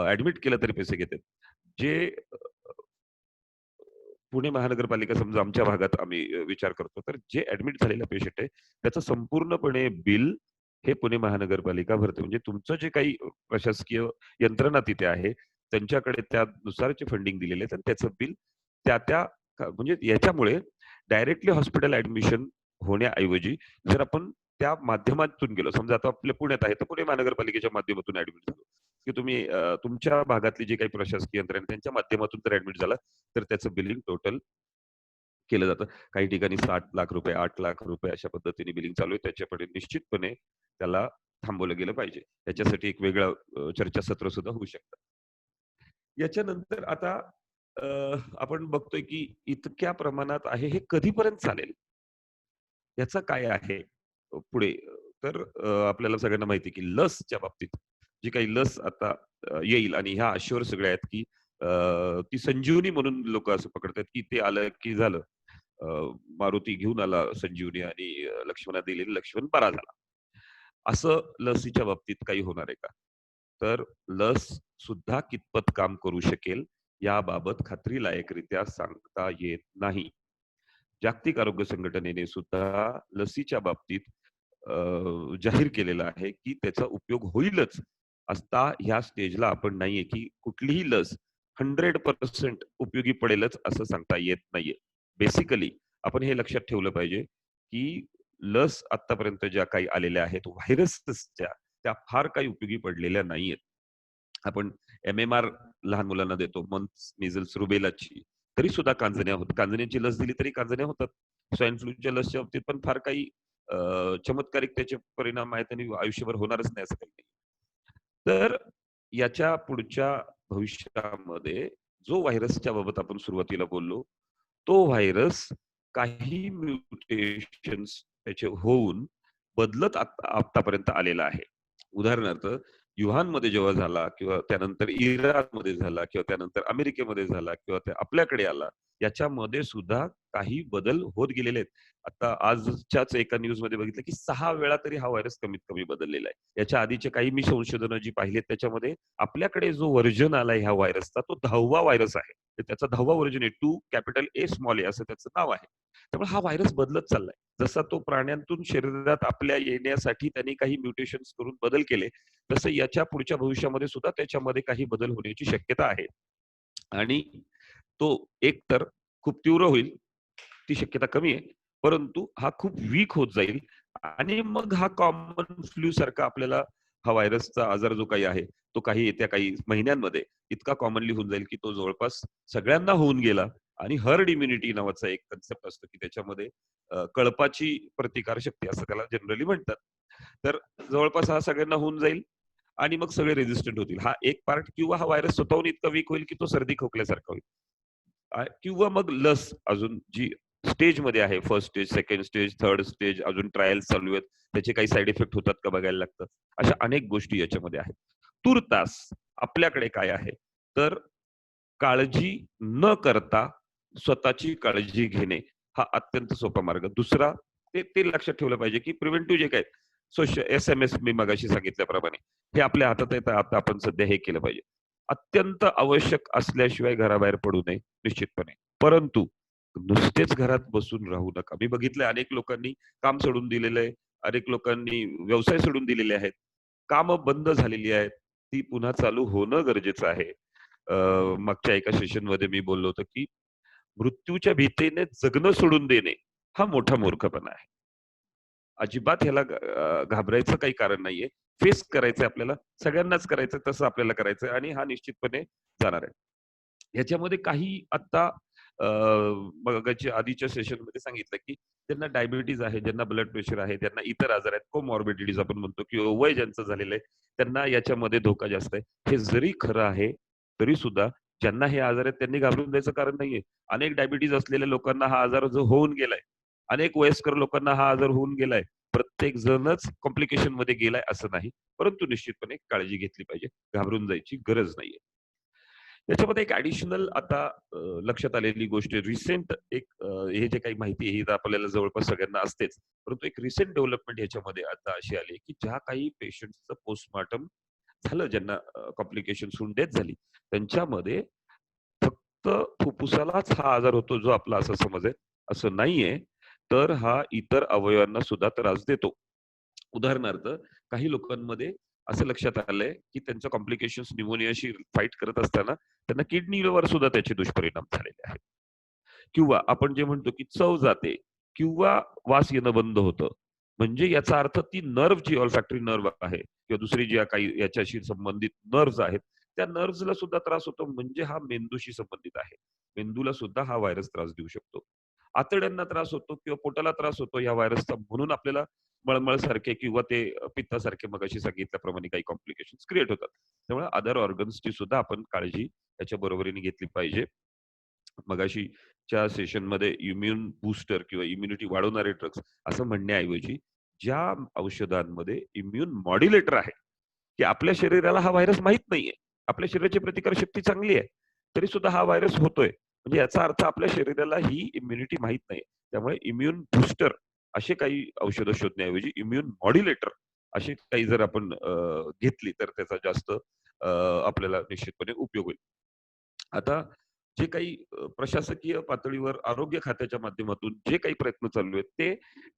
ऍडमिट केलं तरी पैसे घेतात. जे पुणे महानगरपालिका समजा आमच्या भागात आम्ही विचार करतो तर जे ऍडमिट झालेलं पेशंट आहे त्याचं संपूर्णपणे बिल हे पुणे महानगरपालिका भरते. म्हणजे तुमचं जे काही प्रशासकीय यंत्रणा तिथे आहे त्यांच्याकडे त्यानुसारचे फंडिंग दिलेले आहेत आणि त्याचं बिल त्या म्हणजे याच्यामुळे डायरेक्टली हॉस्पिटल ऍडमिशन होण्याऐवजी जर आपण त्या माध्यमातून गेलो, समजा आता आपल्या पुण्यात आहे तर पुणे महानगरपालिकेच्या माध्यमातून ऍडमिट झालो की तुम्ही तुमच्या भागातली जी काही प्रशासकीय यंत्रणा त्यांच्या माध्यमातून जर ऍडमिट झाला तर त्याचं बिलिंग टोटल केलं जातं. काही ठिकाणी 60 लाख रुपये, 8 लाख रुपये अशा पद्धतीने बिलिंग चालू आहे. त्याच्याकडे निश्चितपणे त्याला थांबवलं गेलं पाहिजे. त्याच्यासाठी एक वेगळं चर्चासत्र सुद्धा होऊ शकतं. याच्यानंतर आता आपण बघतोय की इतक्या प्रमाणात आहे हे कधीपर्यंत चालेल? याचं काय आहे पुढे? तर आपल्याला सगळ्यांना माहिती आहे की लसच्या बाबतीत जी काही लस आता येईल आणि ह्या आशेवर सगळ्या आहेत की ती संजीवनी म्हणून लोक असं पकडतात की ते आलं की झालं. मारुती घेऊन आला संजीवनी आणि लक्ष्मणा दिलेली लक्ष्मण बरा झाला. असं लसीच्या बाबतीत काही होणार आहे का? तर लस सुद्धा कितपत काम करू शकेल याबाबत खात्रीलायकरित्या सांगता येत नाही. जागतिक आरोग्य संघटनेने सुद्धा लसीच्या बाबतीत जाहीर केलेलं आहे की त्याचा उपयोग होईलच. आता ह्या स्टेजला आपण नाहीये की कुठलीही लस 100% उपयोगी पडेलच असं सांगता येत नाहीये. बेसिकली आपण हे लक्षात ठेवलं पाहिजे की लस आतापर्यंत ज्या काही आलेल्या आहेत व्हायरसच्या त्या फार काही उपयोगी पडलेल्या नाहीयेत. आपण MMR लहान मुलांना देतो, मंथ्स, मिझल्स, रुबेलाची तरी सुद्धा कांजण्या होतात. कांजण्याची लस दिली तरी कांजण्या होतात. स्वाईन फ्लूच्या लसच्या बाबतीत पण फार काही चमत्कारिक त्याचे परिणाम आहेत आणि आयुष्यभर होणारच नाही असं काही नाही. तर याच्या पुढच्या भविष्यामध्ये जो व्हायरसच्या बाबत आपण सुरुवातीला बोललो तो व्हायरस काही म्युटेशन्स त्याचे होऊन बदलत आतापर्यंत आलेला आहे. उदाहरणार्थ युहानमध्ये जेव्हा झाला किंवा त्यानंतर इराणमध्ये झाला किंवा त्यानंतर अमेरिकेमध्ये झाला किंवा त्या आपल्याकडे आला याच्यामध्ये सुद्धा काही बदल होत गेलेले आहेत. आता आजच्याच एका न्यूज मध्ये बघितलं की 6 वेळा तरी हा व्हायरस कमीत कमी बदललेला आहे. याच्या आधीचे काही मी संशोधनं जी पाहिलेत त्याच्यामध्ये आपल्याकडे जो व्हर्जन आलाय ह्या व्हायरसचा तो 10वा व्हायरस आहे. त्याचा 10वा व्हर्जन आहे, 2 कॅपिटल ए स्मॉल ए असं त्याचं नाव आहे. त्यामुळे हा व्हायरस बदलत चाललाय. जसा तो प्राण्यांतून शरीरात आपल्या येण्यासाठी त्यांनी काही म्युटेशन्स करून बदल केले, तसं याच्या पुढच्या भविष्यामध्ये सुद्धा त्याच्यामध्ये काही बदल होण्याची शक्यता आहे. आणि तो एक तर खूप तीव्र होईल, ती शक्यता कमी आहे. परंतु हा खूप वीक होत जाईल आणि मग हा कॉमन फ्लू सारखा आपल्याला हा व्हायरसचा आजार जो काही आहे, तो काही येत्या काही महिन्यांमध्ये इतका कॉमनली होऊन जाईल, की तो जवळपास सगळ्यांना होऊन गेला आणि हर्ड इम्युनिटी नावाचा एक कन्सेप्ट असतो, की त्याच्यामध्ये कळपाची प्रतिकारशक्ती असं त्याला जनरली म्हणतात. तर जवळपास हा सगळ्यांना होऊन जाईल आणि मग सगळे रेझिस्टंट होतील. हा एक पार्ट किंवा हा व्हायरस स्वतःहून इतका वीक होईल, की तो सर्दी खोकल्यासारखा होईल. किंवा मग लस अजून जी स्टेजमध्ये आहे, first stage, second stage, third stage, अजून ट्रायल्स चालू आहेत. त्याचे काही साइड इफेक्ट होतात का बघायला लागतं. अशा अनेक गोष्टी याच्यामध्ये आहेत. तूर्तास आपल्याकडे काय आहे, तर काळजी न करता स्वतःची काळजी घेणे हा अत्यंत सोपा मार्ग. दुसरा ते ते लक्षात ठेवलं पाहिजे, की प्रिव्हेंटिव्ह जे काही एस-एम-एस मी मगाशी सांगितल्याप्रमाणे हे आपल्या हातात येतं. आता आपण सध्या हे केलं पाहिजे. अत्यंत आवश्यक असल्याशिवाय घराबाहेर पडू नये निश्चितपणे. परंतु नुसतेच घरात बसून राहू नका. मी बघितलंय अनेक लोकांनी काम सोडून दिलेलं आहे. अनेक लोकांनी व्यवसाय सोडून दिलेले आहेत. कामं बंद झालेली आहेत. ती पुन्हा चालू होणं गरजेचं आहे. मागच्या एका सेशनमध्ये मी बोललो होतो, की मृत्यूच्या भीतीने जगणं सोडून देणे हा मोठा मूर्खपणा आहे. अजिबात ह्याला घाबरायचं काही कारण नाहीये. फेस करायचंय आपल्याला. सगळ्यांनाच करायचंय तसं आपल्याला करायचंय आणि हा निश्चितपणे जाणार आहे. ह्याच्यामध्ये काही आता मगाच्या आधीच्या सेशनमध्ये सांगितलं, की ज्यांना डायबिटीज आहे, ज्यांना ब्लड प्रेशर आहे, ज्यांना इतर आजार आहेत, कोमॉर्बिडिटीज आपण म्हणतो किंवा वय ज्यांचं झालेलं आहे, त्यांना याच्यामध्ये धोका जास्त आहे. हे जरी खरं आहे, तरी सुद्धा ज्यांना हे आजार आहेत त्यांनी घाबरून जायचं कारण नाहीये. अनेक डायबिटीज असलेल्या लोकांना हा आजार जो होऊन गेलाय, अनेक वयस्कर लोकांना हा आजार होऊन गेलाय. प्रत्येक जणच कॉम्प्लिकेशन मध्ये गेलाय असं नाही. परंतु निश्चितपणे काळजी घेतली पाहिजे. घाबरून जायची गरज नाहीये. त्याच्यामध्ये एक ॲडिशनल आता लक्षात आलेली गोष्ट रिसेंट एक हे जे काही माहिती आहे, ही तर आपल्याला जवळपास सगळ्यांना असतेच. परंतु एक रिसेंट डेव्हलपमेंट ह्याच्यामध्ये आता अशी आली, की ज्या काही पेशंट्सचं पोस्टमॉर्टम झालं, ज्यांना कॉम्प्लिकेशन्स होऊन डेथ झाली, त्यांच्यामध्ये फक्त फुफ्फुसालाच हा आजार होतो, जो आपला असा समज आहे, असं नाहीये. तर हा इतर अवयवांना सुद्धा त्रास देतो. उदाहरणार्थ काही लोकांमध्ये असं लक्षात आलंय, की त्यांच्या कॉम्प्लिकेशन्स न्यूमोनियाशी फाईट करत असताना त्यांना किडनीवर सुद्धा त्याचे दुष्परिणाम झालेले आहेत. किंवा आपण जे म्हणतो, की चव जाते किंवा वास येणं बंद होतं. म्हणजे याचा अर्थ ती नर्व्ह जी ऑल्फॅक्टरी नर्व्ह आहे किंवा दुसरी ज्या काही याच्याशी संबंधित नर्व्हज आहेत, त्या नर्व्हजला सुद्धा त्रास होतो. म्हणजे हा मेंदूशी संबंधित आहे. मेंदूला सुद्धा हा व्हायरस त्रास देऊ शकतो. आतड्यांना त्रास होतो किंवा पोटाला त्रास होतो या व्हायरसचा, म्हणून आपल्याला मळमळसारखे किंवा ते पित्तासारखे मगाशी सांगितल्याप्रमाणे काही कॉम्प्लिकेशन्स क्रिएट होतात. त्यामुळे अदर ऑर्गन्सची सुद्धा आपण काळजी त्याच्या बरोबरीने घेतली पाहिजे. मगाशीच्या सेशनमध्ये इम्युन बूस्टर किंवा इम्युनिटी वाढवणारे ड्रग्स असं म्हणण्याऐवजी ज्या औषधांमध्ये इम्युन मॉड्युलेटर आहे, की आपल्या शरीराला हा व्हायरस माहित नाहीये. आपल्या शरीराची प्रतिकारशक्ती चांगली आहे. तरी सुद्धा हा व्हायरस होतोय. म्हणजे याचा अर्थ आपल्या शरीराला ही इम्युनिटी माहित नाही. त्यामुळे इम्युन बूस्टर असे काही औषधं शोधण्याऐवजी इम्युन मॉड्युलेटर अशी काही जर आपण घेतली तर त्याचा जास्त आपल्याला निश्चितपणे उपयोग होईल. आता जे काही प्रशासकीय पातळीवर आरोग्य खात्याच्या माध्यमातून जे काही प्रयत्न चालू आहेत, ते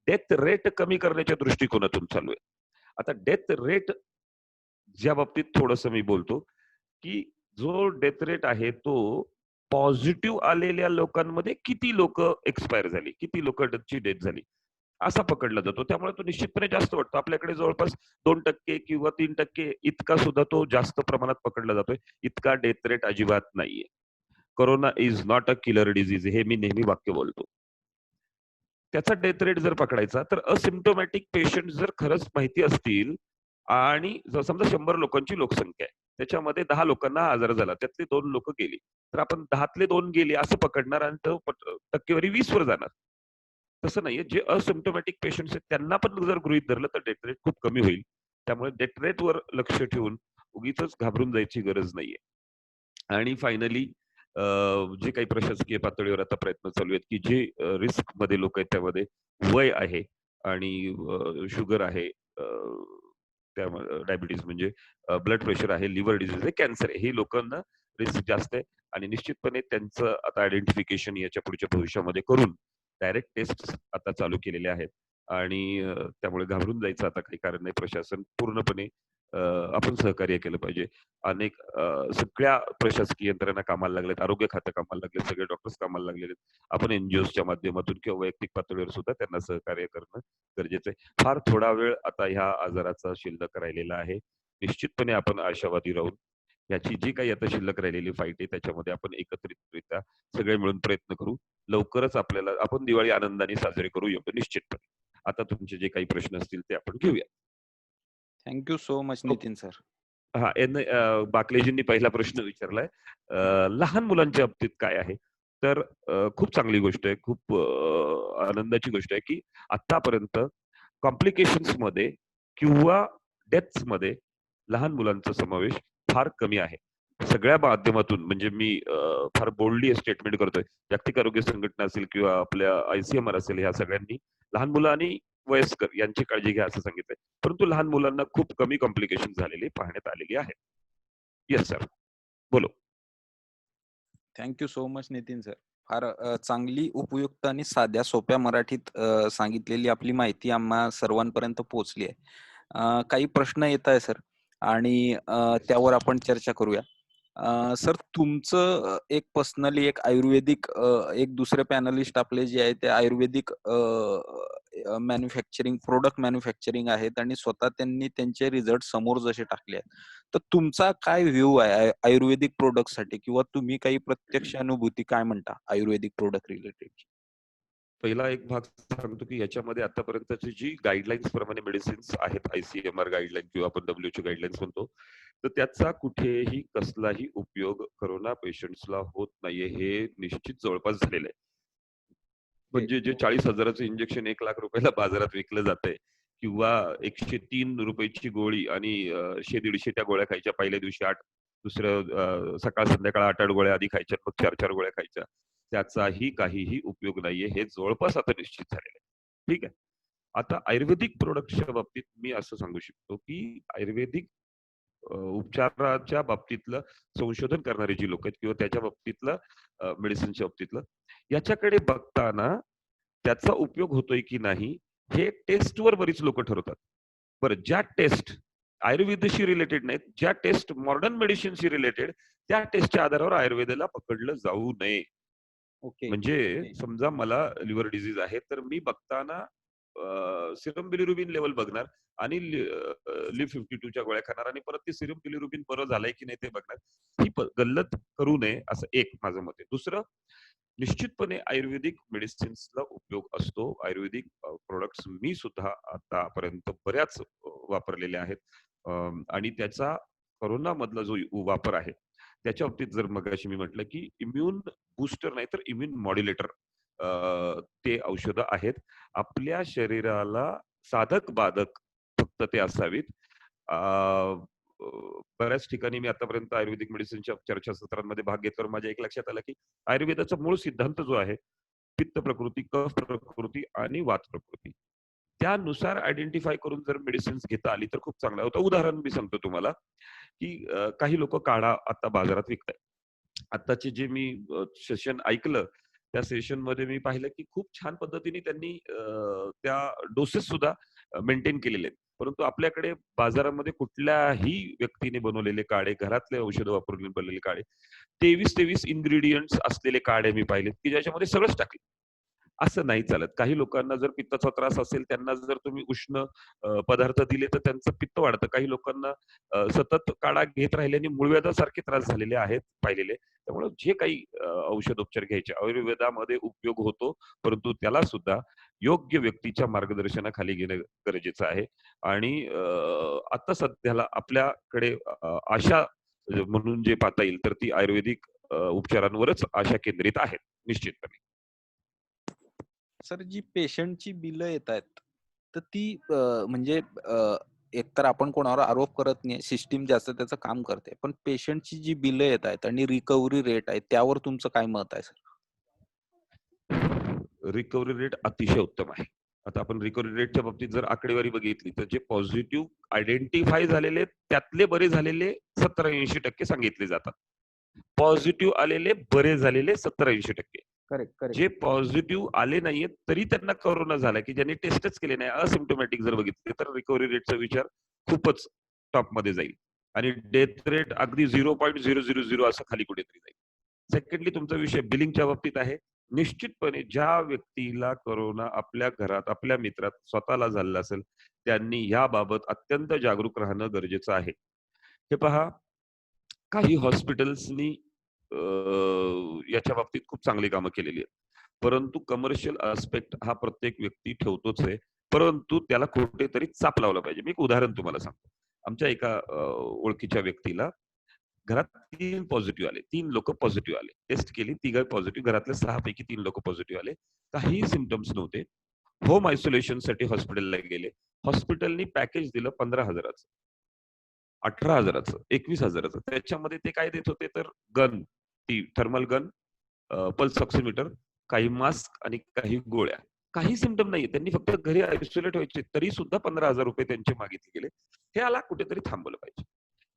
डेथ रेट कमी करण्याच्या दृष्टिकोनातून चालू आहे. आता डेथ रेट ज्या बाबतीत थोडंसं मी बोलतो, की जो डेथ रेट आहे तो पॉझिटिव्ह आलेल्या लोकांमध्ये किती लोकं एक्सपायर झाली, किती लोकांची डेथ झाली, असा पकडला जातो. त्यामुळे तो निश्चितपणे जास्त वाटतो. आपल्याकडे जवळपास 2% किंवा 3% इतका सुद्धा तो जास्त प्रमाणात पकडला जातोय. इतका डेथ रेट अजिबात नाहीये. Corona is not a killer disease हे मी नेहमी वाक्य बोलतो. त्याचा डेथ रेट जर पकडायचा तर असिम्प्टोमॅटिक पेशंट जर खरंच माहिती असतील आणि जर समजा 100 लोकांची लोकसंख्या आहे. त्याच्यामध्ये 10 लोकांना हा आजार झाला. त्यातले 2 लोकं गेली. तर आपण 10तले 2 गेले असं पकडणार आणि तो टक्केवारी 20 वर जाणार. तसं नाहीये. जे असिम्प्टोमॅटिक पेशंट्स आहेत त्यांना पण जर गृहीत धरलं तर डेथ रेट खूप कमी होईल. त्यामुळे डेथ रेटवर लक्ष ठेवून उगीचच घाबरून जायची गरज नाहीये. आणि फायनली जे काही प्रशासकीय पातळीवर आता प्रयत्न चालू आहेत, की जे रिस्कमध्ये लोक आहेत त्यामध्ये वय आहे आणि शुगर आहे, त्या डायबिटीज म्हणजे ब्लड प्रेशर आहे, लिव्हर डिसीज आहे, कॅन्सर आहे. हे लोकांना रिस्क जास्त आहे आणि निश्चितपणे त्यांचं आता आयडेंटिफिकेशन याच्या पुढच्या भविष्यामध्ये करून डायरेक्ट टेस्ट आता चालू केलेले आहेत आणि त्यामुळे घाबरून जायचं आता काही कारण नाही. प्रशासन पूर्णपणे आपण सहकार्य केलं पाहिजे. अनेक सगळ्या प्रशासकीय यंत्रणा कामाला लागल्यात, आरोग्य खातं कामाला लागले, सगळे डॉक्टर्स कामाला लागलेले आहेत. आपण एनजीओच्या माध्यमातून किंवा वैयक्तिक पातळीवर सुद्धा त्यांना सहकार्य करणं गरजेचं आहे. फार थोडा वेळ आता ह्या आजाराचा शिल्लक राहिलेला आहे. निश्चितपणे आपण आशावादी राहून याची जी काही आता शिल्लक राहिलेली फाईट आहे त्याच्यामध्ये आपण एकत्रितरित्या सगळे मिळून प्रयत्न करू. लवकरच आपल्याला आपण दिवाळी आनंदाने साजरी करू एवढं निश्चितपणे. आता तुमचे जे काही प्रश्न असतील ते आपण घेऊया. Thank you so much Nitin sir. हा, बाकलेजींनी पहिला प्रश्न विचारलाय, लहान मुलांच्या बाबतीत काय आहे? तर खूप चांगली गोष्ट आहे, खूप आनंदाची गोष्ट आहे की आतापर्यंत कॉम्प्लिकेशन्स मध्ये किंवा डेथ्स मध्ये लहान मुलांचा समावेश फार कमी आहे. सगळ्या माध्यमातून म्हणजे मी फार बोल्डली स्टेटमेंट करतोय, जागतिक आरोग्य संघटना असेल किंवा आपल्या ICMR असेल, ह्या सगळ्यांनी लहान मुलं आणि वयस्कर यांची काळजी घ्या असं सांगितलंय. परंतु लहान मुलांना खूप कमी कॉम्प्लिकेशन झालेली पाहण्यात आलेली आहे. येस सर, बोलो. Thank you so much Nitin sir. फार चांगली, उपयुक्त आणि साध्या सोप्या मराठीत सांगितलेली आपली माहिती आम्हा सर्वांपर्यंत पोहोचली आहे. काही प्रश्न येत आहे सर आणि त्यावर आपण चर्चा करूया. सर, तुमचं एक पर्सनली एक आयुर्वेदिक एक दुसरे पॅनलिस्ट आपले जे आहे ते आयुर्वेदिक मॅन्युफॅक्चरिंग, प्रोडक्ट मॅन्युफॅक्चरिंग आहेत आणि स्वतः त्यांनी त्यांचे रिझल्ट समोर जसे टाकले आहेत. तर तुमचा काय व्ह्यू आहे आयुर्वेदिक प्रोडक्ट साठी, किंवा तुम्ही काही प्रत्यक्ष अनुभूती काय म्हणता आयुर्वेदिक प्रोडक्ट रिलेटेड? पहिला एक भाग सांगतो की याच्यामध्ये आतापर्यंतची जी गाईडलाईन्स प्रमाणे मेडिसिन्स आहेत, ICMR गाईडलाईन किंवा आपण WHO गाईडलाईन्स म्हणतो, तर त्याचा कुठेही कसलाही उपयोग कोरोना पेशंट्सला होत नाहीये हे निश्चित जवळपास झालेलं आहे. म्हणजे जे 40,000चं इंजेक्शन 1 लाख रुपयाला बाजारात विकलं जातंय किंवा 103 रुपयाची गोळी आणि 100-150 त्या गोळ्या खायच्या पहिल्या दिवशी 8, दुसरं सकाळ संध्याकाळ 8-8 गोळ्या आधी खायच्या, मग 4-4 गोळ्या खायच्या, त्याचाही काहीही उपयोग नाहीये हे जवळपास आता निश्चित झालेलं आहे. ठीक आहे. आता आयुर्वेदिक प्रोडक्टच्या बाबतीत मी असं सांगू शकतो की आयुर्वेदिक उपचाराच्या बाबतीतलं संशोधन करणारी जी लोक आहेत किंवा त्याच्या बाबतीतलं मेडिसिनच्या बाबतीतलं याच्याकडे बघताना त्याचा उपयोग होतोय की नाही हे टेस्टवर बरीच लोक ठरवतात. बरं, ज्या टेस्ट आयुर्वेदाशी रिलेटेड नाहीत, ज्या टेस्ट मॉडर्न मेडिसिनशी रिलेटेड, त्या टेस्टच्या आधारावर आयुर्वेदाला पकडलं जाऊ नये. म्हणजे समजा मला लिव्हर डिझीज आहे तर मी बघताना सिरम बिलिरुबिन लेवल बघणार आणि LIV52च्या गोळ्या खाणार आणि परत ते सिरम बिलिरुबिन बरं झालंय की नाही ते बघणार. ही गल्लत करू नये असं एक माझं मत आहे. दुसरं, निश्चितपणे आयुर्वेदिक मेडिसिन्सला उपयोग असतो. आयुर्वेदिक प्रोडक्ट्स मी सुद्धा आतापर्यंत बऱ्याच वापरलेले आहेत आणि त्याचा कोरोना मधला जो वापर आहे त्याच्या बाबतीत जर मगाशी मी म्हटलं की इम्युन बूस्टर नाही तर इम्युन मॉड्युलेटर ते औषधं आहेत. आपल्या शरीराला साधक बाधक फक्त ते असावीत. बऱ्याच ठिकाणी मी आतापर्यंत आयुर्वेदिक मेडिसिनच्या चर्चासत्रांमध्ये भाग घेतल्यावर माझ्या एक लक्षात आलं की आयुर्वेदाचा मूळ सिद्धांत जो आहे, पित्त प्रकृती, कफ प्रकृती आणि वात प्रकृती, त्यानुसार आयडेंटिफाय करून जर मेडिसिन्स घेता आली तर खूप चांगलं होतं. उदाहरण मी सांगतो तुम्हाला की काही लोक काढा आता बाजारात विकतायत. आताचे जे मी सेशन ऐकलं त्या सेशन मध्ये मी पाहिलं की खूप छान पद्धतीने त्यांनी त्या डोसेस सुद्धा मेंटेन केलेले आहेत. परंतु आपल्याकडे बाजारामध्ये कुठल्याही व्यक्तीने बनवलेले काढे, घरातले औषधं वापरून बनवलेले काढे, 23 इन्ग्रेडियंट्स असलेले काढे मी पाहिलेत की ज्याच्यामध्ये सगळंच टाकले. असं नाही चालत. काही लोकांना जर पित्ताचा त्रास असेल त्यांना जर तुम्ही उष्ण पदार्थ दिले तर त्यांचं पित्त वाढतं. काही लोकांना सतत काढा घेत राहिल्याने मूळव्याधासारखे त्रास झालेले आहेत पाहिलेले. त्यामुळे जे काही औषधोपचार घ्यायचे आयुर्वेदामध्ये उपयोग होतो, परंतु त्याला सुद्धा योग्य व्यक्तीच्या मार्गदर्शनाखाली घेणं गरजेचं आहे. आणि आता सध्याला आपल्याकडे आशा म्हणून जे पाहता येईल तर ती आयुर्वेदिक उपचारांवरच आशा केंद्रित आहेत निश्चितपणे. सर, जी पेशंटची बिलं येत आहेत तर ती म्हणजे एकतर आपण कोणावर आरोप करत नाही, सिस्टीम जास्त त्याचं काम करते, पण पेशंटची जी बिलं येत आहेत आणि रिकव्हरी रेट आहे त्यावर तुमचं काय मत आहे सर? रिकव्हरी रेट अतिशय उत्तम आहे. आता आपण रिकव्हरी रेटच्या बाबतीत जर आकडेवारी बघितली तर जे पॉझिटिव्ह आयडेंटिफाय झालेले त्यातले बरे झालेले 70-80% सांगितले जातात. पॉझिटिव्ह आलेले बरे झालेले 70-80%. Correct correct. जे पॉझिटिव्ह आले नाहीये तरी त्यांना कोरोना झाला, की ज्यांनी टेस्टच केले नाही, असिम्प्टोमॅटिक जर बघितले तर रिकव्हरी रेटचा विचार खूपच टॉपमध्ये जाईल आणि डेथ रेट अगदी 0.000 असं खाली कुठेतरी जाईल. सेकंडली तुमचा विषय बिलिंगच्या बाबतीत आहे. निश्चितपणे ज्या व्यक्तीला कोरोना आपल्या घरात, आपल्या मित्रात स्वतःला झालेला असेल, त्यांनी याबाबत अत्यंत जागरूक राहणं गरजेचं आहे. हे पहा, काही हॉस्पिटल्सनी याच्या बाबतीत खूप चांगली कामं केलेली आहेत. परंतु कमर्शियल आस्पेक्ट हा प्रत्येक व्यक्ती ठेवतोच आहे. परंतु त्याला कुठेतरी चाप लावला पाहिजे. मी एक उदाहरण तुम्हाला सांगतो. आमच्या एका ओळखीच्या व्यक्तीला घरात 3 पॉझिटिव्ह आले. 3 लोकं पॉझिटिव्ह आले. टेस्ट केली, तिघं पॉझिटिव्ह. घरातल्या 6 पैकी 3 लोकं पॉझिटिव्ह आले. काही सिम्प्टम्स नव्हते. होम आयसोलेशनसाठी हॉस्पिटलला गेले. हॉस्पिटलनी पॅकेज दिलं 15,000चं, 18,000चं, 21,000चं. त्याच्यामध्ये ते काय देत होते तर गन, ती थर्मल गन, पल्स ऑक्सिमीटर, काही मास्क आणि काही गोळ्या. काही सिम्प्टम नाहीये. त्यांनी फक्त घरी आयसोलेट व्हायचे तरी सुद्धा ₹15,000 त्यांचे मागितले गेले. हे याला कुठेतरी थांबवलं पाहिजे.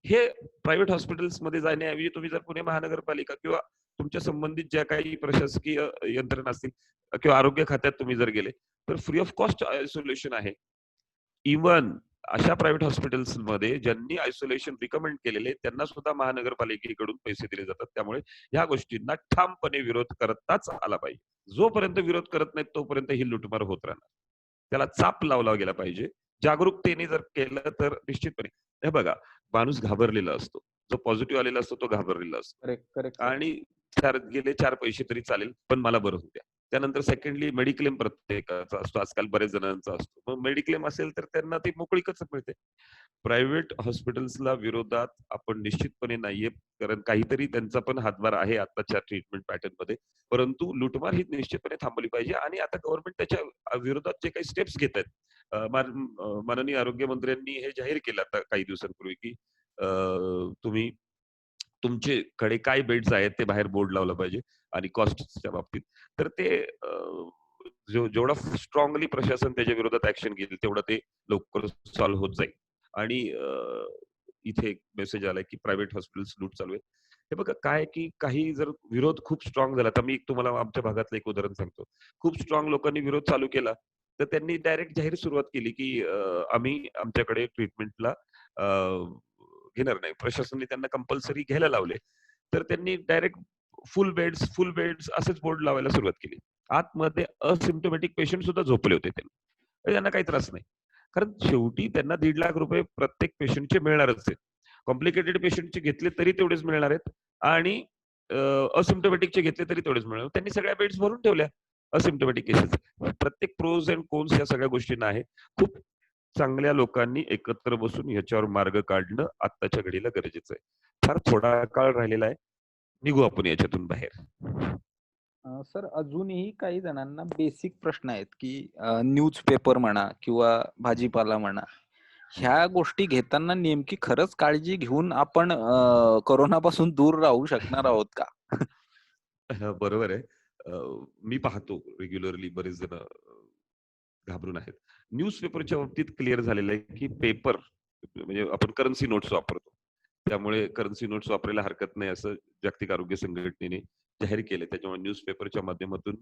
हे प्रायव्हेट हॉस्पिटल्समध्ये जाण्याऐवजी तुम्ही जर पुणे महानगरपालिका किंवा तुमच्या संबंधित ज्या काही प्रशासकीय यंत्रणा असतील किंवा आरोग्य खात्यात तुम्ही जर गेले तर फ्री ऑफ कॉस्ट आयसोलेशन आहे. इव्हन अशा प्रायव्हेट हॉस्पिटल्समध्ये ज्यांनी आयसोलेशन रिकमेंड केलेले त्यांना सुद्धा महानगरपालिकेकडून पैसे दिले जातात. त्यामुळे ह्या गोष्टींना ठामपणे विरोध करताच आला पाहिजे. जोपर्यंत विरोध करत नाहीत तोपर्यंत ही लुटमार होत राहणार. त्याला चाप लावला गेला पाहिजे. जागरूकतेने जर केलं तर निश्चितपणे हे बघा, माणूस घाबरलेला असतो. जो पॉझिटिव्ह आलेला असतो तो घाबरलेला असतो. Correct correct. आणि गेले 4 पैसे तरी चालेल, पण मला बरं होऊ द्या. त्यानंतर सेकंडली मेडिक्लेम प्रत्येकाचा असतो. आजकाल बऱ्याच जणांचा असतो. मग मेडिक्लेम असेल तर त्यांना ती मोकळीकच मिळते. प्रायव्हेट हॉस्पिटल्सला विरोधात आपण निश्चितपणे नाहीये, कारण काहीतरी त्यांचा पण हातभार आहे आताच्या ट्रीटमेंट पॅटर्नमध्ये. परंतु लूटमार ही निश्चितपणे थांबवली पाहिजे आणि आता गव्हर्नमेंट त्याच्या विरोधात जे काही स्टेप्स घेत आहेत, माननीय आरोग्यमंत्र्यांनी हे जाहीर केलं आता काही दिवसांपूर्वी, की तुम्ही तुमच्याकडे काय बेड्स आहेत ते बाहेर बोर्ड लावला पाहिजे आणि कॉस्टच्या बाबतीत. तर ते जेवढा स्ट्रॉंगली प्रशासन त्याच्या विरोधात ऍक्शन घेईल तेवढं ते लवकर सॉल्व्ह होत जाईल. आणि इथे एक मेसेज आलाय की प्रायव्हेट हॉस्पिटल्स लूट चालू आहेत. हे बघा काय की काही जर विरोध खूप स्ट्रॉंग झाला, तर मी तुम्हाला आमच्या भागातलं एक उदाहरण सांगतो. खूप स्ट्रॉंग लोकांनी विरोध चालू केला तर त्यांनी डायरेक्ट जाहीर सुरुवात केली की आम्ही आमच्याकडे ट्रीटमेंटला घेणार नाही. प्रशासनाने त्यांना कंपल्सरी घ्यायला लावले. तर त्यांनी डायरेक्ट फुल बेड्स असेच बोर्ड लावायला सुरुवात केली. आतमध्ये असिम्प्टोमॅटिक पेशंट सुद्धा झोपले होते त्यांना काही त्रास नाही. कारण शेवटी त्यांना ₹1.5 लाख प्रत्येक पेशंटचे मिळणारच आहेत. कॉम्प्लिकेटेड पेशंटचे घेतले तरी तेवढेच मिळणार आहेत आणि असिम्प्टोमॅटिकचे घेतले तरी तेवढेच मिळणार. त्यांनी सगळ्या बेड्स भरून ठेवल्या असिम्प्टोमॅटिक केसेस. प्रत्येक प्रोज अँड कोन्स या सगळ्या गोष्टींना आहे. खूप चांगल्या लोकांनी एकत्र बसून याच्यावर मार्ग काढणं आत्ताच्या घडीला गरजेचं आहे. फार थोडा काळ राहिलेला आहे. निघू आपण याच्यातून बाहेर. सर अजूनही काही जणांना बेसिक प्रश्न आहेत की न्यूजपेपर म्हणा किंवा भाजीपाला म्हणा, ह्या गोष्टी घेताना नेमकी खरंच काळजी घेऊन आपण कोरोनापासून दूर राहू शकणार आहोत का? बरोबर आहे. मी पाहतो रेग्युलरली बरेच जण घाबरून आहेत. न्यूजपेपरच्या बाबतीत क्लिअर झालेलं आहे की पेपर म्हणजे आपण करन्सी नोट्स वापरतो. त्यामुळे करन्सी नोट्स वापरायला हरकत नाही असं जागतिक आरोग्य संघटनेने जाहीर केले. त्याच्यामुळे न्यूजपेपरच्या माध्यमातून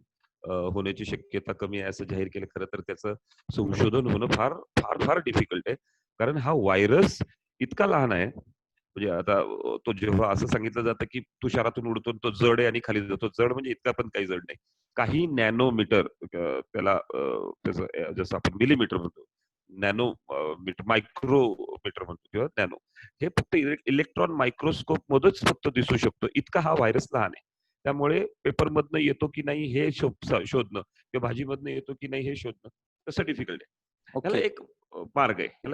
होण्याची शक्यता कमी आहे असं जाहीर केलं. खरं तर त्याचं संशोधन होणं फार फार फार डिफिकल्ट आहे. कारण हा व्हायरस इतका लहान आहे. म्हणजे आता तो जेव्हा असं सांगितलं जातं की तुषारातून उडतो तो जड आहे आणि खाली जातो. जड म्हणजे इतका पण काही जड नाही. काही नॅनोमीटर त्याला त्याचं जसं आपण मिलीमीटर म्हणतो, नॅनो मीटर, मायक्रोमीटर म्हणतो किंवा नॅनो. हे फक्त इलेक्ट्रॉन मायक्रोस्कोप मध्येच फक्त दिसू शकतो. इतका हा व्हायरस लहान आहे. त्यामुळे पेपरमधनं येतो की नाही हे शोधणं किंवा भाजीमधनं येतो की नाही हे शोधणं तसं डिफिकल्ट आहे. त्याला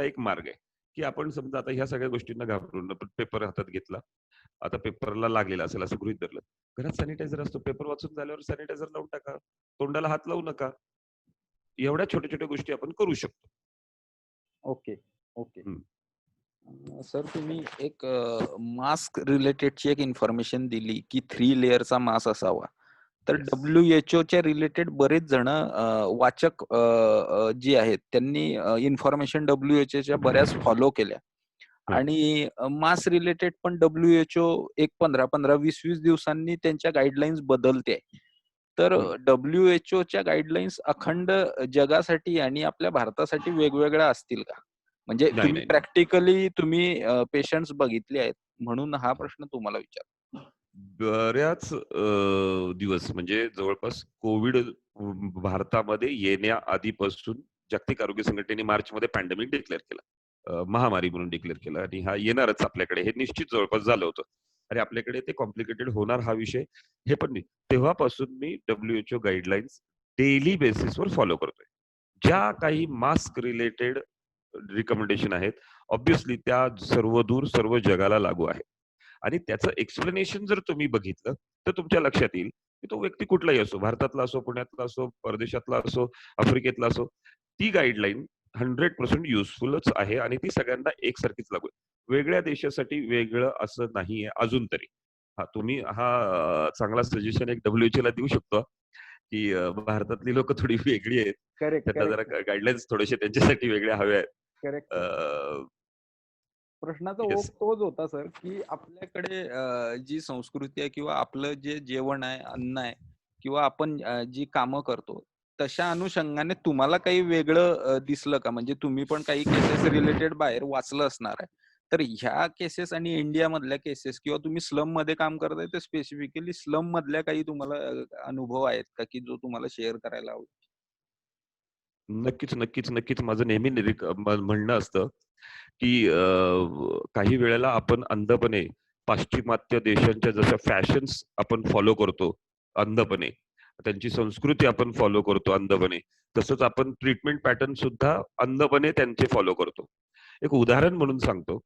एक मार्ग आहे की आपण समजा आता ह्या सगळ्या गोष्टींना घाबरून पेपर हातात घेतला. आता पेपरला लागलेला असेल असं गृहीत धरलं. घरात सॅनिटायझर असतो. पेपर वाचून झाल्यावर सॅनिटायझर लावून टाका. तोंडाला हात लावू नका. एवढ्या छोट्या छोट्या गोष्टी आपण करू शकतो. Okay okay. सर तुम्ही एक मास्क रिलेटेडची एक इन्फॉर्मेशन दिली की 3 लेअरचा मास्क असावा. तर WHO च्या रिलेटेड बरेच जण वाचक जी आहेत त्यांनी इन्फॉर्मेशन WHO च्या बऱ्याच फॉलो केल्या आणि मास रिलेटेड पण WHO एक 15-15, 20-20 दिवसांनी त्यांच्या गाईडलाईन्स बदलते. तर WHOच्या गाईडलाईन्स अखंड जगासाठी आणि आपल्या भारतासाठी वेगवेगळ्या असतील का? म्हणजे नाही, तुम्ही नाही, नाही. प्रॅक्टिकली तुम्ही पेशंट्स बघितले आहेत म्हणून हा प्रश्न तुम्हाला विचारतो. बऱ्याच दिवस म्हणजे जवळपास कोविड भारतामध्ये येण्या आधीपासून जागतिक आरोग्य संघटनेने मार्चमध्ये पॅन्डेमिक डिक्लेअर केला. महामारी म्हणून डिक्लेअर केला आणि हा येणारच आपल्याकडे, हे निश्चित जवळपास झालं होतं. आणि आपल्याकडे ते कॉम्प्लिकेटेड होणार हा विषय हे पण नाही. तेव्हापासून मी WHO गाईडलाईन्स डेली बेसिसवर फॉलो करतोय. ज्या काही मास्क रिलेटेड रिकमेंडेशन आहेत, ऑब्व्हियसली त्या सर्वदूर सर्व जगाला लागू आहे. आणि त्याचं एक्सप्लेनेशन जर तुम्ही बघितलं तर तुमच्या लक्षात येईल की तो व्यक्ती कुठलाही असो, भारतातला असो, पुण्यातला असो, परदेशातला असो, आफ्रिकेतला असो, ती गाईडलाईन 100% युजफुलच आहे आणि ती सगळ्यांना एकसारखीच लागू आहे. वेगळ्या देशासाठी वेगळं असं नाहीये अजून तरी. तुम्ही चांगला सजेशन एक WHO ला देऊ शकतो की भारतातली लोक थोडी वेगळी आहेत. करेक्ट, त्यांना जरा करेक्ट, गाईडलाईन्स थोडेसे त्यांच्यासाठी वेगळ्या हव्या आहेत. करेक्ट. प्रश्नाचा ओघ येस. तोच होता सर, की आपल्याकडे जी संस्कृती आहे किंवा आपलं जे जेवण आहे, अन्न आहे किंवा आपण जी कामं करतो, तशा अनुषंगाने तुम्हाला काही वेगळं दिसलं का? म्हणजे तुम्ही पण काही केसेस रिलेटेड बाहेर वाचलं असणार आहे. तर ह्या केसेस आणि इंडिया मधल्या केसेस किंवा तुम्ही स्लम मध्ये काम करताय तर स्पेसिफिकली स्लम मधल्या काही तुम्हाला अनुभव आहेत का, की जो तुम्हाला शेअर करायला आवडेल? नक्कीच, नक्कीच, नक्कीच. माझं नेहमी म्हणणं असतं, की काही वेळेला आपण अंधपणे पाश्चिमात्य देशांच्या जशा फॅशन्स आपण फॉलो करतो अंधपणे, त्यांची संस्कृती आपण फॉलो करतो अंधपणे, तसंच आपण ट्रीटमेंट पॅटर्न सुद्धा अंधपणे त्यांचे फॉलो करतो. एक उदाहरण म्हणून सांगतो,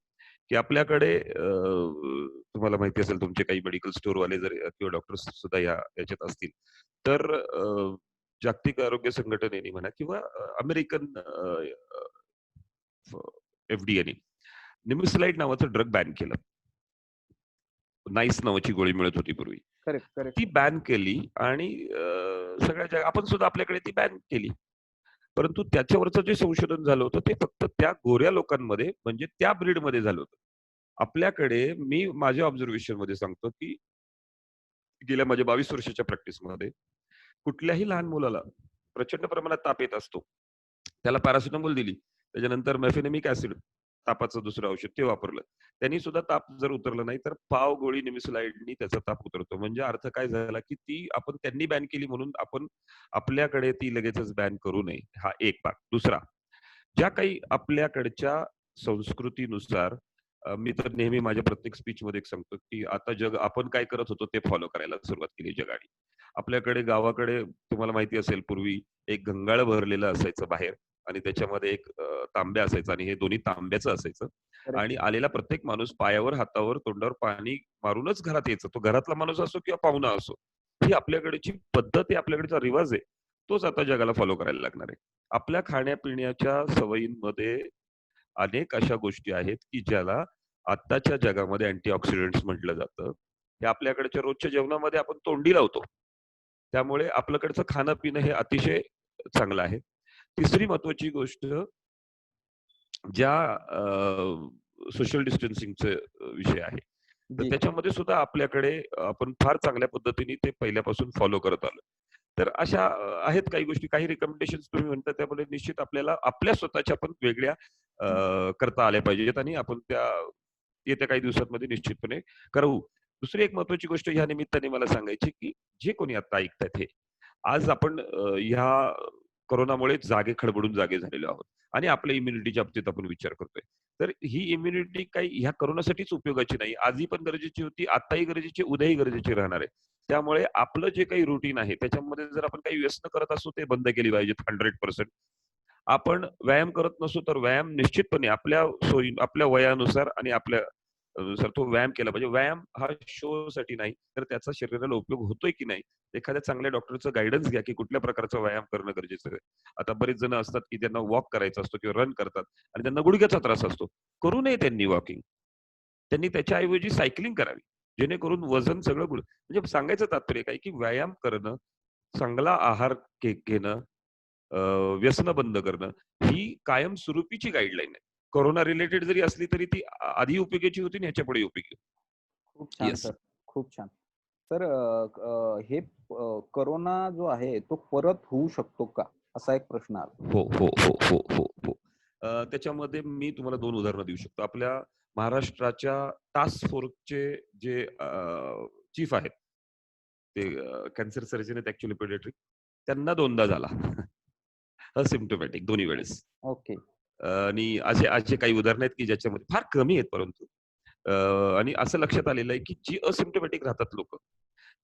की आपल्याकडे तुम्हाला माहिती असेल तुमचे काही मेडिकल स्टोअरवाले जर किंवा डॉक्टर्स सुद्धा याच्यात असतील, तर जागतिक आरोग्य संघटनेने म्हणा किंवा अमेरिकन एफडीएने निमिसलाइड नावाचं ड्रग बॅन केलं. नाईस नावाची गोळी मिळत होती पूर्वी. Correct, correct. ती बॅन केली आणि सगळ्या जग आपण सुद्धा आपल्याकडे ती बॅन केली. परंतु त्याच्यावरचं जे संशोधन झालं होतं ते फक्त त्या गोऱ्या लोकांमध्ये म्हणजे त्या ब्रीडमध्ये झालं होतं. आपल्याकडे मी माझ्या ऑब्झर्वेशन मध्ये सांगतो, की गेल्या माझ्या 22 वर्षाच्या प्रॅक्टिसमध्ये कुठल्याही लहान मुलाला प्रचंड प्रमाणात ताप येत असतो. त्याला पॅरासिटामॉल दिली. त्याच्यानंतर मेफेनेमिक ऍसिड तापाचं दुसरं औषध ते वापरलं. त्यांनी सुद्धा ताप जर उतरला नाही तर पाव गोळी निमिसलाइडनी त्याचा ताप उतरतो. म्हणजे अर्थ काय झाला, की ती आपण त्यांनी बॅन केली म्हणून आपण आपल्याकडे ती लगेचच बॅन करू नये. हा एक भाग. दुसरा, ज्या काही आपल्याकडच्या संस्कृतीनुसार मी तर नेहमी माझ्या प्रत्येक स्पीचमध्ये एक सांगतो, की आता जग आपण काय करत होतो ते फॉलो करायला सुरुवात केली जगाने. आपल्याकडे गावाकडे तुम्हाला माहिती असेल पूर्वी एक घंगाळ भरलेलं असायचं बाहेर आणि त्याच्यामध्ये एक तांब्या असायचा आणि हे दोन्ही तांब्याचं असायचं करेक्ट. आणि आलेला प्रत्येक माणूस पायावर, हातावर, तोंडावर पाणी मारूनच घरात यायचं. तो घरातला माणूस असो किंवा पाहुणा असो. ही आपल्याकडची पद्धत आहे, आपल्याकडचा रिवाज आहे. तोच आता जगाला फॉलो करायला लागणार आहे. आपल्या खाण्यापिण्याच्या सवयींमध्ये अनेक अशा गोष्टी आहेत, की ज्याला आत्ताच्या जगामध्ये अँटीऑक्सिडंट्स म्हटलं जातं. हे आपल्याकडच्या रोजच्या जेवणामध्ये आपण तोंडी लावतो. त्यामुळे आपल्याकडचं खाणं-पिणं हे अतिशय चांगलं आहे. तिसरी महत्वाची गोष्ट ज्या सोशल डिस्टन्सिंगचे विषय आहे. तर जी. त्याच्यामध्ये सुद्धा आपल्याकडे आपण फार चांगल्या पद्धतीने ते पहिल्यापासून फॉलो करत आलोय. तर अशा आहेत काही गोष्टी, काही रिकमेंडेशन्स तुम्ही म्हणता त्यामध्ये निश्चित आपल्याला आपल्या स्वतःच्या पण वेगळ्या करता आल्या पाहिजेत आणि आपण त्या येत्या काही दिवसांमध्ये निश्चितपणे करू. दुसरी एक महत्वाची गोष्ट ह्या निमित्ताने मला सांगायची, की जे कोणी आता ऐकतायत हे, आज आपण ह्या कोरोनामुळे खडबडून जागे झालेलो आहोत आणि आपल्या इम्युनिटीच्या बाबतीत आपण विचार करतोय. तर ही इम्युनिटी काही ह्या कोरोनासाठीच उपयोगाची नाही. आजही पण गरजेची होती, आताही गरजेची, उद्याही गरजेची राहणार आहे. त्यामुळे आपलं जे काही रुटीन आहे त्याच्यामध्ये जर आपण काही व्यसन करत असू ते बंद केली पाहिजेत 100%. आपण व्यायाम करत नसू तर व्यायाम निश्चितपणे आपल्या आपल्या वयानुसार आणि आपल्या नुसार तो व्यायाम केला पाहिजे. व्यायाम हा शो साठी नाही, तर त्याचा शरीराला उपयोग होतोय की नाही, एखाद्या चांगल्या डॉक्टरचं गाईडन्स घ्या, की कुठल्या प्रकारचा व्यायाम करणं गरजेचं आहे. आता बरेच जण असतात, की त्यांना वॉक करायचा असतो किंवा रन करतात आणि त्यांना गुडघ्याचा त्रास असतो. करू नये त्यांनी वॉकिंग. त्यांनी त्याच्याऐवजी सायकलिंग करावी. जेणेकरून वजन सगळं म्हणजे सांगायचं तात्पर्य काय, की व्यायाम करणं, चांगला आहार घेणं, व्यसनं बंद करणं ही कायमस्वरूपीची गाईडलाईन आहे. कोरोना रिलेटेड जरी असली तरी ती आधी उपयोगाची होती आणि ह्याच्या पुढे उपयोगी. खूप छान येस. सर, खूप छान. तर हे कोरोना जो आहे तो परत होऊ शकतो का, असा एक प्रश्न आला. हो हो हो हो हो हो. त्याच्यामध्ये मी तुम्हाला 2 उदाहरणं देऊ शकतो. आपल्या महाराष्ट्राच्या टास्क फोर्सचे जे चीफ आहेत, ते कॅन्सर सर्जन आहेत ऍक्च्युअली पेडियाट्रिक, त्यांना 2दा झाला. असिम्प्टोमॅटिक दोन्ही वेळेस. ओके. आणि असे असे काही उदाहरणं आहेत की ज्याच्यामध्ये फार कमी आहेत परंतु आणि असं लक्षात आलेलं आहे की जी असिम्प्टोमॅटिक राहतात लोक,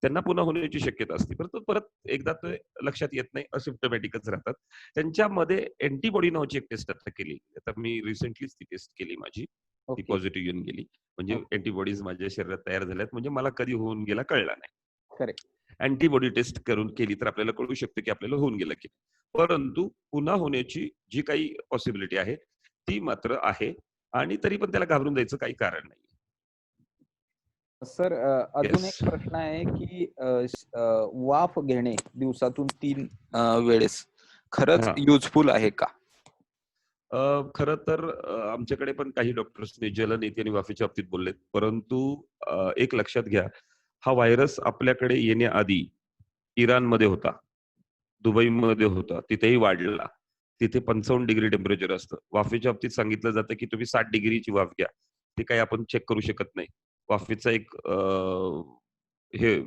त्यांना पुन्हा होण्याची शक्यता असते, परंतु परत एकदा ते लक्षात येत नाही, असिम्प्टोमॅटिकच राहतात. त्यांच्यामध्ये अँटीबॉडी नावाची एक टेस्ट आता केली. आता मी रिसेंटलीच ती टेस्ट केली माझी. ती ओके. पॉझिटिव्ह येऊन गेली. म्हणजे ओके. अँटीबॉडीज माझ्या शरीरात तयार झाल्यात, म्हणजे मला कधी होऊन गेला कळला नाही. करेक्ट. अँटीबॉडी टेस्ट करून केली तर आपल्याला कळू शकतं की आपल्याला होऊन गेलं की, परंतु पुन्हा होण्याची जी काही पॉसिबिलिटी आहे ती मात्र आहे आणि तरी पण त्याला घाबरून जायचं काही कारण नाही. सर अजून येस. एक प्रश्न आहे की वाफ घेणे दिवसातून 3 वेळेस खरंच हा. युजफुल आहे का? खरं तर आमच्याकडे पण काही डॉक्टर्सनी जलनेती आणि वाफेच्या बाबतीत बोललेत, परंतु एक लक्षात घ्या, हा व्हायरस आपल्याकडे येण्याआधी इराणमध्ये होता, दुबईमध्ये होता, तिथेही वाढलेला. तिथे 55 डिग्री टेम्परेचर असतं. वाफेच्या बाबतीत सांगितलं जातं की तुम्ही 60 डिग्रीची वाफ घ्या. ते काही आपण चेक करू शकत नाही. वाफेचा एक हे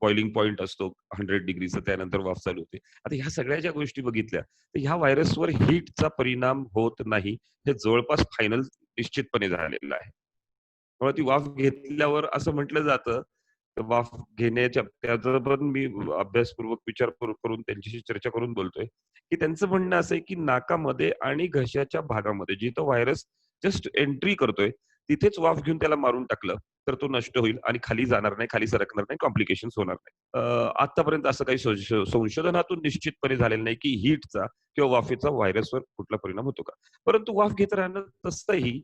बॉइलिंग पॉइंट असतो 100 डिग्रीचा, त्यानंतर वाफ चालू होते. आता ह्या सगळ्या ज्या गोष्टी बघितल्या, तर ह्या व्हायरसवर हीटचा परिणाम होत नाही, हे जवळपास फायनल निश्चितपणे झालेलं आहे. त्यामुळे ती वाफ घेतल्यावर असं म्हटलं जातं, वाफ घेण्याच्या त्याचा पण मी अभ्यासपूर्वक विचार करून त्यांच्याशी चर्चा करून बोलतोय, की त्यांचं म्हणणं असं आहे की नाकामध्ये आणि घशाच्या भागामध्ये जिथं व्हायरस जस्ट एंट्री करतोय तिथेच वाफ घेऊन त्याला मारून टाकलं तर तो नष्ट होईल आणि खाली जाणार नाही, खाली सरकणार नाही, कॉम्प्लिकेशन्स होणार नाही. आतापर्यंत असं काही संशोधनातून निश्चितपणे झालेलं नाही की हीटचा किंवा वाफेचा व्हायरसवर कुठला परिणाम होतो का. परंतु वाफ घेत राहणं तसंही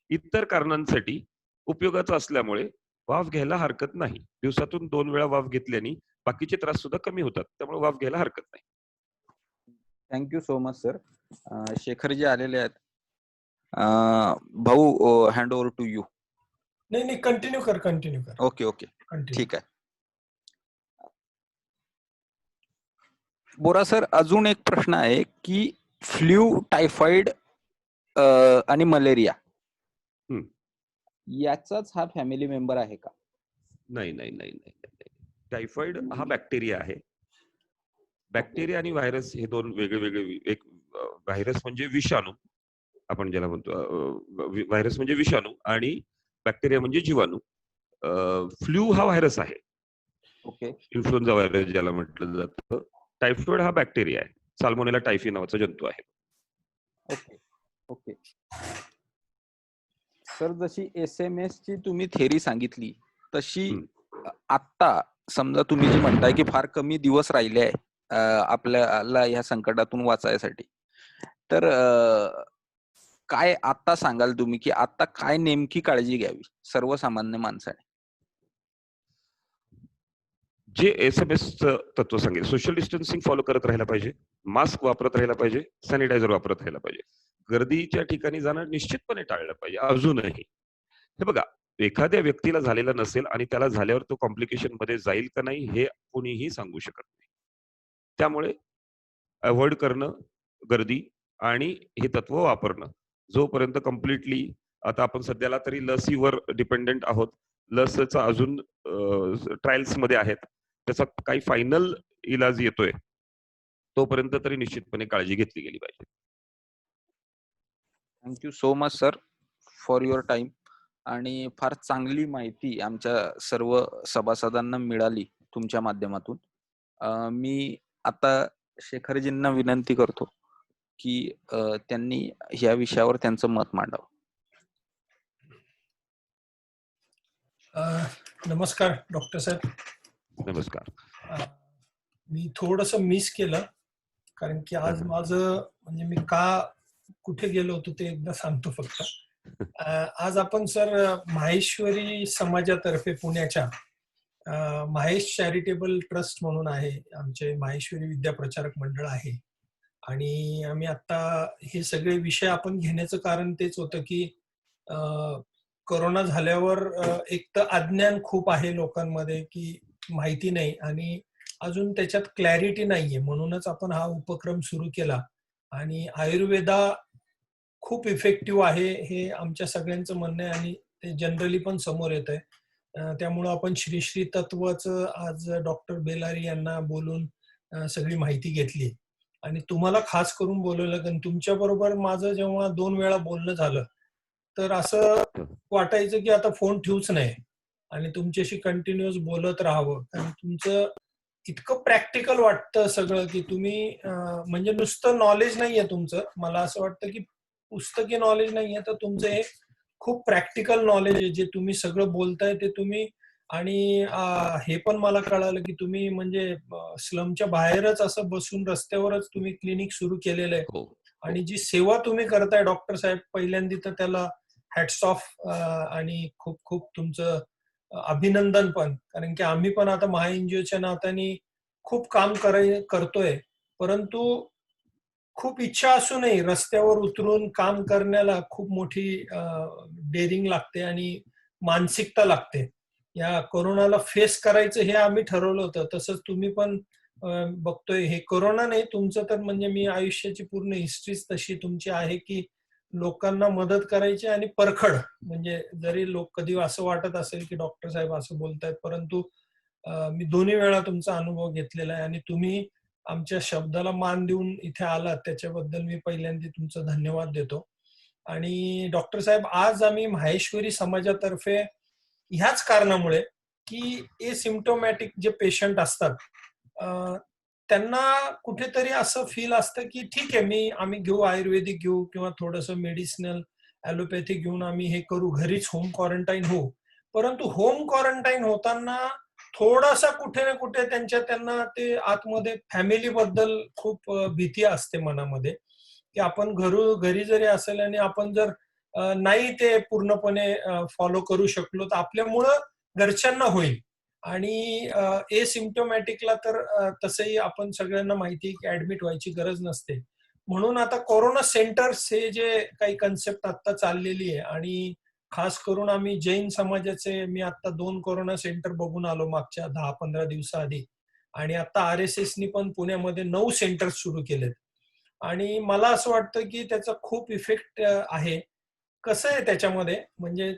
इतर कारणांसाठी उपयोगाचं असल्यामुळे वाफ घ्यायला हरकत नाही. दिवसातून 2 वेळा वाफ घेतल्याने बाकीचे त्रास सुद्धा कमी होतात. त्यामुळे वाफ घ्यायला हरकत नाही. Thank you so much sir. शेखरजी आलेले आहेत. भाऊ, हँड ओव्हर टू यू. नाही कंटिन्यू कर. ओके ओके, ठीक आहे. बोरा सर, अजून एक प्रश्न आहे की फ्लू, टायफॉइड आणि मलेरिया याचाच हा फॅमिली मेंबर आहे का? नाही. टायफॉइड हा बॅक्टेरिया आहे. बॅक्टेरिया आणि व्हायरस हे 2 वेगळे. एक व्हायरस म्हणजे विषाणू, आपण ज्याला म्हणतो व्हायरस म्हणजे विषाणू आणि बॅक्टेरिया म्हणजे जीवाणू. फ्लू हा व्हायरस आहे. ओके. इन्फ्लुएन्झा व्हायरस ज्याला म्हटलं जातं. टायफॉइड हा बॅक्टेरिया आहे. साल्मोनेला टायफी नावाचा जंतू आहे. Okay okay. सर, जशी SMS ची तुम्ही थेरी सांगितली तशी आता समजा तुम्ही जे म्हणताय की फार कमी दिवस राहिले आहे आपल्याला ह्या संकटातून वाचायसाठी, तर काय आता सांगाल तुम्ही की आता काय नेमकी काळजी घ्यावी सर्वसामान्य माणसाने? जे SMS तत्व सांगेल, सोशल डिस्टन्सिंग फॉलो करत राहायला पाहिजे, मास्क वापरत राहायला पाहिजे, सॅनिटायझर वापरत राहायला पाहिजे, गर्दीच्या ठिकाणी जाणं निश्चितपणे टाळलं पाहिजे. अजूनही हे बघा, एखाद्या व्यक्तीला झालेलं नसेल आणि त्याला झाल्यावर तो कॉम्प्लिकेशन मध्ये जाईल का नाही हे कोणीही सांगू शकत नाही. त्यामुळे अवॉइड करणं गर्दी आणि हे तत्व वापरणं. जोपर्यंत कम्प्लिटली, आता आपण सध्याला तरी लसीवर डिपेंडेंट आहोत, लसचा अजून ट्रायल्स मध्ये आहेत, त्याचा काही फायनल इलाज येतोय, तोपर्यंत तरी निश्चितपणे काळजी घेतली गेली पाहिजे. Thank you so much sir for your time. आणि फार चांगली माहिती आमच्या सर्व सभासदांना मिळाली तुमच्या माध्यमातून. मी आता शेखरजींना विनंती करतो की त्यांनी या विषयावर त्यांचं मत मांडावं. नमस्कार डॉक्टर साहेब. नमस्कार. मी थोडस मिस केलं कारण की आज माझं म्हणजे मी कुठे गेलो होतो ते एकदा सांगतो फक्त. आज आपण सर माहेश्वरी समाजातर्फे पुण्याच्या माहेश चॅरिटेबल ट्रस्ट म्हणून आहे, आमचे माहेश्वरी विद्या प्रचारक मंडळ आहे, आणि आम्ही आता हे सगळे विषय आपण घेण्याचं कारण तेच होतं की कोरोना झाल्यावर एक तर अज्ञान खूप आहे लोकांमध्ये की माहिती नाही आणि अजून त्याच्यात क्लॅरिटी नाहीये, म्हणूनच आपण हा उपक्रम सुरू केला. आणि आयुर्वेदा खूप इफेक्टिव्ह आहे हे आमच्या सगळ्यांचं म्हणणं आहे आणि ते जनरली पण समोर येत आहे. त्यामुळं आपण श्री श्री तत्वचं आज डॉक्टर बेलारी यांना बोलून सगळी माहिती घेतली आणि तुम्हाला खास करून बोलवलं. कारण तुमच्या बरोबर माझं जेव्हा 2 वेळा बोलणं झालं तर असं वाटायचं की आता फोन ठेवूच नाही आणि तुमच्याशी कंटिन्युअस बोलत राहावं. कारण तुमचं इतकं प्रॅक्टिकल वाटतं सगळं की तुम्ही म्हणजे नुसतं नॉलेज नाहीये तुमचं. मला असं वाटतं की पुस्तकी नॉलेज नाहीये, तर तुमचं हे खूप प्रॅक्टिकल नॉलेज आहे. जे तुम्ही सगळं बोलताय ते तुम्ही आणि हे पण मला कळालं की तुम्ही म्हणजे स्लमच्या बाहेरच असं बसून रस्त्यावरच तुम्ही क्लिनिक सुरू केलेलं आहे. हो, हो. आणि जी सेवा तुम्ही करताय डॉक्टर साहेब, पहिल्यांदा तर त्याला हॅट्स ऑफ आणि खूप खूप तुमचं अभिनंदन पण. कारण की आम्ही पण आता महा एनजीओच्या नात्याने खूप काम करतोय. परंतु खूप इच्छा असूनही रस्त्यावर उतरून काम करण्याला खूप मोठी डेअरिंग लागते आणि मानसिकता लागते. या कोरोनाला फेस करायचं हे आम्ही ठरवलं होतं. तसंच तुम्ही पण बघतोय हे कोरोना नाही तुमचं तर म्हणजे मी आयुष्याची पूर्ण हिस्ट्रीच तशी तुमची आहे की लोकांना मदत करायची आणि परखड. म्हणजे जरी लोक कधी असं वाटत असेल की डॉक्टर साहेब असं बोलतायत, परंतु मी दोन्ही वेळा तुमचा अनुभव घेतलेला आहे आणि तुम्ही आमच्या शब्दाला मान देऊन इथे आलात त्याच्याबद्दल मी पहिल्यांदा तुमचा धन्यवाद देतो. आणि डॉक्टर साहेब आज आम्ही माहेश्वरी समाजातर्फे ह्याच कारणामुळे की एसिम्प्टोमॅटिक जे पेशंट असतात त्यांना कुठेतरी असं फील असतं की ठीक आहे आम्ही घेऊ आयुर्वेदिक घेऊ किंवा थोडंसं मेडिसिनल ॲलोपॅथी घेऊन आम्ही हे करू, घरीच होम क्वारंटाईन होऊ. परंतु होम क्वारंटाईन होताना थोडासा कुठे ना कुठे त्यांना ते आतमध्ये फॅमिली बद्दल खूप भीती असते मनामध्ये की आपण घरी जरी असेल आणि आपण जर नाही ते पूर्णपणे फॉलो करू शकलो तर आपल्यामुळं घरच्यांना होईल. आणि एसिम्प्टोमॅटिकला तर तसंही आपण सगळ्यांना माहिती आहे की ऍडमिट व्हायची गरज नसते. म्हणून आता कोरोना सेंटर्स हे जे काही कन्सेप्ट आता चाललेली आहे आणि खास करून आम्ही जैन समाजाचे मी आता 2 कोरोना सेंटर बघून आलो मागच्या 10-15 दिवसाआधी. आणि आता RSSनी पण पुण्यामध्ये 9 सेंटर्स सुरू केलेत. आणि मला असं वाटतं की त्याचा खूप इफेक्ट आहे. कसं आहे त्याच्यामध्ये म्हणजे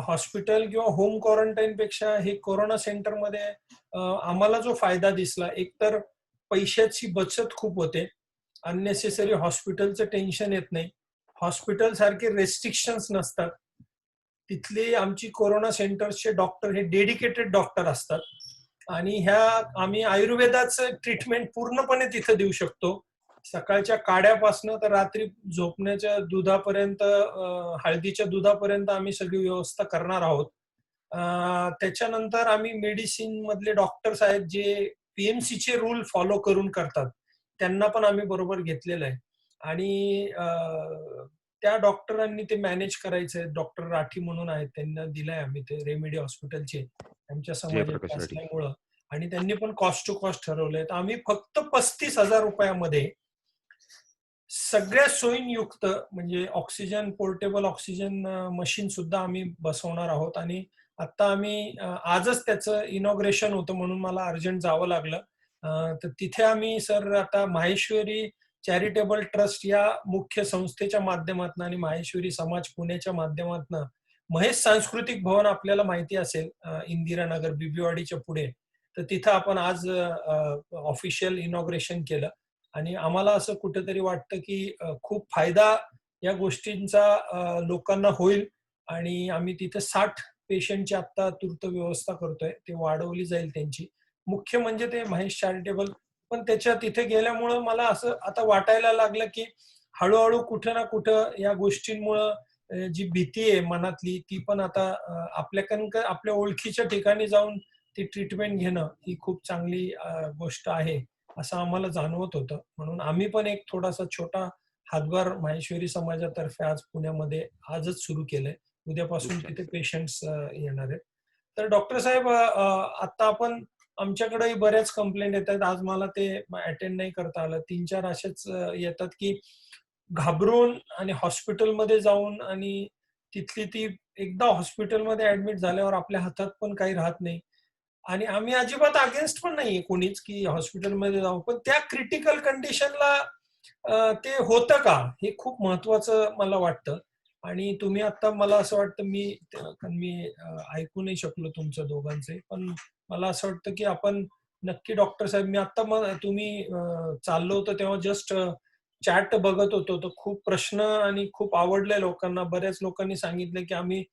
हॉस्पिटल किंवा होम क्वारंटाईन पेक्षा हे कोरोना सेंटरमध्ये आम्हाला जो फायदा दिसला, एक तर पैशाची बचत खूप होते. अननेसेसरी हॉस्पिटलचं टेन्शन येत नाही. हॉस्पिटल सारखे रेस्ट्रिक्शन्स नसतात. तिथले आमची कोरोना सेंटर्सचे डॉक्टर हे डेडिकेटेड डॉक्टर असतात आणि आम्ही आयुर्वेदाचं ट्रीटमेंट पूर्णपणे तिथं देऊ शकतो. सकाळच्या काड्यापासनं तर रात्री झोपण्याच्या दुधापर्यंत हळदीच्या दुधापर्यंत आम्ही सगळी व्यवस्था करणार आहोत. त्याच्यानंतर आम्ही मेडिसिन मधले डॉक्टर्स आहेत जे PMCचे रूल फॉलो करून करतात. त्यांना पण आम्ही बरोबर घेतलेलं आहे. आणि त्या डॉक्टरांनी ते मॅनेज करायचंय. डॉक्टर राठी म्हणून आहेत, त्यांना दिलंय आम्ही ते रेमेडी हॉस्पिटलचे आमच्या समाजाचे जयप्रकाश राठी. असल्यामुळं. आणि त्यांनी पण कॉस्ट टू कॉस्ट ठरवलंय. तर आम्ही फक्त ₹35,000 सगळ्या सोयींयुक्त म्हणजे ऑक्सिजन, पोर्टेबल ऑक्सिजन मशीन सुद्धा आम्ही बसवणार आहोत. आणि आता आम्ही आजच त्याचं इनॉग्रेशन होतं म्हणून मला अर्जंट जावं लागलं. तर तिथे आम्ही सर आता माहेश्वरी चॅरिटेबल ट्रस्ट या मुख्य संस्थेच्या माध्यमातून आणि माहेश्वरी समाज पुण्याच्या माध्यमातून महेश सांस्कृतिक भवन आपल्याला माहिती असेल इंदिरानगर बिबिवाडीच्या पुढे, तर तिथं आपण आज ऑफिशियल इनॉग्रेशन केलं. आणि आम्हाला असं कुठेतरी वाटतं की खूप फायदा या गोष्टींचा लोकांना होईल. आणि आम्ही तिथे 60 पेशंटची आता तूर्त व्यवस्था करतोय, ते वाढवली जाईल त्यांची. मुख्य म्हणजे ते महेश चॅरिटेबल. पण त्याच्या तिथे गेल्यामुळं मला असं आता वाटायला लागलं की हळूहळू कुठं ना कुठं या गोष्टींमुळं जी भीती आहे मनातली ती पण आता आपल्या ओळखीच्या ठिकाणी जाऊन ती ट्रीटमेंट घेणं ही खूप चांगली गोष्ट आहे असं आम्हाला जाणवत होतं. म्हणून आम्ही पण एक थोडासा छोटा हातभार माहेश्वरी समाजातर्फे आज पुण्यामध्ये आजच सुरू केलंय. उद्यापासून खूप छान तिथे सर. पेशंट्स येणार आहेत. तर डॉक्टर साहेब आता आपण आमच्याकडेही बऱ्याच कंप्लेंट येतात. आज मला ते अटेंड नाही करता आलं. 3-4 असेच येतात की घाबरून आणि हॉस्पिटलमध्ये जाऊन आणि तिथली ती एकदा हॉस्पिटलमध्ये ऍडमिट झाल्यावर आपल्या हातात पण काही राहत नाही. आणि आम्ही अजिबात अगेन्स्ट पण नाहीये कोणीच की हॉस्पिटलमध्ये जाऊ. पण त्या क्रिटिकल कंडिशनला ते होतं का? हे खूप महत्वाचं मला वाटतं. आणि तुम्ही आता मला असं वाटतं मी ऐकू नाही शकलो तुमच्या दोघांचे. पण मला असं वाटतं की आपण नक्की डॉक्टर साहेब मी आता तुम्ही चाललो होतो तेव्हा जस्ट चॅट बघत होतो. तर खूप प्रश्न आणि खूप आवडले लोकांना. बऱ्याच लोकांनी सांगितलं की आम्ही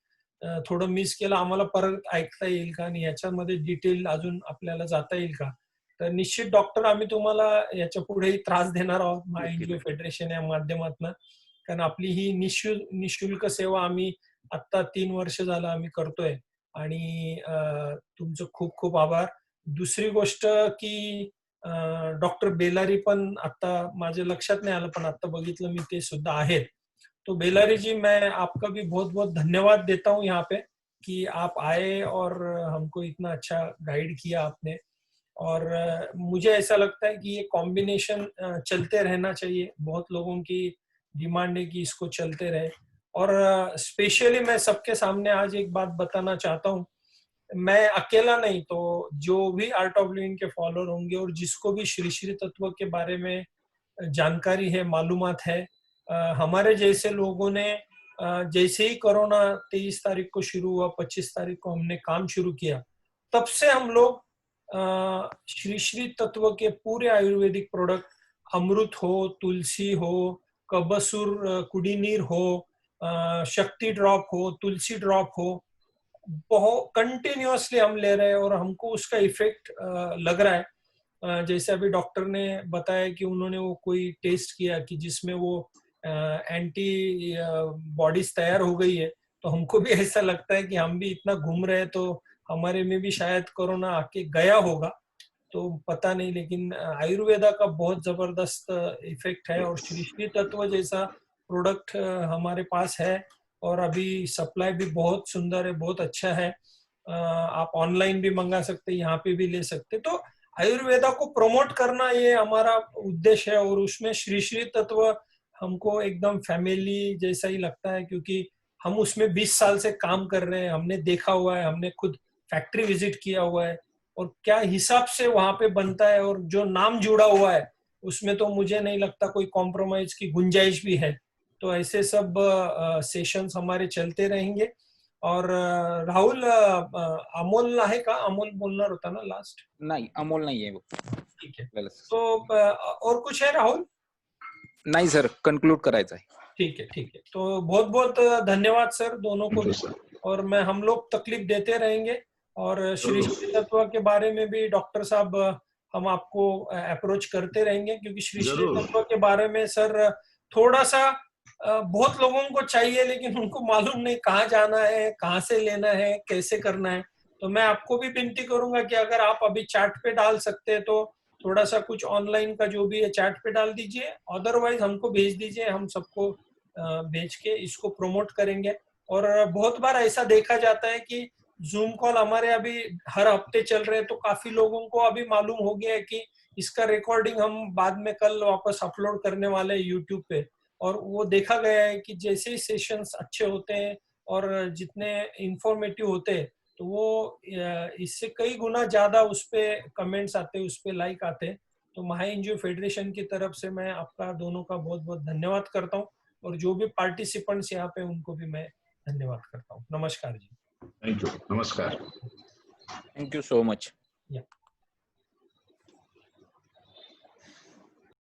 थोडं मिस केलं. आम्हाला परत ऐकता येईल का? आणि याच्यामध्ये डिटेल अजून आपल्याला जाता येईल का? तर निश्चित डॉक्टर आम्ही तुम्हाला याच्या पुढेही त्रास देणार आहोत माय एनजीओ फेडरेशन या माध्यमातून. कारण आपली ही निशुल्क सेवा आम्ही आत्ता 3 वर्ष झालं आम्ही करतोय. आणि तुमचं खूप खूप आभार. दुसरी गोष्ट की डॉक्टर बेलारी पण आता माझ्या लक्षात नहीं आलं, पण आता बघितलं मी ते सुद्धा आहेत. तो बेलारी जी मैं आपका भी बहुत बहुत धन्यवाद देता हूँ यहाँ पे कि आप आए और हमको इतना अच्छा गाइड किया आपने। और मुझे ऐसा लगता है कि ये कॉम्बिनेशन चलते रहना चाहिए। बहुत लोगों की डिमांड है कि इसको चलते रहे। और स्पेशली मैं सबके सामने आज एक बात बताना चाहता हूँ, मैं अकेला नहीं, तो जो भी art of living K follower होंगे और जिसको भी श्री श्री तत्व के बारे में जानकारी है, मालूमात है, हमारे जैसे लोगों ने जैसे ही कोरोना 23 तारीख को शुरू हुआ, 25 तारीख को हमने काम शुरू किया, तब से हम लोग श्री श्री तत्व के पूरे आयुर्वेदिक प्रोडक्ट, अमृत हो, तुलसी हो, कबसूर कुड़ीनीर हो, शक्ति ड्रॉप हो, तुलसी ड्रॉप हो, बहुत कंटिन्यूअसली हम ले रहे हैं और हमको उसका इफेक्ट लग रहा है। जैसे अभी डॉक्टर ने बताया कि उन्होंने वो कोई टेस्ट किया कि जिसमें वो एंटी बॉडीज तैयार हो गई है, तो हमको भी ऐसा लगता है कि हम भी इतना घूम रहे हैं तो हमारे में भी शायद कोरोना आके गया होगा, तो पता नहीं। लेकिन आयुर्वेदा का बहुत जबरदस्त इफेक्ट है और श्री श्री तत्व जैसा प्रोडक्ट हमारे पास है और अभी सप्लाई भी बहुत सुंदर है, बहुत अच्छा है। आप ऑनलाइन भी मंगा सकते हैं, यहाँ पे भी ले सकते। तो आयुर्वेदा को प्रमोट करना ये हमारा उद्देश्य है और उसमें श्री श्री तत्व हमको एकदम फैमिली जैसा ही लगता है, क्योंकि हम उसमें 20 साल से काम कर रहे हैं, हमने देखा हुआ है, हमने खुद फैक्ट्री विजिट किया हुआ है और क्या हिसाब से वहां पे बनता है और जो नाम जुड़ा हुआ है उसमें तो मुझे नहीं लगता कोई कॉम्प्रोमाइज की गुंजाइश भी है। तो ऐसे सब सेशंस हमारे चलते रहेंगे। और राहुल, अमोल आहे का? अमोल बोलणार होता ना लास्ट? नहीं, अमोल नहीं है वो। ठीक है, तो और कुछ है राहुल? नहीं सर, कंक्लूड करायचं आहे। ठीक है, ठीक है। तो बहुत बहुत धन्यवाद सर दोनों को भी। और मैं हम लोग तकलीफ देते रहेंगे और श्री श्री तत्व के बारे में भी डॉक्टर साहब हम आपको अप्रोच करते रहेंगे, क्योंकि श्री श्री तत्व के बारे में सर थोड़ा सा बहुत लोगों को चाहिए, लेकिन उनको मालूम नहीं कहाँ जाना है, कहाँ से लेना है, कैसे करना है। तो मैं आपको भी विनती करूंगा कि अगर आप अभी चैट पे डाल सकते हैं तो थोड़ा सा कुछ ऑनलाइन का जो भी है चैट पे डाल दीजिए, अदरवाइज हमको भेज दीजिए, हम सबको भेज के इसको प्रमोट करेंगे। और बहुत बार ऐसा देखा जाता है कि जूम कॉल हमारे अभी हर हफ्ते चल रहे हैं, तो काफी लोगों को अभी मालूम हो गया है कि इसका रिकॉर्डिंग हम बाद में कल वापस अपलोड करने वाले हैं यूट्यूब पे। और वो देखा गया है कि जैसे ही सेशंस अच्छे होते हैं और जितने इंफॉर्मेटिव होते हैं, तो वो इससे कई गुना ज्यादा उस पे कमेंट्स आते हैं, उस पे लाइक आते हैं। तो माय एनजीओ फेडरेशन की तरफ से मैं आपका दोनों का बहुत बहुत धन्यवाद करता हूँ और जो भी पार्टिसिपेंट्स यहाँ पे उनको भी मैं धन्यवाद करता हूँ। नमस्कार जी। थैंक यू, नमस्कार। Thank you so much.